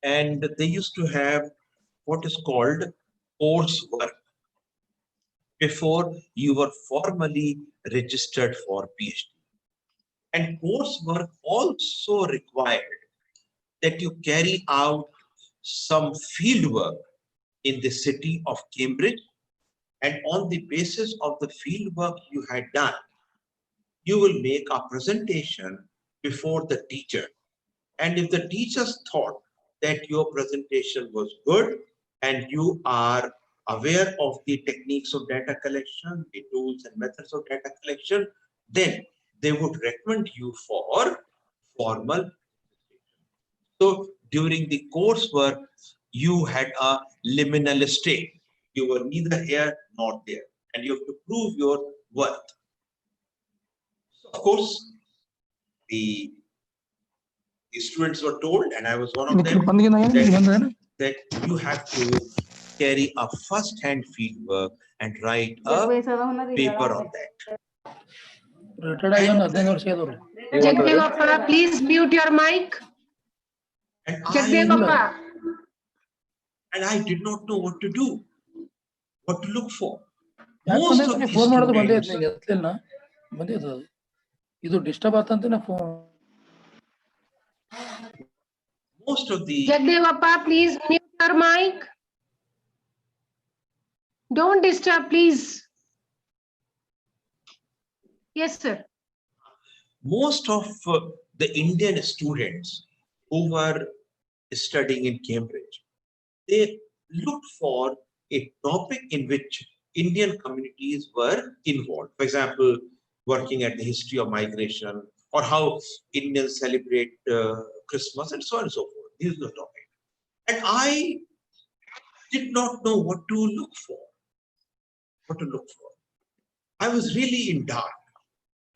And they used to have what is called coursework before you were formally registered for PhD. And coursework also required that you carry out some fieldwork in the city of Cambridge. And on the basis of the fieldwork you had done, you will make a presentation before the teacher. And if the teachers thought that your presentation was good and you are aware of the techniques of data collection, the tools and methods of data collection, then they would recommend you for formal. So during the coursework, you had a liminal state. You were neither here nor there, and you have to prove your worth. So of course, the students were told, and I was one of them, that you have to carry a first-hand fieldwork and write a paper on that. Jagdevappa, please mute your mic. And Jagdevappa. I did not know what to do, what to look for. Most of these students, most of the Jagdevappa, please mute your mic. Don't disturb, please. Yes, sir. most of the Indian students who were studying in Cambridge, they looked for a topic in which Indian communities were involved. For example, working at the history of migration, or how Indians celebrate Christmas, and so on and so forth. This is the topic. And I did not know what to look for. I was really in dark,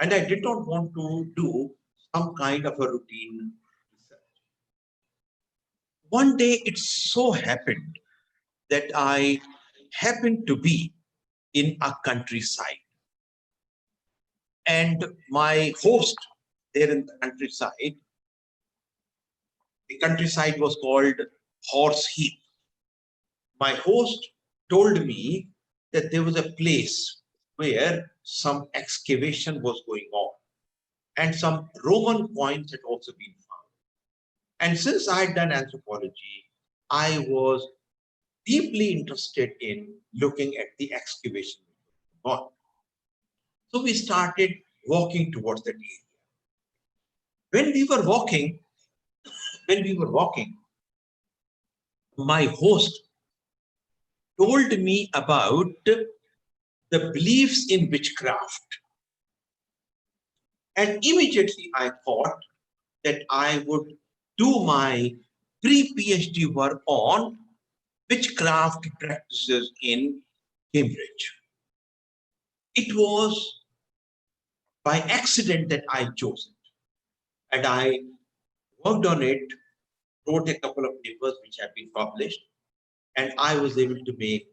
and I did not want to do some kind of a routine research. One day it so happened that I happened to be in a countryside, and my host there in the countryside was called Horse Heath. My host told me that there was a place where some excavation was going on, and some Roman coins had also been found. And since I had done anthropology, I was deeply interested in looking at the excavation going on. So we started walking towards that area. When we were walking, my host told me about the beliefs in witchcraft. And immediately I thought that I would do my pre-PhD work on witchcraft practices in Cambridge. It was by accident that I chose it. And I worked on it, wrote a couple of papers which have been published, and I was able to make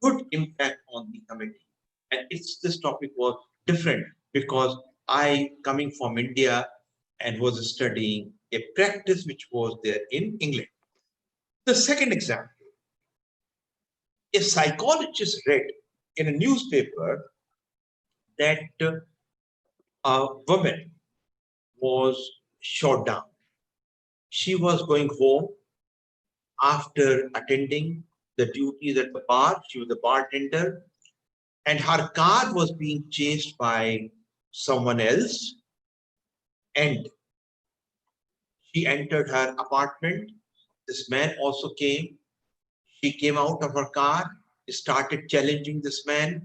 good impact on the committee. And this topic was different because I, coming from India and was studying a practice which was there in England. The second example, a psychologist read in a newspaper that a woman was shot down. She was going home after attending the duties at the bar. She was a bartender, and her car was being chased by someone else, and she entered her apartment. This man also came. She came out of her car, started challenging this man.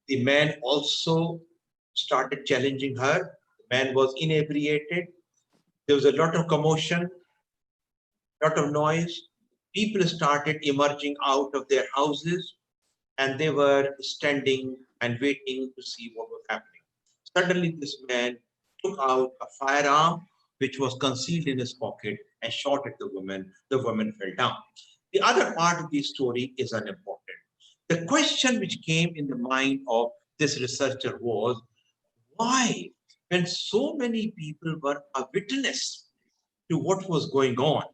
The man also started challenging her. The man was inebriated. There was a lot of commotion, lot of noise. People started emerging out of their houses, and they were standing and waiting to see what was happening. Suddenly, this man took out a firearm which was concealed in his pocket and shot at the woman. The woman fell down. The other part of the story is unimportant. The question which came in the mind of this researcher was, why, when so many people were a witness to what was going on,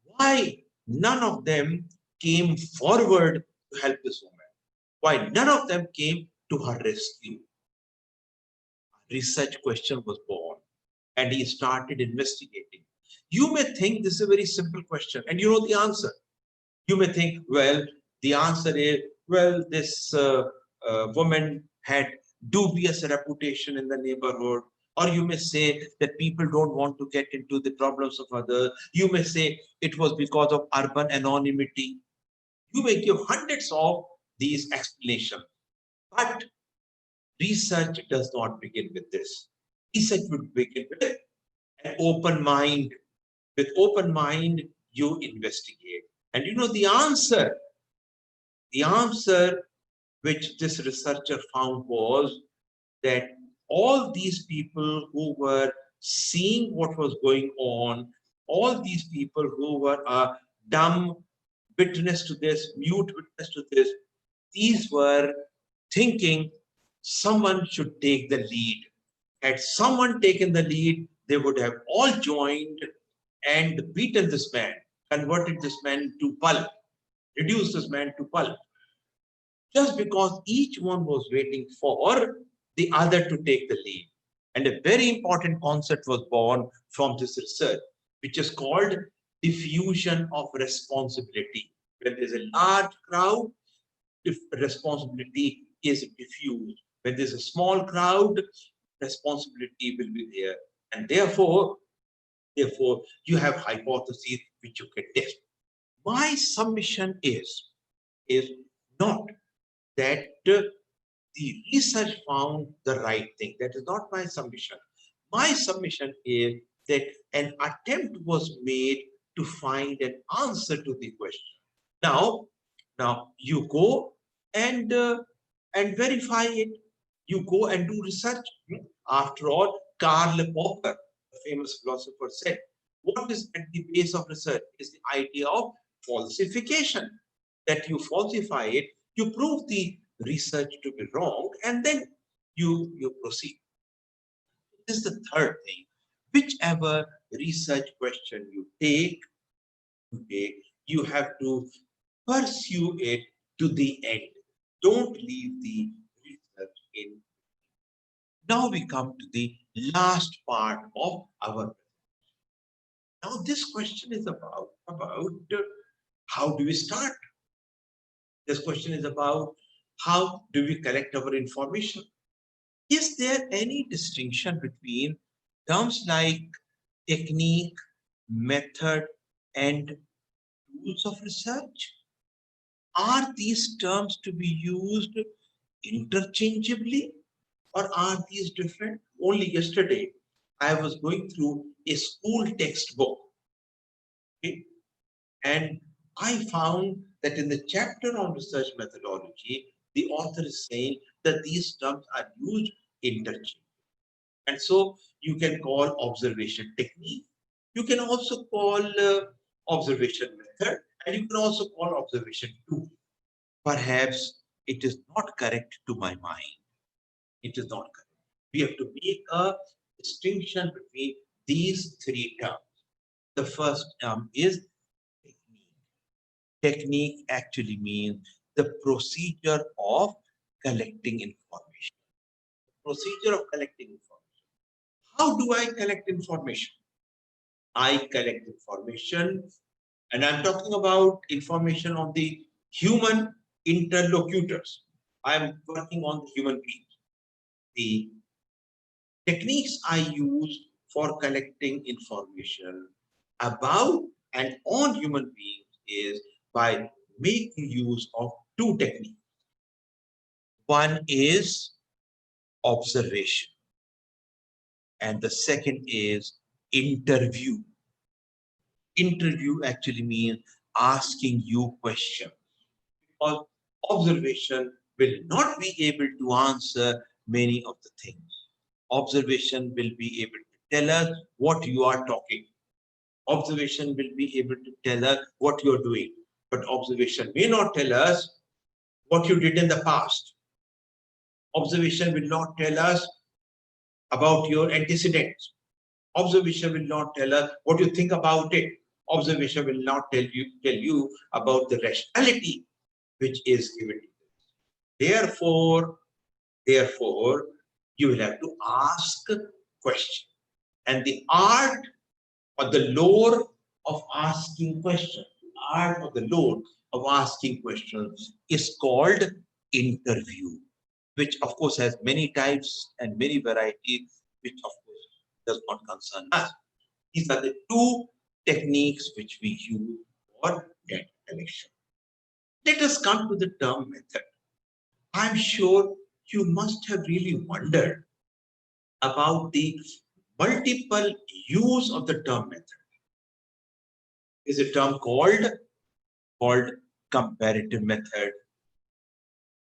why none of them came forward to help this woman? Why none of them came to her rescue? A research question was born, and he started investigating. You may think this is a very simple question, and you know the answer. You may think, well, the answer is, well, this woman had dubious reputation in the neighborhood. Or you may say that people don't want to get into the problems of others. You may say it was because of urban anonymity. You may give hundreds of these explanations. But research does not begin with this. Research would begin with an open mind, With open mind, you investigate. And you know the answer which this researcher found was that all these people who were seeing what was going on, all these people who were a dumb witness to this, mute witness to this, these were thinking someone should take the lead. Had someone taken the lead, they would have all joined and beaten this man, converted this man to pulp, reduced this man to pulp, just because each one was waiting for the other to take the lead. And a very important concept was born from this research, which is called diffusion of responsibility. When there's a large crowd, if responsibility is diffused. When there's a small crowd, responsibility will be there. And therefore, you have hypotheses which you can test. My submission is not that the research found the right thing. That is not my submission. My submission is that an attempt was made to find an answer to the question. Now you go and verify it. You go and do research. After all, Karl Popper, the famous philosopher, said, what is at the base of research is the idea of falsification. That you falsify it, you prove the research to be wrong, and then you proceed. This is the third thing. Whichever research question you take, you have to pursue it to the end. Don't leave the research in. Now we come to the last part of our. Now this question is about how do we start? This question is about how do we collect our information? Is there any distinction between terms like technique, method, and tools of research? Are these terms to be used interchangeably, or are these different? Only yesterday, I was going through a school textbook, okay? And I found that in the chapter on research methodology, the author is saying that these terms are used interchangeably. And so you can call observation technique. You can also call observation method, and you can also call observation tool. Perhaps it is not correct to my mind. It is not correct. We have to make a distinction between these three terms. The first term is technique. Technique actually means the procedure of collecting information. Procedure of collecting information. How do I collect information? I collect information, and I'm talking about information on the human interlocutors. I'm working on the human beings. The techniques I use for collecting information about and on human beings is by making use of two techniques. One is observation, and the second is interview. Interview actually means asking you questions, because observation will not be able to answer many of the things. Observation will be able to tell us what you are talking. Observation will be able to tell us what you're doing, but observation may not tell us what you did in the past. Observation will not tell us about your antecedents. Observation will not tell us what you think about it. Observation will not tell you about the rationality which is given to you. Therefore, you will have to ask questions. And the art or the lore of asking questions, is called interview, which of course has many types and many varieties, which of course does not concern us. These are the two techniques which we use for data collection. Let us come to the term method. I'm sure you must have really wondered about the multiple use of the term method. is a term called comparative method.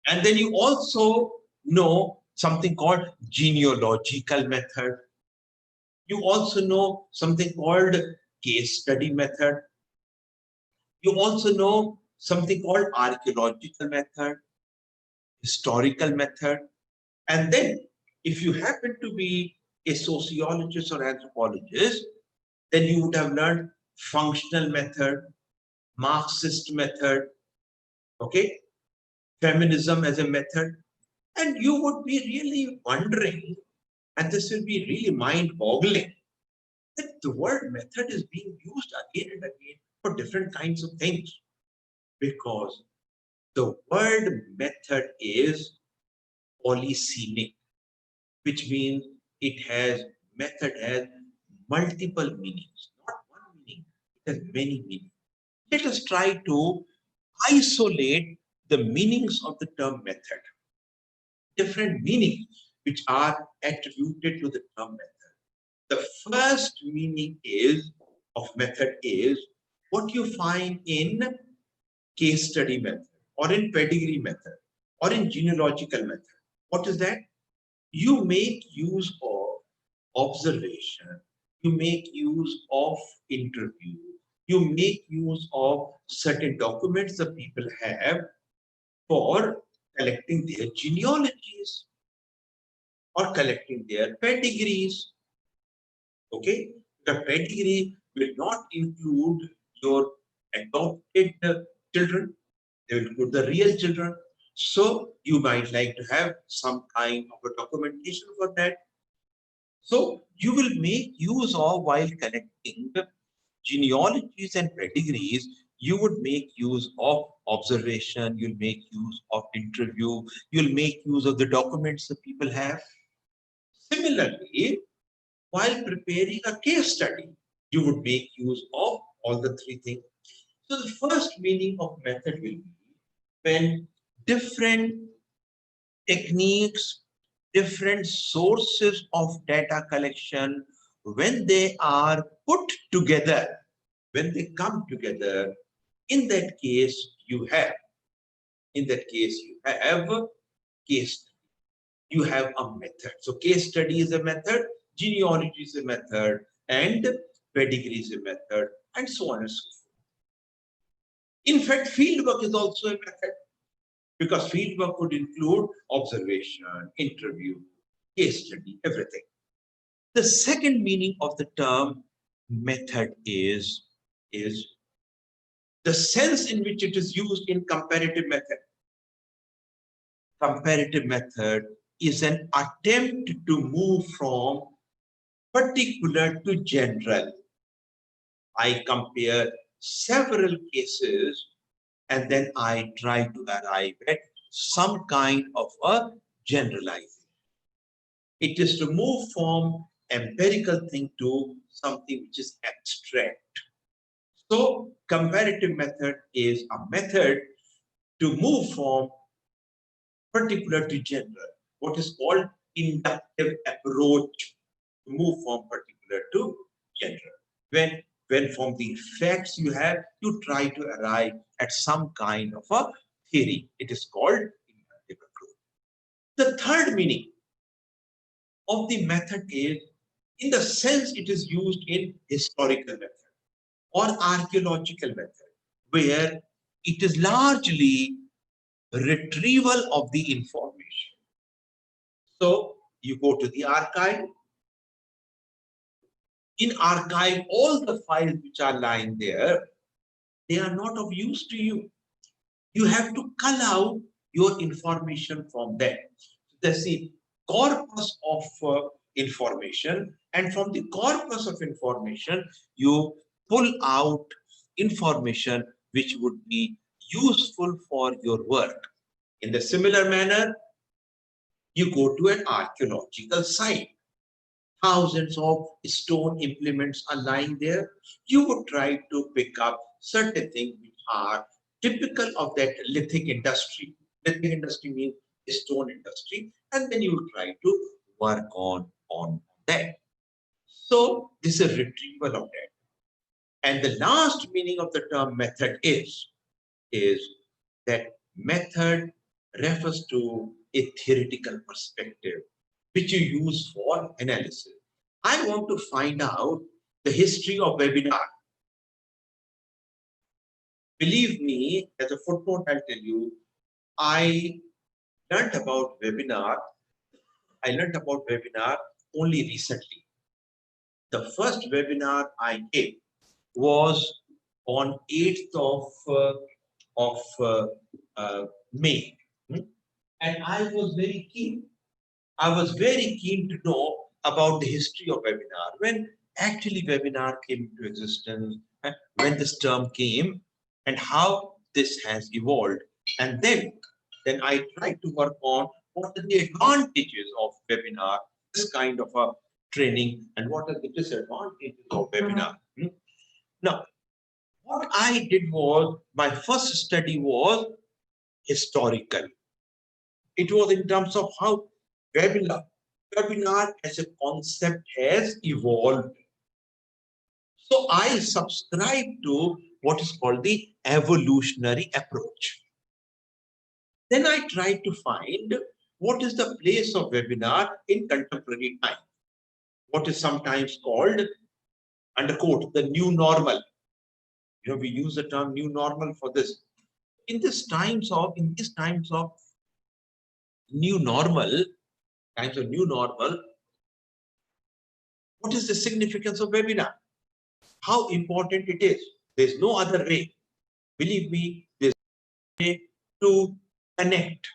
And then you also know something called genealogical method. You also know something called case study method. You also know something called archaeological method, historical method. And then if you happen to be a sociologist or anthropologist, then you would have learned functional method, Marxist method, okay, feminism as a method. And you would be really wondering, and this will be really mind-boggling, that the word method is being used again and again for different kinds of things. Because the word method is polysemic, which means method has multiple meanings, not one meaning, it has many meanings. Let us try to isolate the meanings of the term method, different meanings which are attributed to the term method. The first meaning of method is what you find in case study method or in pedigree method or in genealogical method. What is that? You make use of observation, you make use of interview, you make use of certain documents that people have for collecting their genealogies or collecting their pedigrees. Okay, the pedigree will not include your adopted children, they will include the real children. So you might like to have some kind of a documentation for that. So you will make use of, while collecting genealogies and pedigrees, you would make use of observation, you'll make use of interview, you'll make use of the documents that people have. Similarly, while preparing a case study, you would make use of all the three things. So the first meaning of method will be when different techniques, different sources of data collection, when they are put together, when they come together, in that case you have case, you have a method. So case study is a method, genealogy is a method, and pedigree is a method, and so on and so forth. In fact, fieldwork is also a method, because fieldwork would include observation, interview, case study, everything. The second meaning of the term method is the sense in which it is used in comparative method. Comparative method is an attempt to move from particular to general. I compare several cases and then I try to arrive at some kind of a generalization. It is to move from empirical thing to something which is abstract. So comparative method is a method to move from particular to general, what is called inductive approach, to move from particular to general. When from the facts you have, you try to arrive at some kind of a theory. It is called inductive approach. The third meaning of the method is in the sense it is used in historical method or archaeological method, where it is largely retrieval of the information. So you go to the archive. In archive, all the files which are lying there, they are not of use to you. You have to cull out your information from there. That's the corpus of information, and from the corpus of information, you pull out information which would be useful for your work. In the similar manner, you go to an archaeological site. Thousands of stone implements are lying there. You would try to pick up certain things which are typical of that lithic industry. Lithic industry means stone industry, and then you would try to work on that. So this is a retrieval of that. And the last meaning of the term method is that method refers to a theoretical perspective which you use for analysis. I want to find out the history of webinar. Believe me, as a footnote, I'll tell you, I learned about webinar. I learned about webinar only recently. The first webinar I gave was on 8th of May. And I was very keen. I was very keen to know about the history of webinar, when actually webinar came into existence, when this term came, and how this has evolved. And then I tried to work on what are the advantages of webinar, this kind of a training, and what are the disadvantages of webinar. Now, what I did was, my first study was historical. It was in terms of how webinar as a concept has evolved. So I subscribe to what is called the evolutionary approach. Then I tried to find what is the place of webinar in contemporary time. What is sometimes called, under quote, the new normal. We use the term new normal for this. In these times of new normal, what is the significance of webinar? How important it is? There's no other way. Believe me, there's no way to connect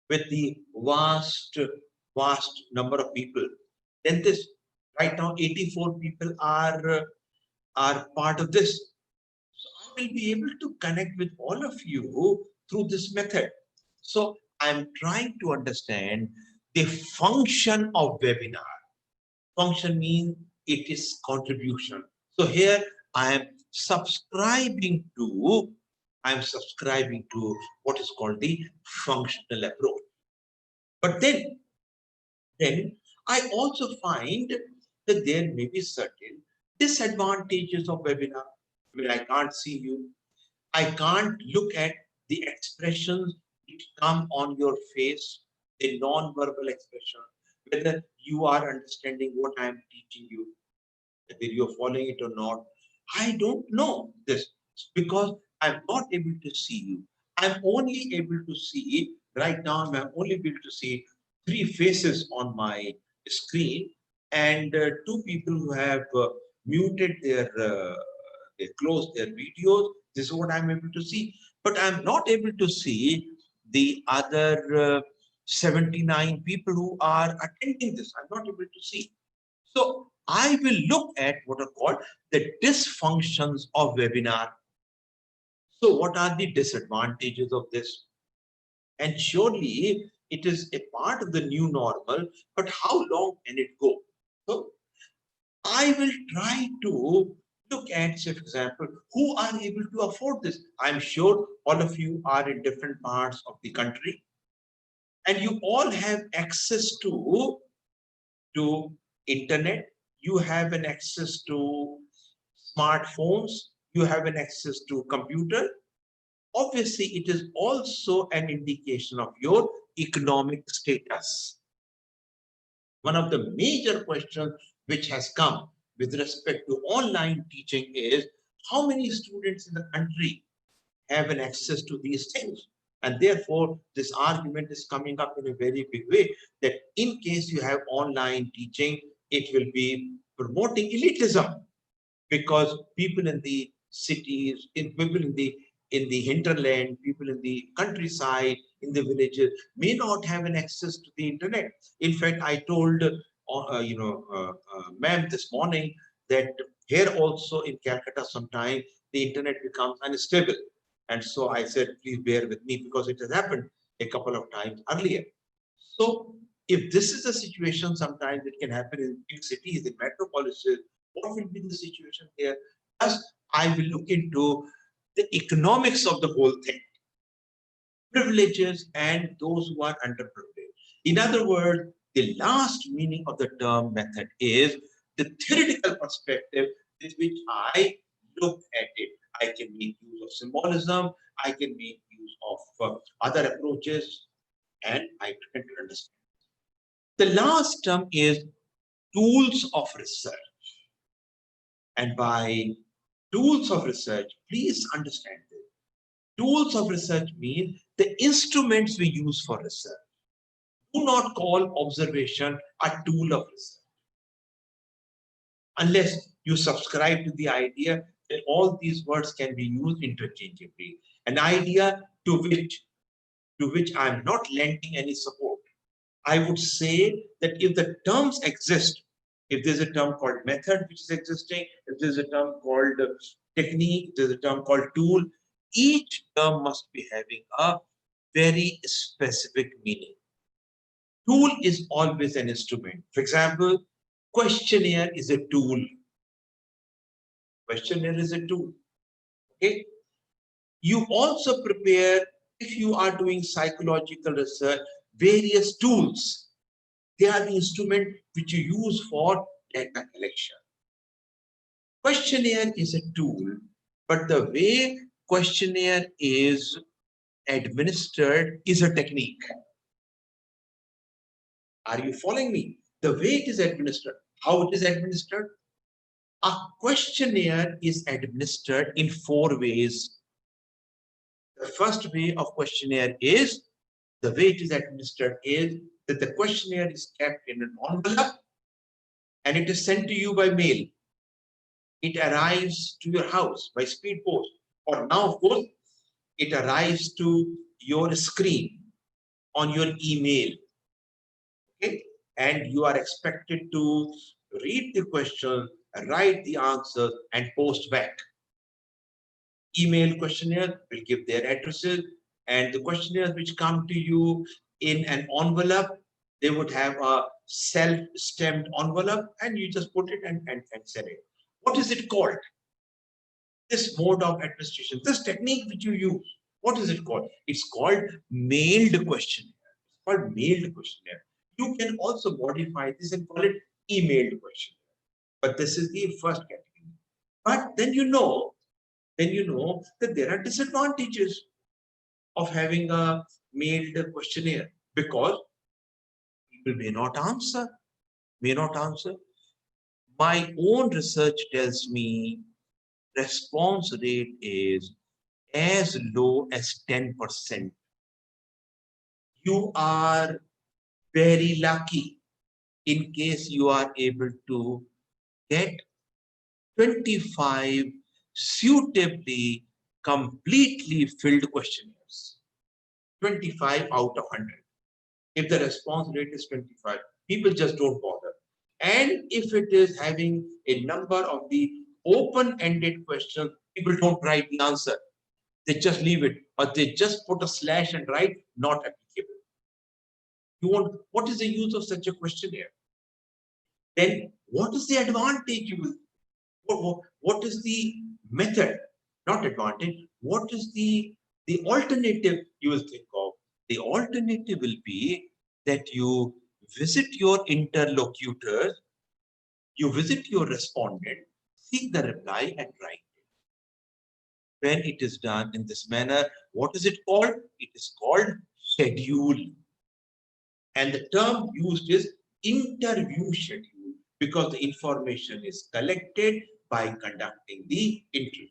with the vast number of people. Then this, right now, 84 people are part of this. So I will be able to connect with all of you through this method. So I'm trying to understand the function of webinar. Function means it is contribution. So here I am subscribing to what is called the functional approach. But then I also find that there may be certain disadvantages of webinar. I can't see you. I can't look at the expressions which come on your face, the non-verbal expression, whether you are understanding what I am teaching you, whether you're following it or not. I don't know this because I'm not able to see you. I'm only able to see, right now, I'm only able to see 3 faces on my screen, and 2 people who have muted they closed their videos. This is what I'm able to see. But I'm not able to see the other 79 people who are attending this. I'm not able to see. So I will look at what are called the dysfunctions of webinar. So what are the disadvantages of this? And surely it is a part of the new normal, but how long can it go? So I will try to look at, say, for example, who are able to afford this. I'm sure all of you are in different parts of the country, and you all have access to internet. You have an access to smartphones. You have an access to computer. Obviously, it is also an indication of your economic status. One of the major questions which has come with respect to online teaching is how many students in the country have an access to these things. And therefore, this argument is coming up in a very big way that in case you have online teaching, it will be promoting elitism, because people in the cities, people in the hinterland, people in the countryside, in the villages may not have an access to the internet. In fact, I told ma'am this morning that here also in Calcutta sometime the internet becomes unstable. And so I said, please bear with me because it has happened a couple of times earlier. So if this is the situation, sometimes it can happen in big cities, in metropolises. What will be the situation here? Thus, I will look into the economics of the whole thing, privileges and those who are underprivileged. In other words, the last meaning of the term method is the theoretical perspective with which I look at it. I can make use of symbolism. I can make use of other approaches, and I try to understand. The last term is tools of research. And by tools of research, please understand this. Tools of research mean the instruments we use for research. Do not call observation a tool of research, unless you subscribe to the idea that all these words can be used interchangeably. An idea to which I'm not lending any support. I would say that if the terms exist, if there's a term called method which is existing, if there's a term called technique, there's a term called tool, each term must be having a very specific meaning. Tool is always an instrument. For example, questionnaire is a tool. Questionnaire is a tool. Okay. You also prepare, if you are doing psychological research, various tools. They are the instrument which you use for data collection. Questionnaire is a tool, but the way questionnaire is administered is a technique. Are you following me? The way it is administered, how it is administered? A questionnaire is administered in 4 ways. The first way of questionnaire is, the way it is administered is that the questionnaire is kept in an envelope and it is sent to you by mail. It arrives to your house by speed post, or now, of course, it arrives to your screen on your email. Okay? And you are expected to read the question, write the answer, and post back. Email questionnaire will give their addresses, and the questionnaires which come to you in an envelope, they would have a self-stamped envelope, and you just put it and send it. What is it called? This mode of administration, this technique which you use, what is it called? It's called mailed questionnaire. It's called mailed questionnaire. You can also modify this and call it emailed questionnaire. But this is the first category. But then you know that there are disadvantages of having a mailed questionnaire, because people may not answer. My own research tells me response rate is as low as 10%. You are very lucky in case you are able to get 25 suitably, completely filled questionnaires. 25 out of 100. If the response rate is 25, people just don't bother. And if it is having a number of the open-ended questions, people don't write the answer. They just leave it, or they just put a slash and write not applicable. What is the use of such a questionnaire? Then what is the advantage? What is the method? Not advantage. What is the alternative you will think of? The alternative will be that you visit your interlocutors, you visit your respondent, seek the reply and write it. When it is done in this manner, what is it called? It is called schedule. And the term used is interview schedule, because the information is collected by conducting the interview.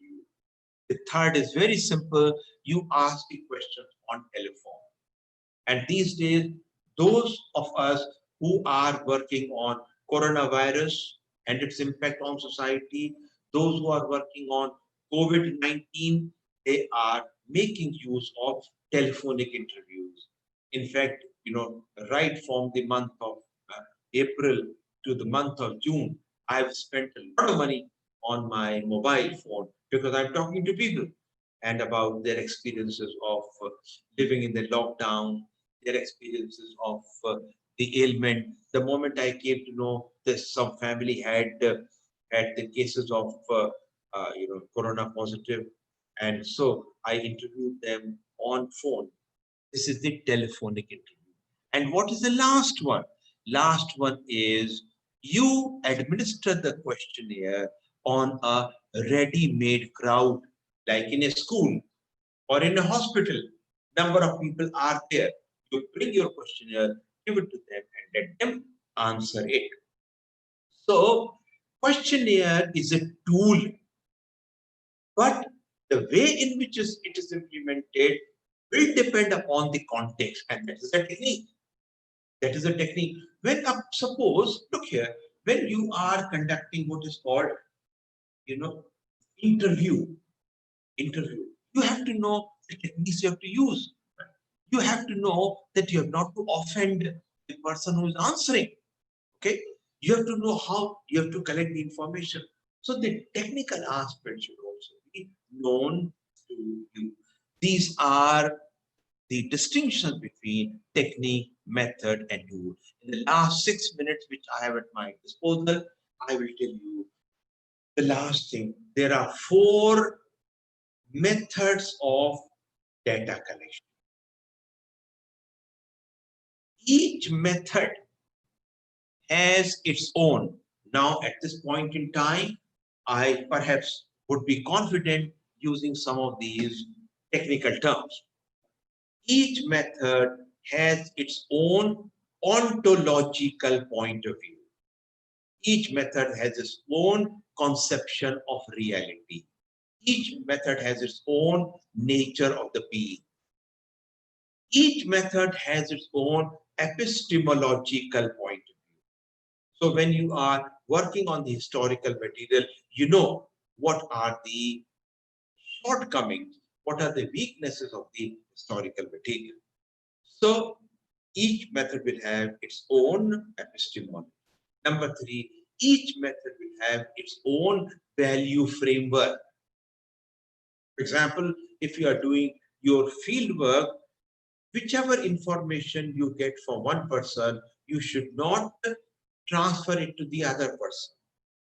The third is very simple. You ask the questions on telephone. And these days, those of us who are working on coronavirus and its impact on society, those who are working on COVID-19, they are making use of telephonic interviews. In fact, right from the month of April to the month of June, I've spent a lot of money on my mobile phone, because I'm talking to people and about their experiences of living in the lockdown, their experiences of the ailment. The moment I came to know that some family had the cases of corona positive, and so I interviewed them on phone. This is the telephonic interview. And what is the last one? Last one is you administer the questionnaire on a ready-made crowd, like in a school or in a hospital. Number of people are there. You bring your questionnaire, give it to them, and let them answer it. So, questionnaire is a tool, but the way in which it is implemented will depend upon the context, and that is a technique. That is a technique. When suppose, look here, when you are conducting what is called, interview, you have to know the techniques you have to use. You have to know that you have not to offend the person who is answering. Okay, you have to know how you have to collect the information. So the technical aspect should also be known to you. These are the distinctions between technique, method, and tool. In the last 6 minutes, which I have at my disposal, I will tell you the last thing. There are 4 methods of data collection. Each method has its own. Now, at this point in time, I perhaps would be confident using some of these technical terms. Each method has its own ontological point of view. Each method has its own conception of reality. Each method has its own nature of the being. Each method has its own epistemological point of view. So when you are working on the historical material, you know what are the shortcomings, what are the weaknesses of the historical material. So each method will have its own epistemology. Number 3, each method will have its own value framework. For example, if you are doing your field work, whichever information you get from one person, you should not transfer it to the other person.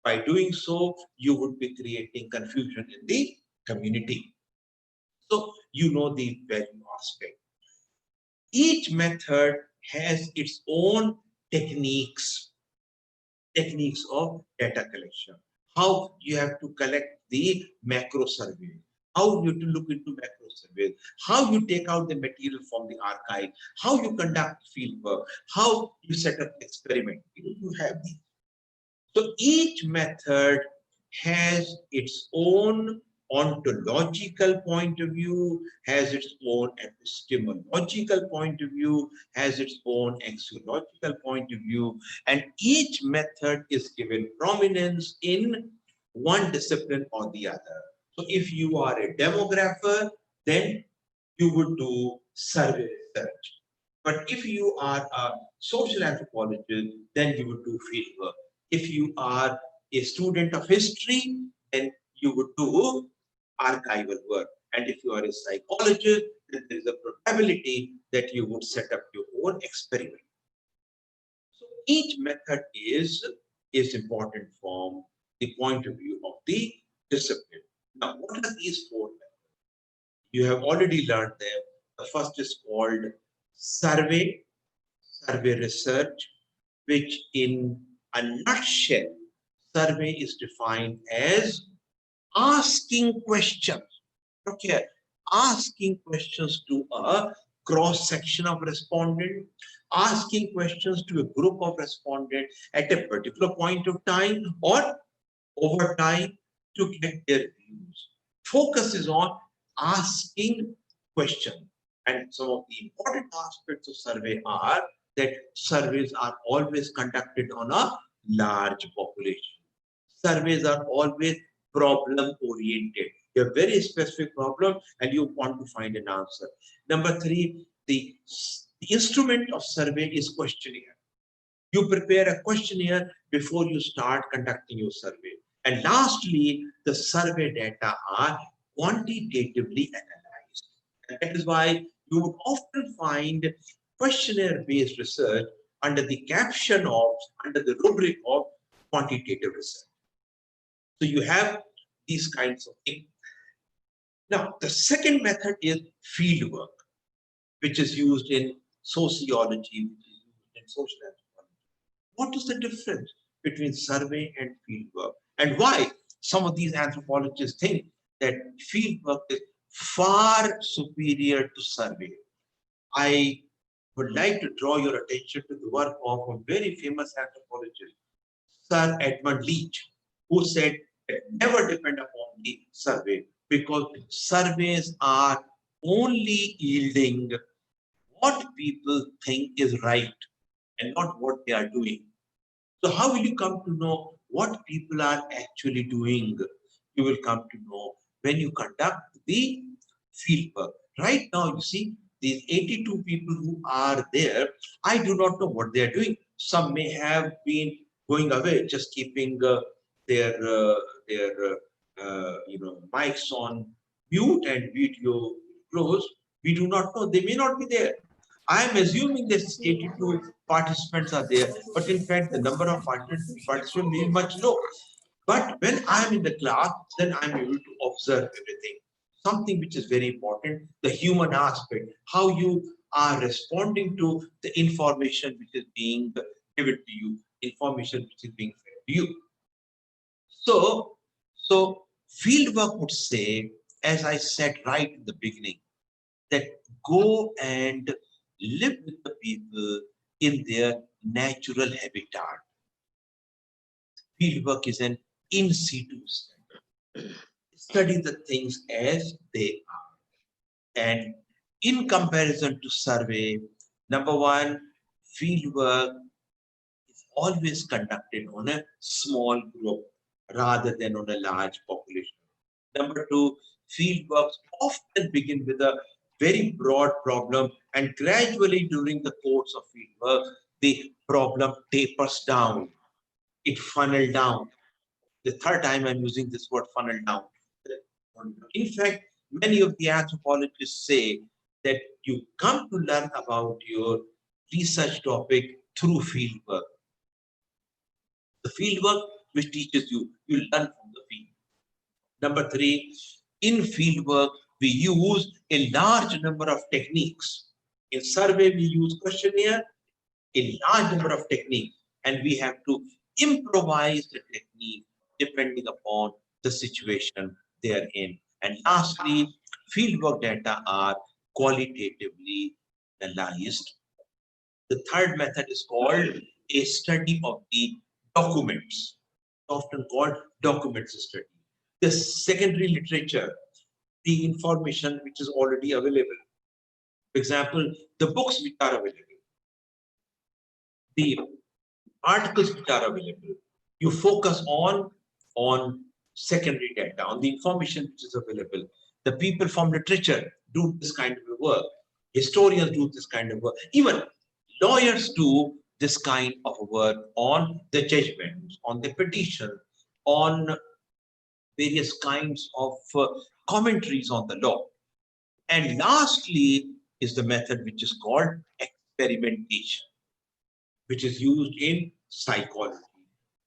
By doing so, you would be creating confusion in the community. So you know the value aspect. Each method has its own techniques of data collection. How you have to collect the macro survey, how you have to look into macro surveys, how you take out the material from the archive, how you conduct field work, how you set up experiment. You have these. So each method has its own ontological point of view, has its own epistemological point of view, has its own axiological point of view, and each method is given prominence in one discipline or the other. So if you are a demographer, then you would do survey research. But if you are a social anthropologist, then you would do field work. If you are a student of history, then you would do archival work. And if you are a psychologist, then there is a probability that you would set up your own experiment. So each method is important from the point of view of the discipline. Now, what are these 4 methods? You have already learned them. The first is called survey research, which in a nutshell, survey is defined as asking questions. Okay, asking questions to a cross section of respondents, asking questions to a group of respondents at a particular point of time or over time to get their views. Focus is on asking questions. And some of the important aspects of survey are that surveys are always conducted on a large population. Surveys are always problem oriented. You have very specific problem and you want to find an answer. Number 3, the instrument of survey is questionnaire. You prepare a questionnaire before you start conducting your survey. And lastly, the survey data are quantitatively analyzed. And that is why you would often find questionnaire-based research under the caption of, under the rubric of quantitative research. So you have these kinds of things. Now, the second method is field work, which is used in sociology, which is used in social anthropology. What is the difference between survey and field work? And why? some of these anthropologists think that field work is far superior to survey. I would like to draw your attention to the work of a very famous anthropologist, Sir Edmund Leach, who said that never depend upon the survey, because surveys are only yielding what people think is right and not what they are doing. So how will you come to know what people are actually doing? You will come to know when you conduct the field work. Right now, you see, these 82 people who are there, I do not know what they are doing. Some may have been going away, just keeping their mics on mute and video closed. We do not know. They may not be there. I am assuming that 82 participants are there, but in fact, the number of participants may be much low. But when I am in the class, then I am able to observe everything. Something which is very important, the human aspect, how you are responding to the information which is being given to you, information which is being fed to you. So fieldwork would say, as I said right in the beginning, that go and live with the people in their natural habitat. Fieldwork is an in situ study. Study the things as they are. And in comparison to survey, number one, fieldwork is always conducted on a small group rather than on a large population. Number two, fieldworks often begin with a very broad problem, and gradually during the course of fieldwork, the problem tapers down. It funnels down. The third time I'm using this word funnel down. In fact, many of the anthropologists say that you come to learn about your research topic through fieldwork. The fieldwork which teaches you, you learn from the field. Number three, in fieldwork, we use a large number of techniques. In survey, we use questionnaire, a large number of techniques, and we have to improvise the technique depending upon the situation they are in. And lastly, fieldwork data are qualitatively analyzed. The third method is called a study of the documents, often called documents study. The secondary literature, the information which is already available. For example, the books which are available, the articles which are available. You focus on secondary data, on the information which is available. The people from literature do this kind of work. Historians do this kind of work. Even lawyers do this kind of work on the judgments, on the petition, on various kinds of commentaries on the law. And lastly is the method which is called experimentation, which is used in psychology.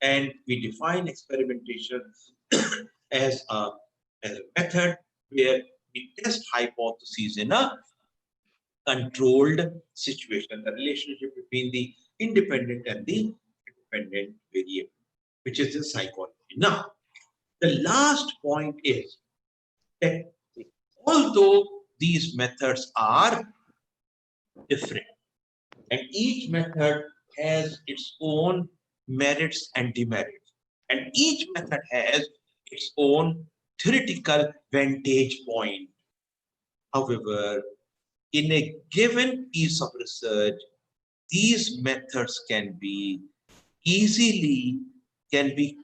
And we define experimentation as a method where we test hypotheses in a controlled situation, the relationship between the independent and the dependent variable, which is in psychology. Now, the last point is that although these methods are different, and each method has its own merits and demerits, and each method has its own theoretical vantage point. However, in a given piece of research, these methods can be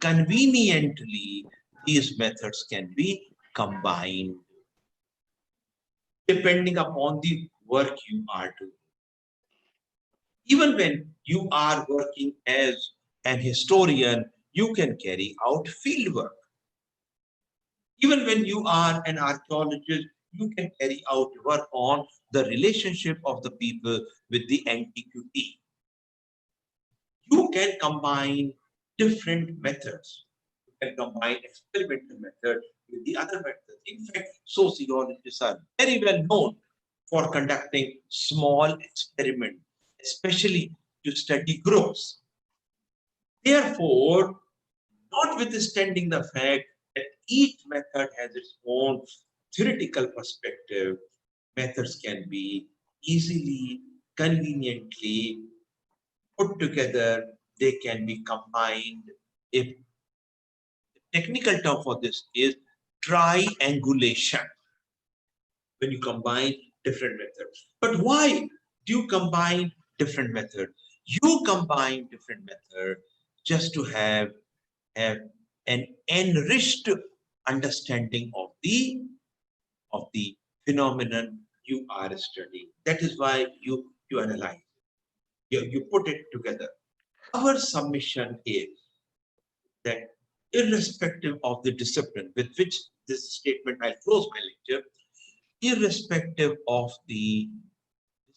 conveniently, these methods can be combined depending upon the work you are doing. Even when you are working as an historian, you can carry out field work. Even when you are an archaeologist, you can carry out work on the relationship of the people with the antiquity. You can combine different methods. You can combine experimental method with the other methods. In fact, sociologists are very well known for conducting small experiments, especially to study groups. Therefore, notwithstanding the fact each method has its own theoretical perspective. Methods can be easily, conveniently put together. They can be combined. If the technical term for this is triangulation, when you combine different methods. But why do you combine different methods? You combine different methods just to have an enriched understanding of the phenomenon you are studying. That is why you analyze, you put it together. Our submission is that irrespective of the discipline with which this statement, I'll close my lecture, irrespective of the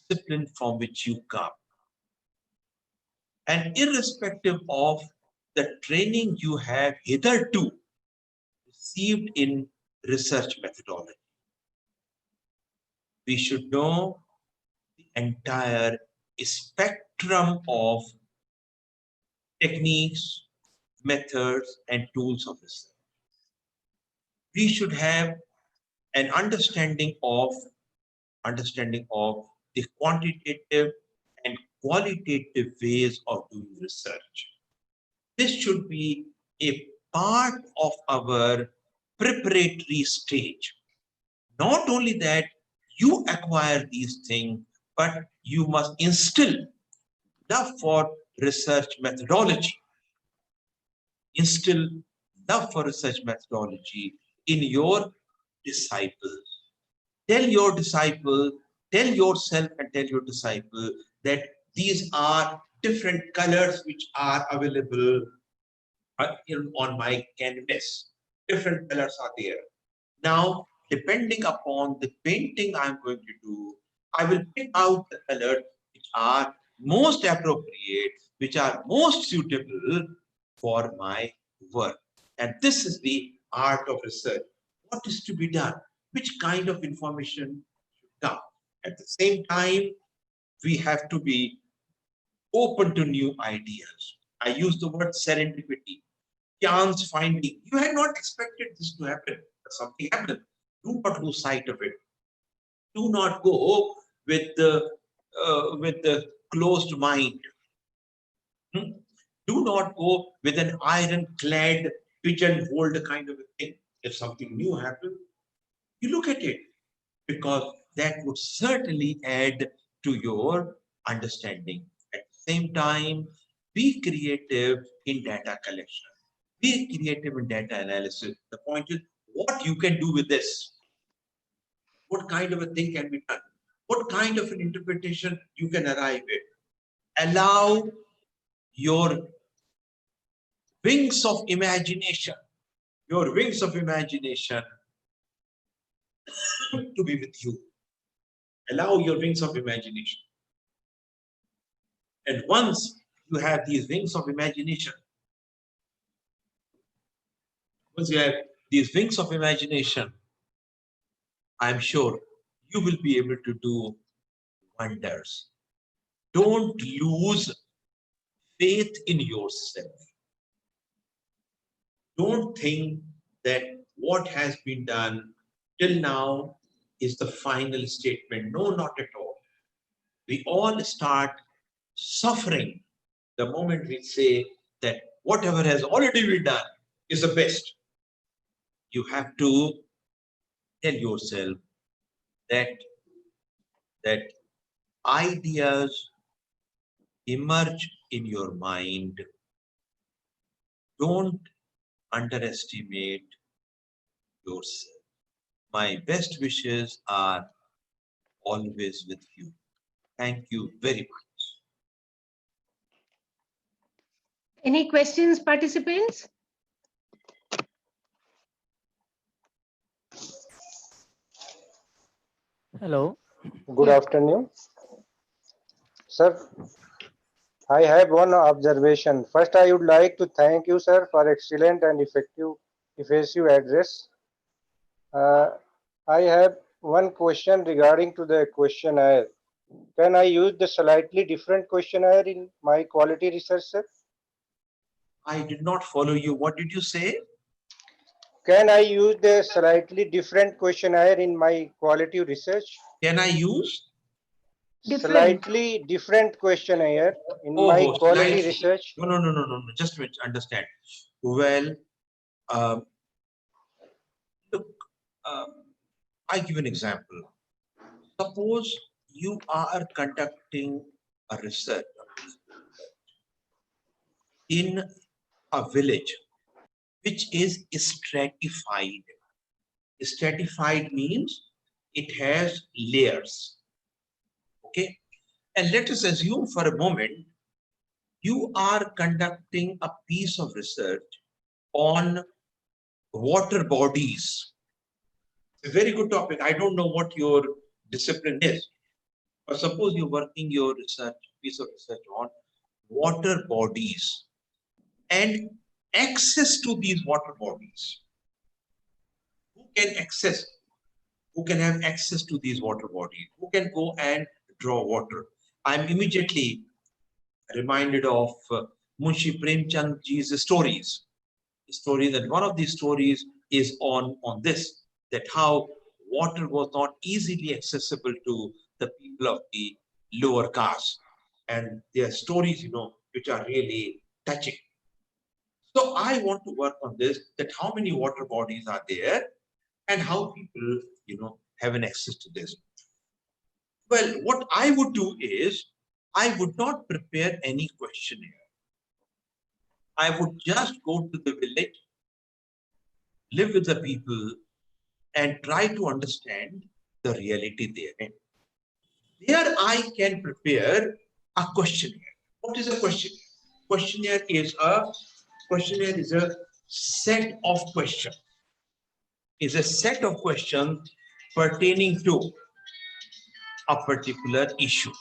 discipline from which you come, and irrespective of the training you have hitherto received in research methodology, we should know the entire spectrum of techniques, methods, and tools of research. We should have an understanding of the quantitative and qualitative ways of doing research. This should be a part of our preparatory stage. Not only that, you acquire these things, but you must instill love for research methodology. Instill love for research methodology in your disciples. Tell your disciple, tell yourself and tell your disciple that these are different colors which are available on my canvas. Different colors are there. Now, depending upon the painting I'm going to do, I will pick out the colors which are most appropriate, which are most suitable for my work. And this is the art of research. What is to be done? Which kind of information should come? At the same time, we have to be open to new ideas. I use the word serendipity, chance finding. You had not expected this to happen, but something happened. Do not lose sight of it. Do not go with the closed mind. Do not go with an ironclad, pigeonholed kind of a thing. If something new happens, you look at it, because that would certainly add to your understanding. At the same time, be creative in data collection. Be creative in data analysis. The point is what you can do with this. What kind of a thing can be done? What kind of an interpretation you can arrive at? Allow your wings of imagination, to be with you. Allow your wings of imagination. And once you have these wings of imagination, I'm sure you will be able to do wonders. Don't lose faith in yourself. Don't think that what has been done till now is the final statement. No, not at all. We all start suffering the moment we say that whatever has already been done is the best. You have to tell yourself that ideas emerge in your mind. Don't underestimate yourself. My best wishes are always with you. Thank you very much. Any questions, participants? Hello. Good afternoon. Sir, I have one observation. First, I would like to thank you, sir, for excellent and effective address. I have one question regarding to the questionnaire. Can I use the slightly different questionnaire in my quality research, sir? I did not follow you. What did you say? Can I use the slightly different questionnaire in my quality research? Can I use? Different. Slightly different questionnaire in my Oh, quality slightly. research. No. Just to understand. Well, um, look, I give an example. Suppose you are conducting a research in a village which is stratified. Stratified means it has layers. Okay. And let us assume for a moment you are conducting a piece of research on water bodies. It's a very good topic. I don't know what your discipline is, but suppose you're working your research, piece of research on water bodies and access to these water bodies. Who can access? Who can have access to these water bodies? Who can go and draw water? I'm immediately reminded of Munshi Premchand ji's stories. Story that one of these stories is on this, that how water was not easily accessible to the people of the lower caste, and their stories, which are really touching. So I want to work on this, that how many water bodies are there and how people, have an access to this. Well, what I would do is I would not prepare any questionnaire. I would just go to the village, live with the people, and try to understand the reality therein. There I can prepare a questionnaire. What is a questionnaire? Questionnaire is a set of questions. Is a set of questions pertaining to a particular issue.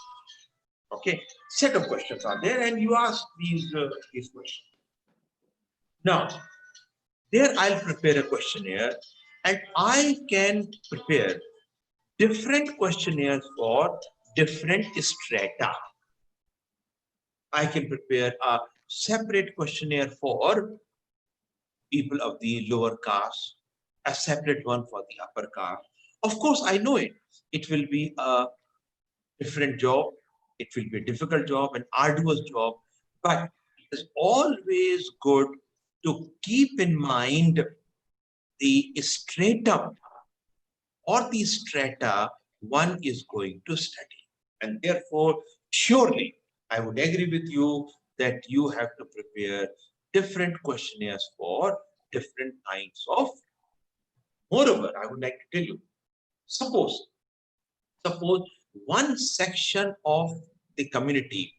Okay, set of questions are there, and you ask these questions. Now, there I'll prepare a questionnaire, and I can prepare different questionnaires for different strata. I can prepare a separate questionnaire for people of the lower caste, a separate one for the upper caste. Of course, I know it. It will be a different job. It will be a difficult job, an arduous job, but it is always good to keep in mind the stratum or the strata one is going to study. And therefore, surely, I would agree with you that you have to prepare different questionnaires for different kinds of. Moreover, I would like to tell you, suppose one section of the community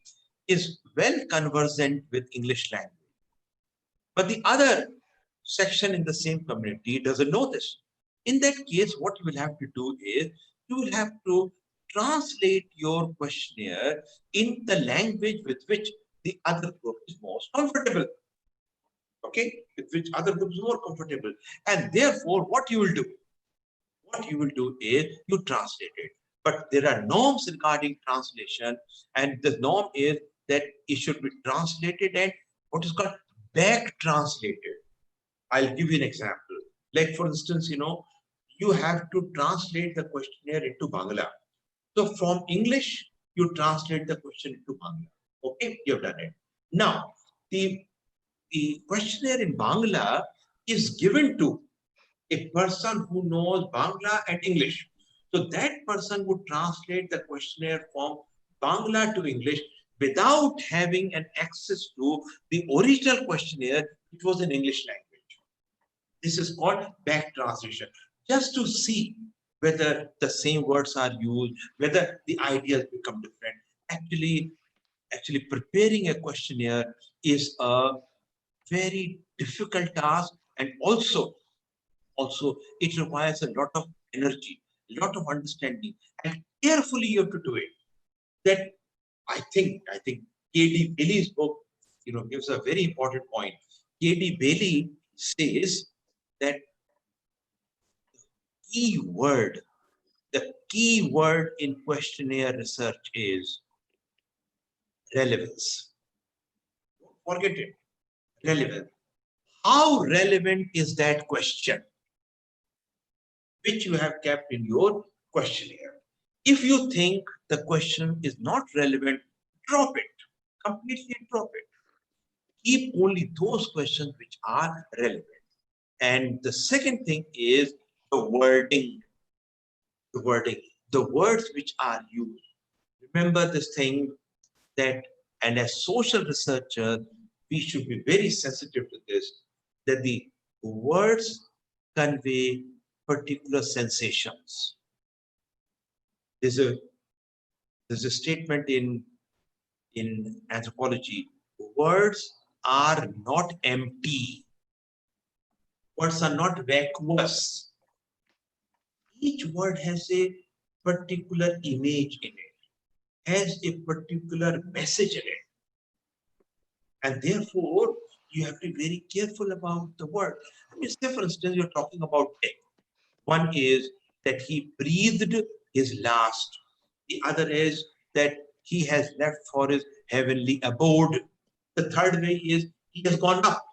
is well conversant with English language, but the other section in the same community doesn't know this. In that case, what you will have to do is you will have to translate your questionnaire in the language with which the other group is most comfortable. Okay, with which other group is more comfortable. And therefore, what you will do is you translate it. But there are norms regarding translation, and the norm is that it should be translated and what is called back translated. I'll give you an example. Like, for instance, you have to translate the questionnaire into Bangla. So from English, you translate the question into Bangla. Okay, you've done it. Now, the questionnaire in Bangla is given to a person who knows Bangla and English. So that person would translate the questionnaire from Bangla to English without having an access to the original questionnaire, which was in English language. This is called back translation, just to see whether the same words are used, whether the ideas become different. Actually preparing a questionnaire is a very difficult task, and also it requires a lot of energy, a lot of understanding, and carefully you have to do it. That I think K.D. Bailey's book, gives a very important point. K.D. Bailey says that the key word in questionnaire research is relevance. Don't forget it. Relevance. how relevant is that question which you have kept in your questionnaire? If you think the question is not relevant, drop it. Completely drop it. Keep only those questions which are relevant. And the second thing is the wording. The wording. The words which are used. Remember this thing that, and as social researchers, we should be very sensitive to this, that the words convey particular sensations. There's a statement in anthropology: words are not empty. Words are not vacuous. Each word has a particular image in it, has a particular message in it. And therefore, you have to be very careful about the word. I mean, say for instance, you're talking about death. One is that he breathed his last. The other is that he has left for his heavenly abode. The third way is he has gone up.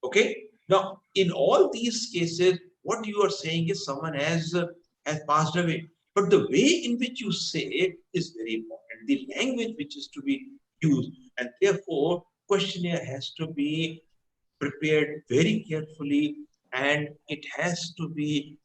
Okay? Now, in all these cases, what you are saying is someone has passed away. But the way in which you say it is very important. The language which is to be used. And therefore, questionnaire has to be prepared very carefully, and it has to be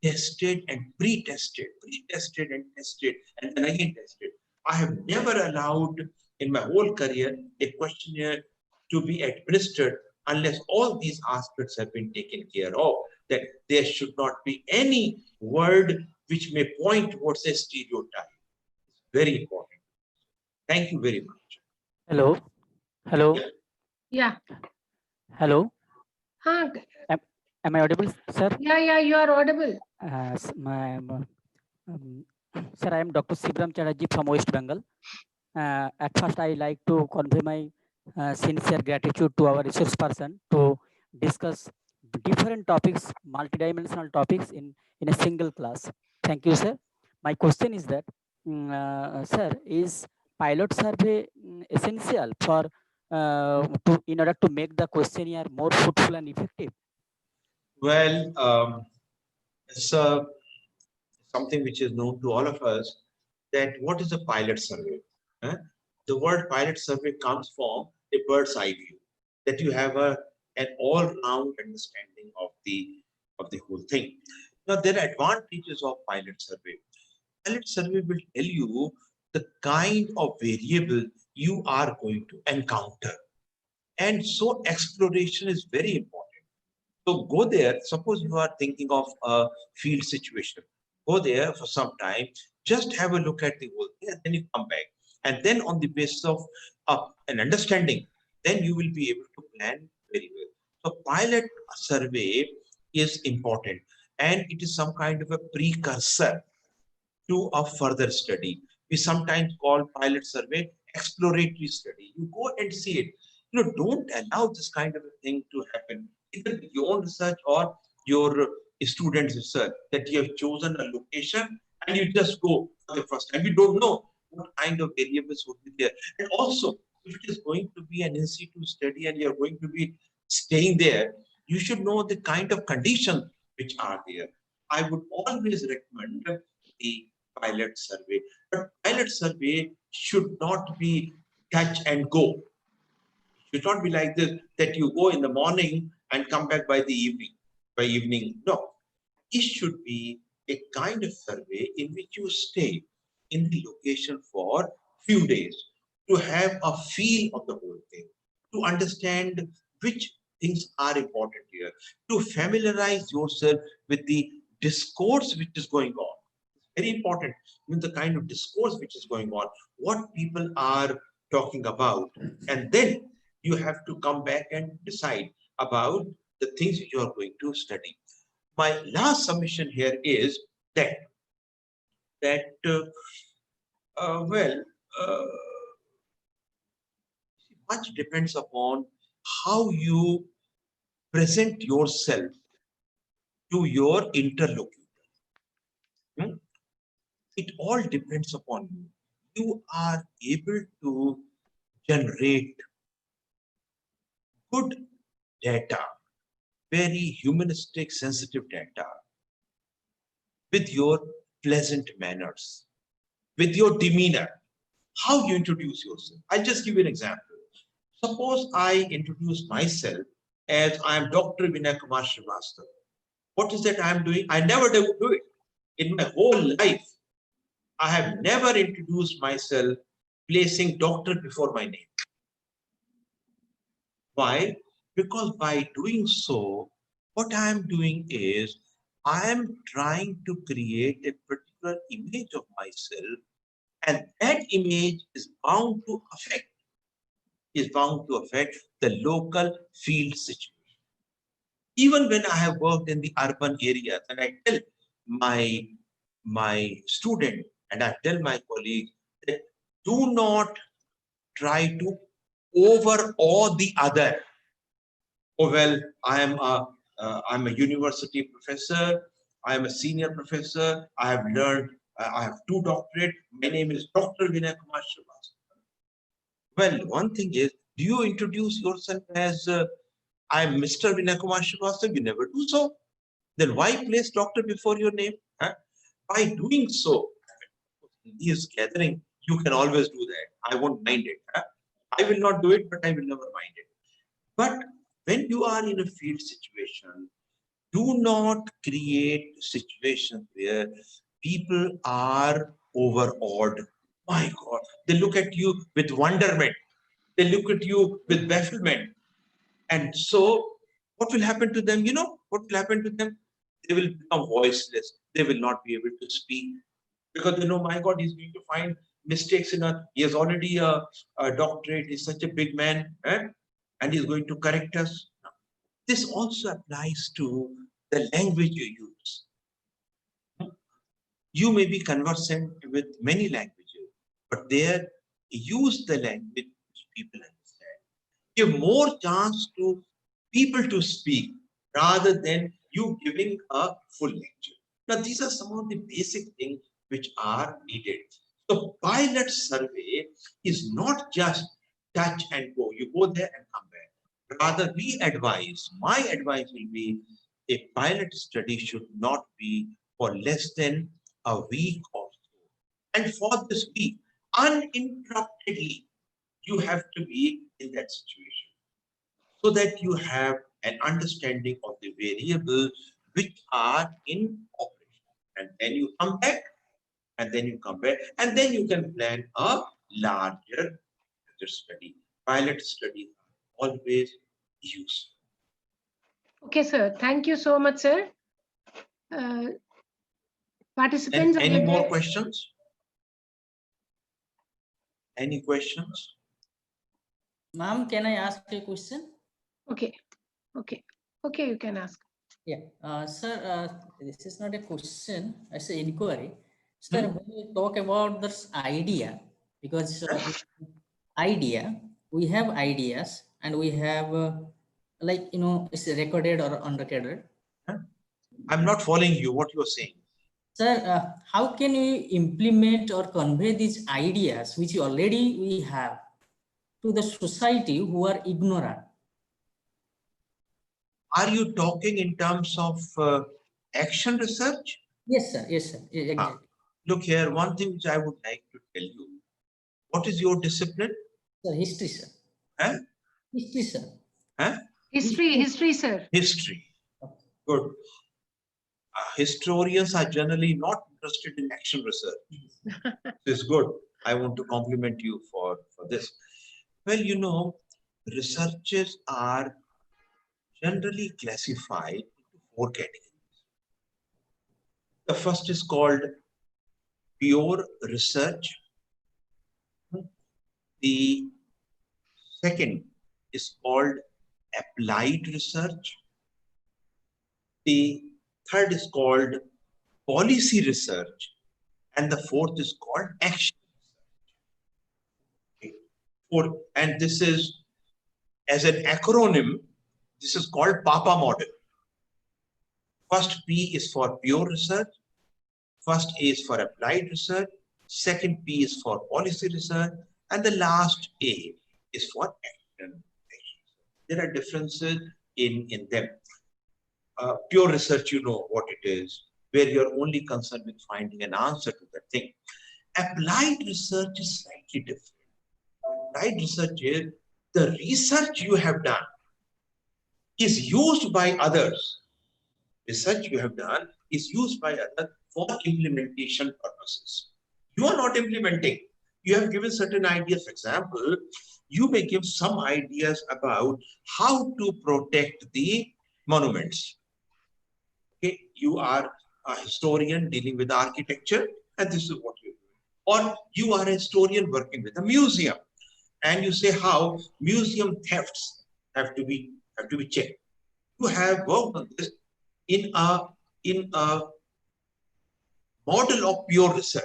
tested and pre-tested and tested, and then again tested. I have never allowed in my whole career a questionnaire to be administered unless all these aspects have been taken care of, that there should not be any word which may point towards a stereotype. Very important. Thank you very much. Hello. Hello. Yeah. Hello. Huh. Am I audible, sir? Yeah, you are audible. Sir, I am Dr. Sibram Chatterjee from West Bengal. At first, I like to convey my sincere gratitude to our resource person to discuss different topics, multidimensional topics in a single class. Thank you, sir. My question is that, sir, is pilot survey essential for in order to make the questionnaire more fruitful and effective? Well, it's something which is known to all of us, that what is a pilot survey? The word pilot survey comes from a bird's eye view, that you have an all-round understanding of the whole thing. Now, there are advantages of pilot survey. Pilot survey will tell you the kind of variable you are going to encounter. And so exploration is very important. So go there. Suppose you are thinking of a field situation. Go there for some time. Just have a look at the whole thing, and then you come back. And then on the basis of an understanding, then you will be able to plan very well. So pilot survey is important, and it is some kind of a precursor to a further study. We sometimes call pilot survey exploratory study. You go and see it. Don't allow this kind of a thing to happen, either your own research or your students' research, that you have chosen a location and you just go for the first time. You don't know what kind of variables would be there. And also, if it is going to be an in situ study and you're going to be staying there, you should know the kind of conditions which are there. I would always recommend the pilot survey. But pilot survey should not be touch and go. It should not be like this, that you go in the morning and come back by the evening. No. It should be a kind of survey in which you stay in the location for few days to have a feel of the whole thing, to understand which things are important here, to familiarize yourself with the discourse which is going on. Very important. The kind of discourse which is going on, what people are talking about, and then you have to come back and decide about the things which you are going to study. My last submission here is that much depends upon how you present yourself to your interlocutor. It all depends upon you. You are able to generate good data, very humanistic, sensitive data, with your pleasant manners, with your demeanor, how you introduce yourself. I'll just give you an example. Suppose I introduce myself as I am Dr. Vinay Kumar Srivastava. What is that I am doing? I never do it. In my whole life, I have never introduced myself placing doctor before my name. Why? Because by doing so, what I am doing is I am trying to create a particular image of myself, and that image is bound to affect the local field situation. Even when I have worked in the urban areas, and I tell my student and I tell my colleagues that do not try to overawe the other. Oh well, I'm a university professor. I am a senior professor. I have learned. I have 2 doctorates. My name is Dr. Vinay Kumar Srivastava. Well, one thing is, do you introduce yourself as I am Mr. Vinay Kumar Srivastava? You never do so. Then why place doctor before your name? Huh? By doing so, in these gathering, you can always do that. I won't mind it. Huh? I will not do it, but I will never mind it. But when you are in a field situation, do not create situations where people are overawed. My God, they look at you with wonderment. They look at you with bafflement. And so, what will happen to them? You know, what will happen to them? They will become voiceless. They will not be able to speak because they know, my God, he's going to find mistakes in a. He has already a doctorate. He's such a big man, and he's going to correct us. This also applies to the language you use. You may be conversant with many languages, but there use the language which people understand. Give more chance to people to speak rather than you giving a full lecture. Now, these are some of the basic things which are needed. So, pilot survey is not just touch and go. You go there and come back. Rather, my advice will be a pilot study should not be for less than a week or so. And for this week, uninterruptedly, you have to be in that situation so that you have an understanding of the variables which are in operation. And then you come back, and then you come back, and then you can plan a larger study. Pilot studies are always useful. Okay, sir. Thank you so much, sir. Participants, Any more questions? Any questions? Ma'am, can I ask a question? Okay, you can ask. Yeah, sir, this is not a question, it's an inquiry. Sir, when we talk about this idea, because idea, we have ideas and we have like, it's recorded or unrecorded. I'm not following you, what you're saying. Sir, how can we implement or convey these ideas which already we have to the society who are ignorant? Are you talking in terms of action research? Yes, sir. Yes, sir. Exactly. Look here, one thing which I would like to tell you. What is your discipline? Sir, history, sir. Huh? History, sir. Huh? History, sir. History. Good. Historians are generally not interested in action research. This is good. I want to compliment you for this. Well, researches are generally classified into 4 categories. The first is called pure research. The second is called applied research. The third is called policy research. And the fourth is called action research. And this is, as an acronym, this is called PAPA model. First P is for pure research. First A is for applied research. Second P is for policy research. And the last A is for action. There are differences in them. Pure research, you know what it is, where you're only concerned with finding an answer to that thing. Applied research is slightly different. Applied research is the research you have done is used by others. Research you have done is used by others for implementation purposes. You are not implementing. You have given certain ideas. For example, you may give some ideas about how to protect the monuments. Okay, you are a historian dealing with architecture, and this is what you do. Or you are a historian working with a museum, and you say how museum thefts have to be checked. You have worked on this in a model of pure research.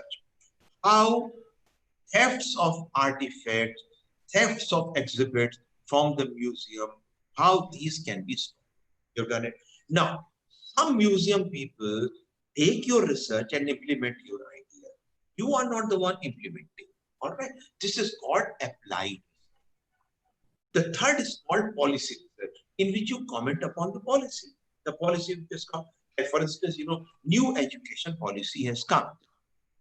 How thefts of artifacts, thefts of exhibits from the museum, how these can be stopped. You've done it. Now, some museum people take your research and implement your idea. You are not the one implementing. All right. This is called applied. The third is called policy research, in which you comment upon the policy. The policy has come. Like for instance, new education policy has come.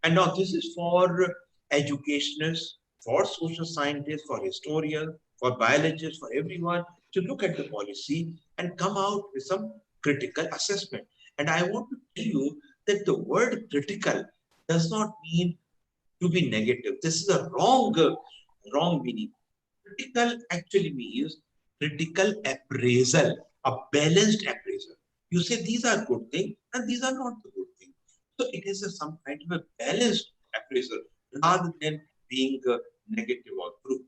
And now this is for educationists, for social scientists, for historians, for biologists, for everyone to look at the policy and come out with some critical assessment. And I want to tell you that the word critical does not mean to be negative. This is a wrong meaning. Critical actually means critical appraisal, a balanced appraisal. You say these are good things and these are not the good things. So it is some kind of a balanced appraisal rather than being negative or true.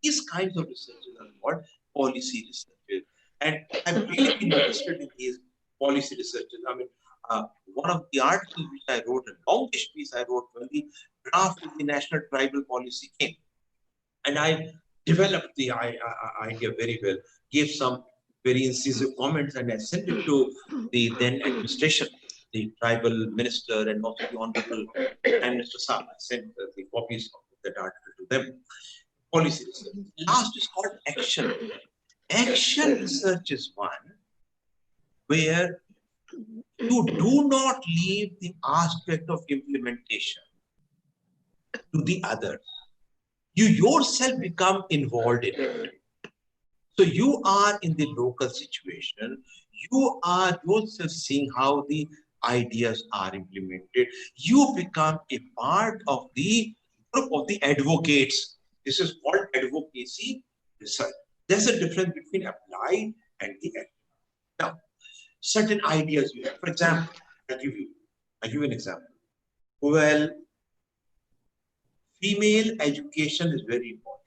These kinds of researches are called policy researches. And I've really been interested in these policy researches. I mean, one of the articles which I wrote, a longish piece I wrote when the draft of the national tribal policy came. And I developed the idea very well, gave some very incisive comments, and I sent it to the then administration, the tribal minister, and also the Honorable Prime Minister Saab. I sent the copies of that article to them. Policy research. Last is called action. Action research is one where you do not leave the aspect of implementation to the others. You yourself become involved in it. So you are in the local situation. You are yourself seeing how the ideas are implemented. You become a part of the group of the advocates. This is called advocacy research. There's a difference between applied and the action. Now, certain ideas you have. For example, I give you an example. Well, female education is very important.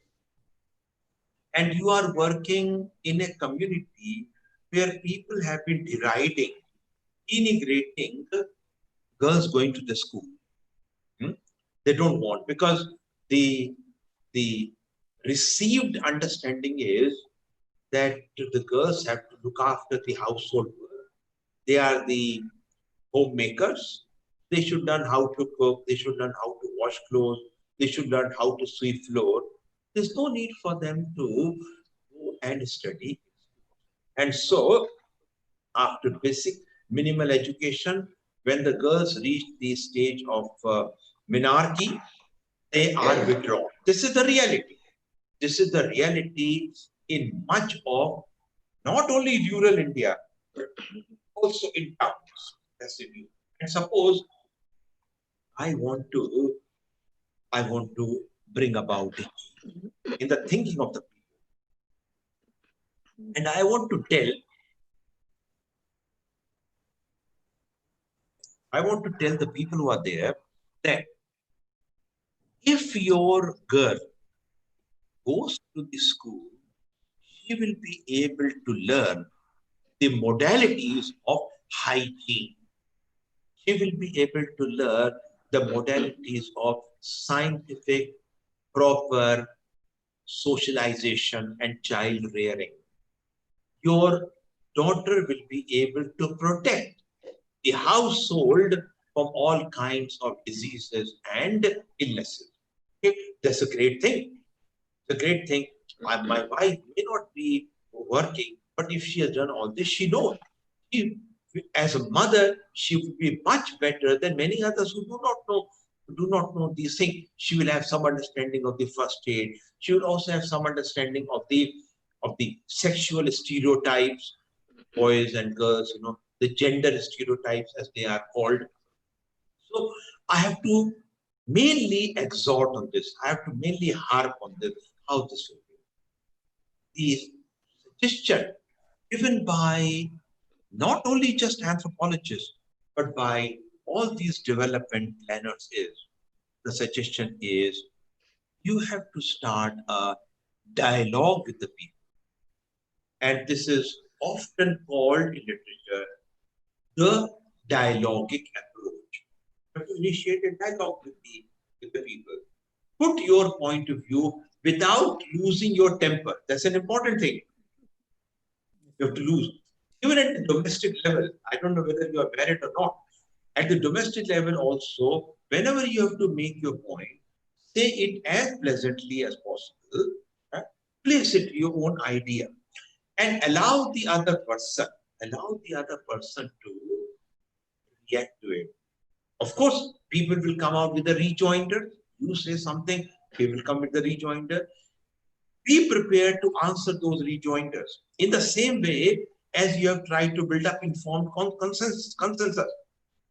And you are working in a community where people have been deriding, denigrating girls going to the school. They don't want, because the received understanding is that the girls have to look after the household work. They are the homemakers. They should learn how to cook. They should learn how to wash clothes. They should learn how to sweep floor. There's no need for them to go and study. And so, after basic minimal education, when the girls reach the stage of menarche, they are withdrawn. This is the reality. This is the reality in much of not only rural India, but also in towns. That's the view. And suppose I want to bring about it in the thinking of the people. And I want to tell the people who are there that if your girl goes to the school, she will be able to learn the modalities of hygiene. She will be able to learn the modalities of scientific, proper socialization and child rearing. Your daughter will be able to protect the household from all kinds of diseases and illnesses. Okay? That's a great thing. It's a great thing. My wife may not be working, But if she has done all this, she knows. She, as a mother, she would be much better than many others who do not know these things. She will have some understanding of the first aid. She will also have some understanding of the sexual stereotypes, boys and girls, the gender stereotypes as they are called. So I have to mainly exhort on this. I have to mainly harp on this, how this will be. The suggestion given by not only just anthropologists, but by all these development planners the suggestion is you have to start a dialogue with the people. And this is often called in literature the dialogic approach. You have to initiate a dialogue with the people. Put your point of view without losing your temper. That's an important thing. You have to lose. Even at the domestic level, I don't know whether you are married or not. At the domestic level also, whenever you have to make your point, say it as pleasantly as possible, place it your own idea, and allow the other person to react to it. Of course, people will come out with a rejoinder. You say something, they will come with the rejoinder. Be prepared to answer those rejoinders in the same way as you have tried to build up informed consensus.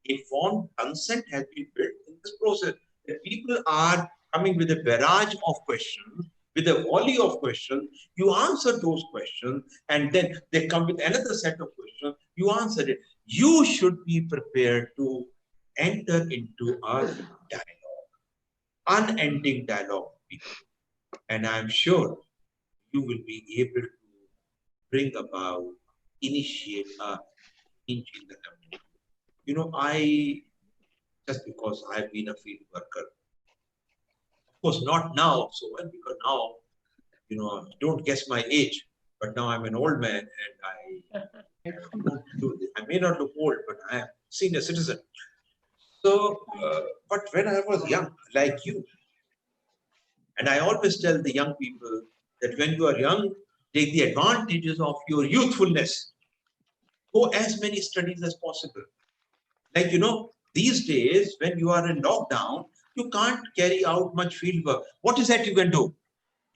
Informed consent has been built in this process. The people are coming with a barrage of questions, with a volley of questions. You answer those questions, and then they come with another set of questions. You answer it. You should be prepared to enter into a dialogue, unending dialogue. And I'm sure you will be able to bring about, initiate a change in the community. Just because I've been a field worker, of course, not now, so well, because now, don't guess my age, but now I'm an old man and I may not look old, but I am senior citizen. So, but when I was young, like you, and I always tell the young people that when you are young, take the advantages of your youthfulness. Go as many studies as possible. Like, these days, when you are in lockdown, you can't carry out much field work. What is that you can do?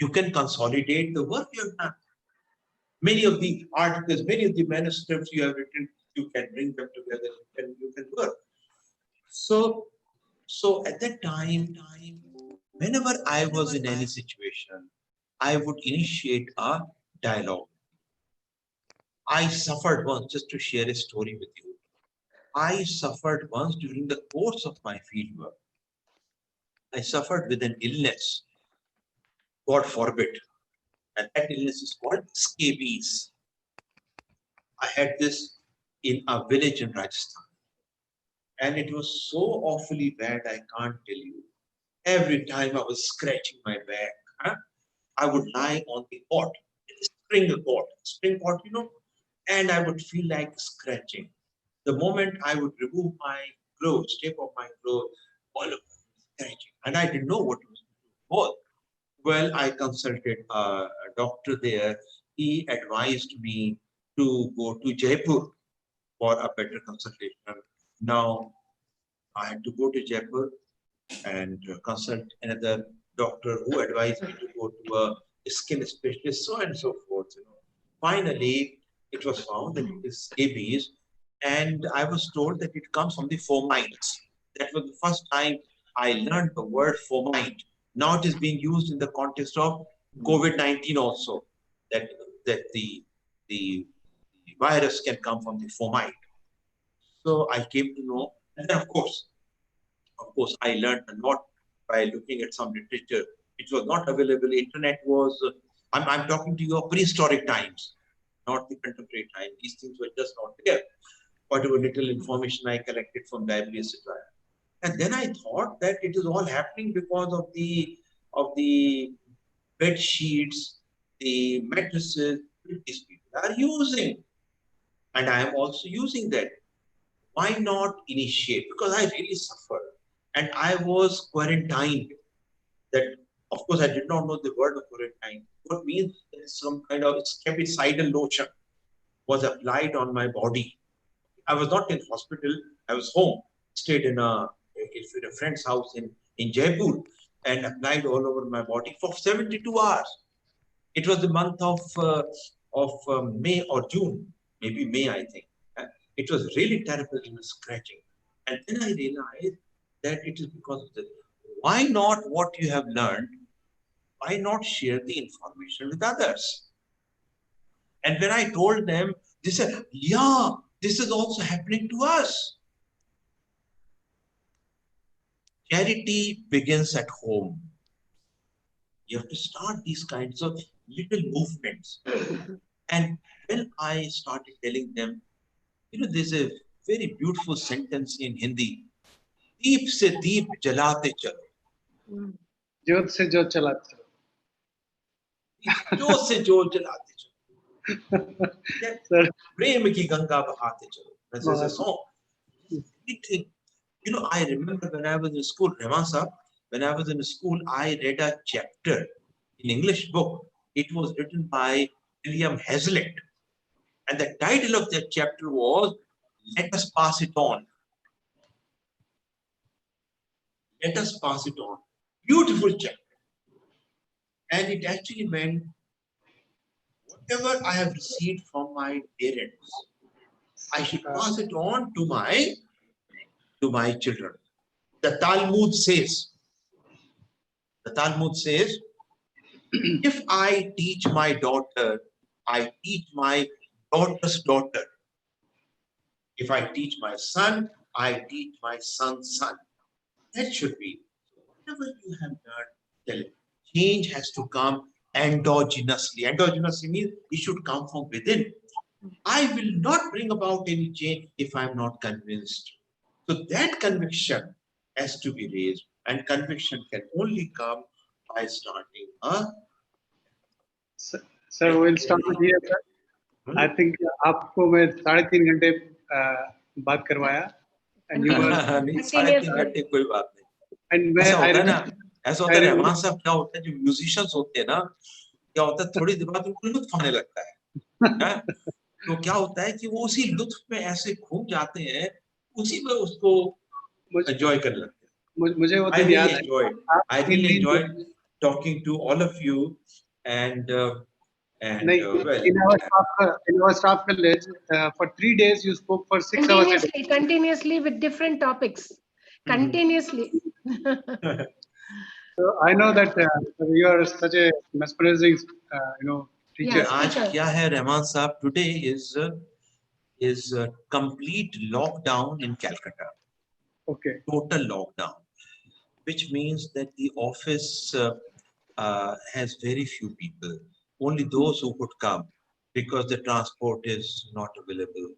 You can consolidate the work you have done. Many of the articles, many of the manuscripts you have written, you can bring them together, you can work. So at that time, whenever I was in any situation, I would initiate a dialogue. I suffered once, just to share a story with you. I suffered once during the course of my fieldwork. I suffered with an illness, God forbid, and that illness is called scabies. I had this in a village in Rajasthan, and it was so awfully bad, I can't tell you. Every time I was scratching my back, I would lie on the cot, spring cot, and I would feel like scratching. The moment I would remove my clothes, take off my clothes, all of them scratching, and I didn't know what it was. Well, I consulted a doctor there. He advised me to go to Jaipur for a better consultation. Now, I had to go to Jaipur and consult another doctor who advised me to go to a skin specialist, so and so forth. Finally, it was found that it is scabies, and I was told that it comes from the fomites. That was the first time I learned the word fomite. Now it is being used in the context of COVID-19 also, that the virus can come from the fomite. So I came to know, and then of course, I learned a lot by looking at some literature. It was not available. Internet was, I'm talking to you of prehistoric times, not the contemporary time. These things were just not there. Whatever little information I collected from libraries, etc. And then I thought that it is all happening because of the bed sheets, the mattresses these people are using. And I am also using that. Why not initiate? Because I really suffered. And I was quarantined. That, of course, I did not know the word of quarantine. What means there is some kind of scabicidal lotion. was applied on my body. I was not in hospital. I was home, stayed in a friend's house in Jaipur, and applied all over my body for 72 hours. It was the month of May or June, maybe May, I think. It was really terrible, scratching. And then I realized that it is because of this. Why not what you have learned? Why not share the information with others? And when I told them, they said, yeah, this is also happening to us. Charity begins at home. You have to start these kinds of little movements. And when I started telling them, there's a very beautiful sentence in Hindi. Deep se deep jalate chalo. Jyot se jyot chalate chalo. Jyot se jyot jalate chalo. Prem ki ganga bahate chalo. This is a song. I remember when I was in school, Ramasa, when I was in school, I read a chapter in English book. It was written by William Hazlitt. And the title of that chapter was, Let Us Pass It On. Let us pass it on. Beautiful chapter. And it actually meant, whatever I have received from my parents, I should pass it on to my children. The Talmud says, if I teach my daughter, I teach my daughter's daughter. If I teach my son, I teach my son's son. That should be. Whatever you have learned, change has to come endogenously. Endogenously means it should come from within. I will not bring about any change if I'm not convinced. So that conviction has to be raised, and conviction can only come by starting a. Sir, we'll start with here, sir. I think आपको मैं 3.5 घंटे बात करवाया, and you were. नहीं 3.5 घंटे कोई बात नहीं. And ऐसा होता है ना, ऐसा होता है रहमान साहब, क्या होता है जो म्यूजिशियंस होते हैं ना, क्या होता है थोड़ी देर बाद उनको लुत्फ आने लगता है. तो क्या होता है कि वो उसी लुत्फ में ऐसे घूम जाते हैं, उसी में उसको एंजॉय करने लगते हैं. मुझे वो दिन याद है. I really enjoyed talking to all of you, and well, in our staff college, for 3 days you spoke for 6 hours a day. Continuously with different topics. Continuously. So I know that you are such a mesmerizing, teacher. आज क्या है रहमान साहब? Today is a complete lockdown in Calcutta. Okay. Total lockdown, which means that the office has very few people. Only those who could come, because the transport is not available.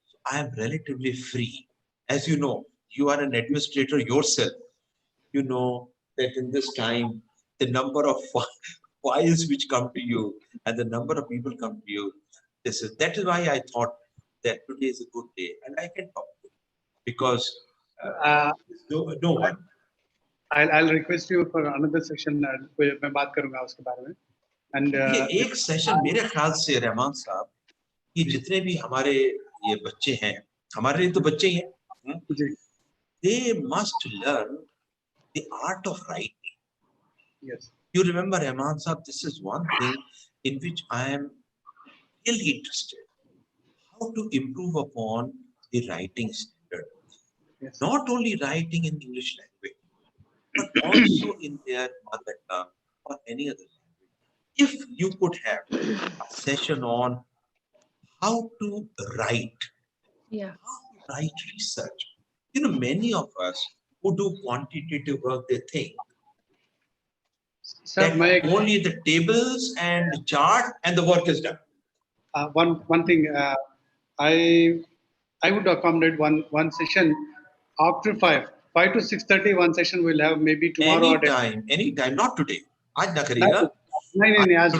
So I am relatively free. As you know, you are an administrator yourself. You know that in this time, the number of files which come to you and the number of people come to you, that is why I thought that today is a good day and I can talk to you, because no one. I'll request you for another session. मैं बात करूँगा उसके बारे में. And एक session मेरे ख्याल से रहमान साहब, कि जितने भी हमारे ये बच्चे हैं, हमारे लिए तो बच्चे ही हैं, they must learn the art of writing. Yes. You remember, Rahman Sahab, this is one thing in which I am really interested. How to improve upon the writing standard. Yes. Not only writing in English language, but also in their mother tongue or any other language. If you could have a session on how to write, how to write research. Many of us who do quantitative work, they think that only the tables and the chart and the work is done. One thing, I would accommodate one session after 5 to 6:30. One session we'll have, maybe tomorrow. Anytime, not today. आज ना करिएगा. नहीं आज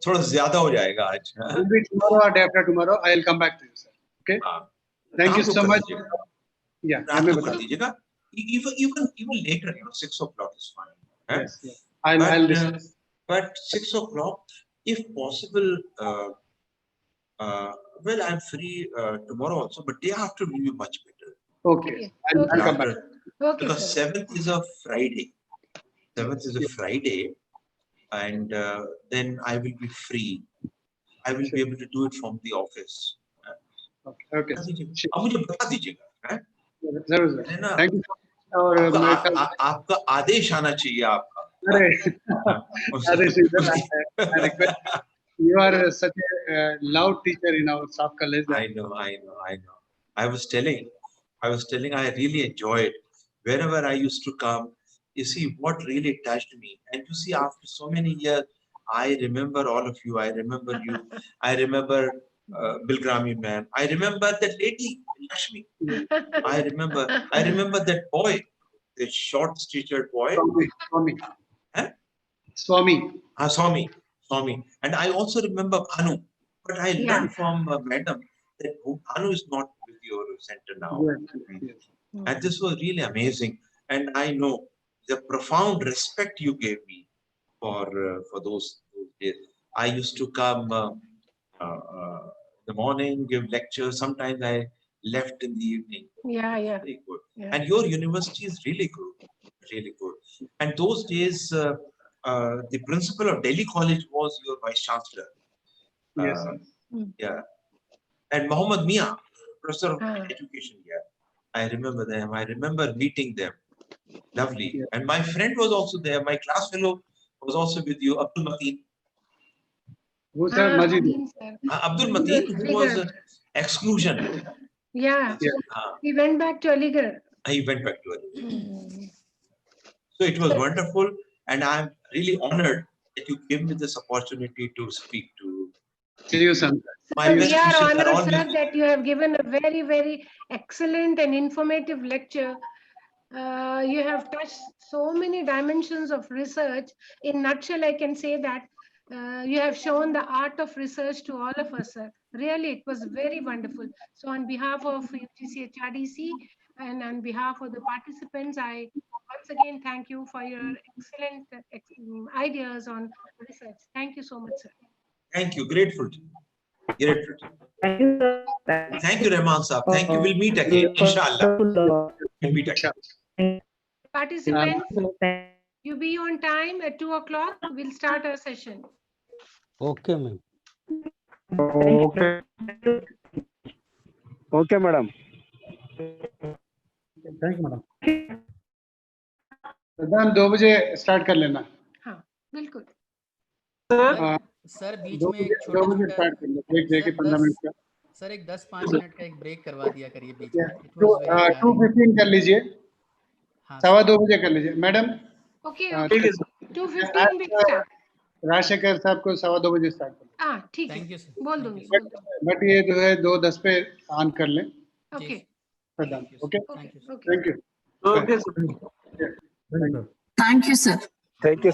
थोड़ा ज़्यादा हो जाएगा आज. Maybe tomorrow or day after tomorrow, I'll come back to you, sir. Okay. Thank you so much. Yeah. रात को कर दीजिएगा. Even later, 6 o'clock is fine. Yes. But 6 o'clock, if possible, Well, I'm free tomorrow also, but day after will be much better. Okay. I'll come back. Okay, Because sir. 7th is a Friday. 7th is a Friday, and then I will be free. I will be able to do it from the office. Okay. अब मुझे बता दीजिएगा, हैं? जरूर है ना? Thank you और मेरे ख्याल आपका आदेश आना चाहिए आपका. अरे अरे I request you are such a loud teacher in our staff college. I know. I was telling, I really enjoyed wherever I used to come. You see, what really touched me, and you see, after so many years, I remember all of you. I remember you. I remember Bilgrami ma'am. I remember that lady, Lakshmi. I remember that boy, the short-statured boy. Swami. Huh? Swami. Swami. And I also remember Bhanu. But I learned from madam that Bhanu is not with your center now. Yes. And this was really amazing. And I know the profound respect you gave me for those days. I used to come in the morning, give lectures. Sometimes I left in the evening. Yeah. Very good. Yeah. And your university is really good. And those days, the principal of Delhi College was your vice chancellor. Yes. Yeah. And Muhammad Mia, professor of education here. I remember them. I remember meeting them. Lovely. Yeah. And my friend was also there. My class fellow was also with you, Abdul Mateen. Who's that? Majid. Abdul Mateen, who was exclusion. Yeah. He went back to Aligarh. He went back to Aligarh. So it was wonderful. And I'm really honored that you gave me this opportunity to speak to you. Son. Sir, we are honored, sir, that you have given a very, very excellent and informative lecture. You have touched so many dimensions of research. In nutshell, I can say that you have shown the art of research to all of us, sir. Really, it was very wonderful. So on behalf of UGC HRDC and on behalf of the participants, I once again thank you for your excellent ideas on research. Thank you so much, sir. Thank you. Grateful. Thank you, Rahman Saab. Thank you. We'll meet again. Inshallah. We'll meet again. Participants, you be on time at 2 o'clock. We'll start our session. Okay, ma'am. Okay, madam. Thank you, madam. Ma'am 2 बजे start कर लेना. हाँ, बिल्कुल. Sir बीच में एक छोटा एक 15 minute का. सर एक 10-5 मिनट का एक ब्रेक करवा दिया करिए बीच में. 2:15 कर लीजिए. 2:15 बजे कर लीजिए मैडम. ओके 2:15 पे स्टार्ट. राजशेखर साहब को 2:15 बजे स्टार्ट कर. हाँ ठीक है, बोल दूंगी. बट ये जो है 2:10 पे ऑन कर लें. Okay Pradhan. Okay thank you. Okay Thank you, sir. Thank you.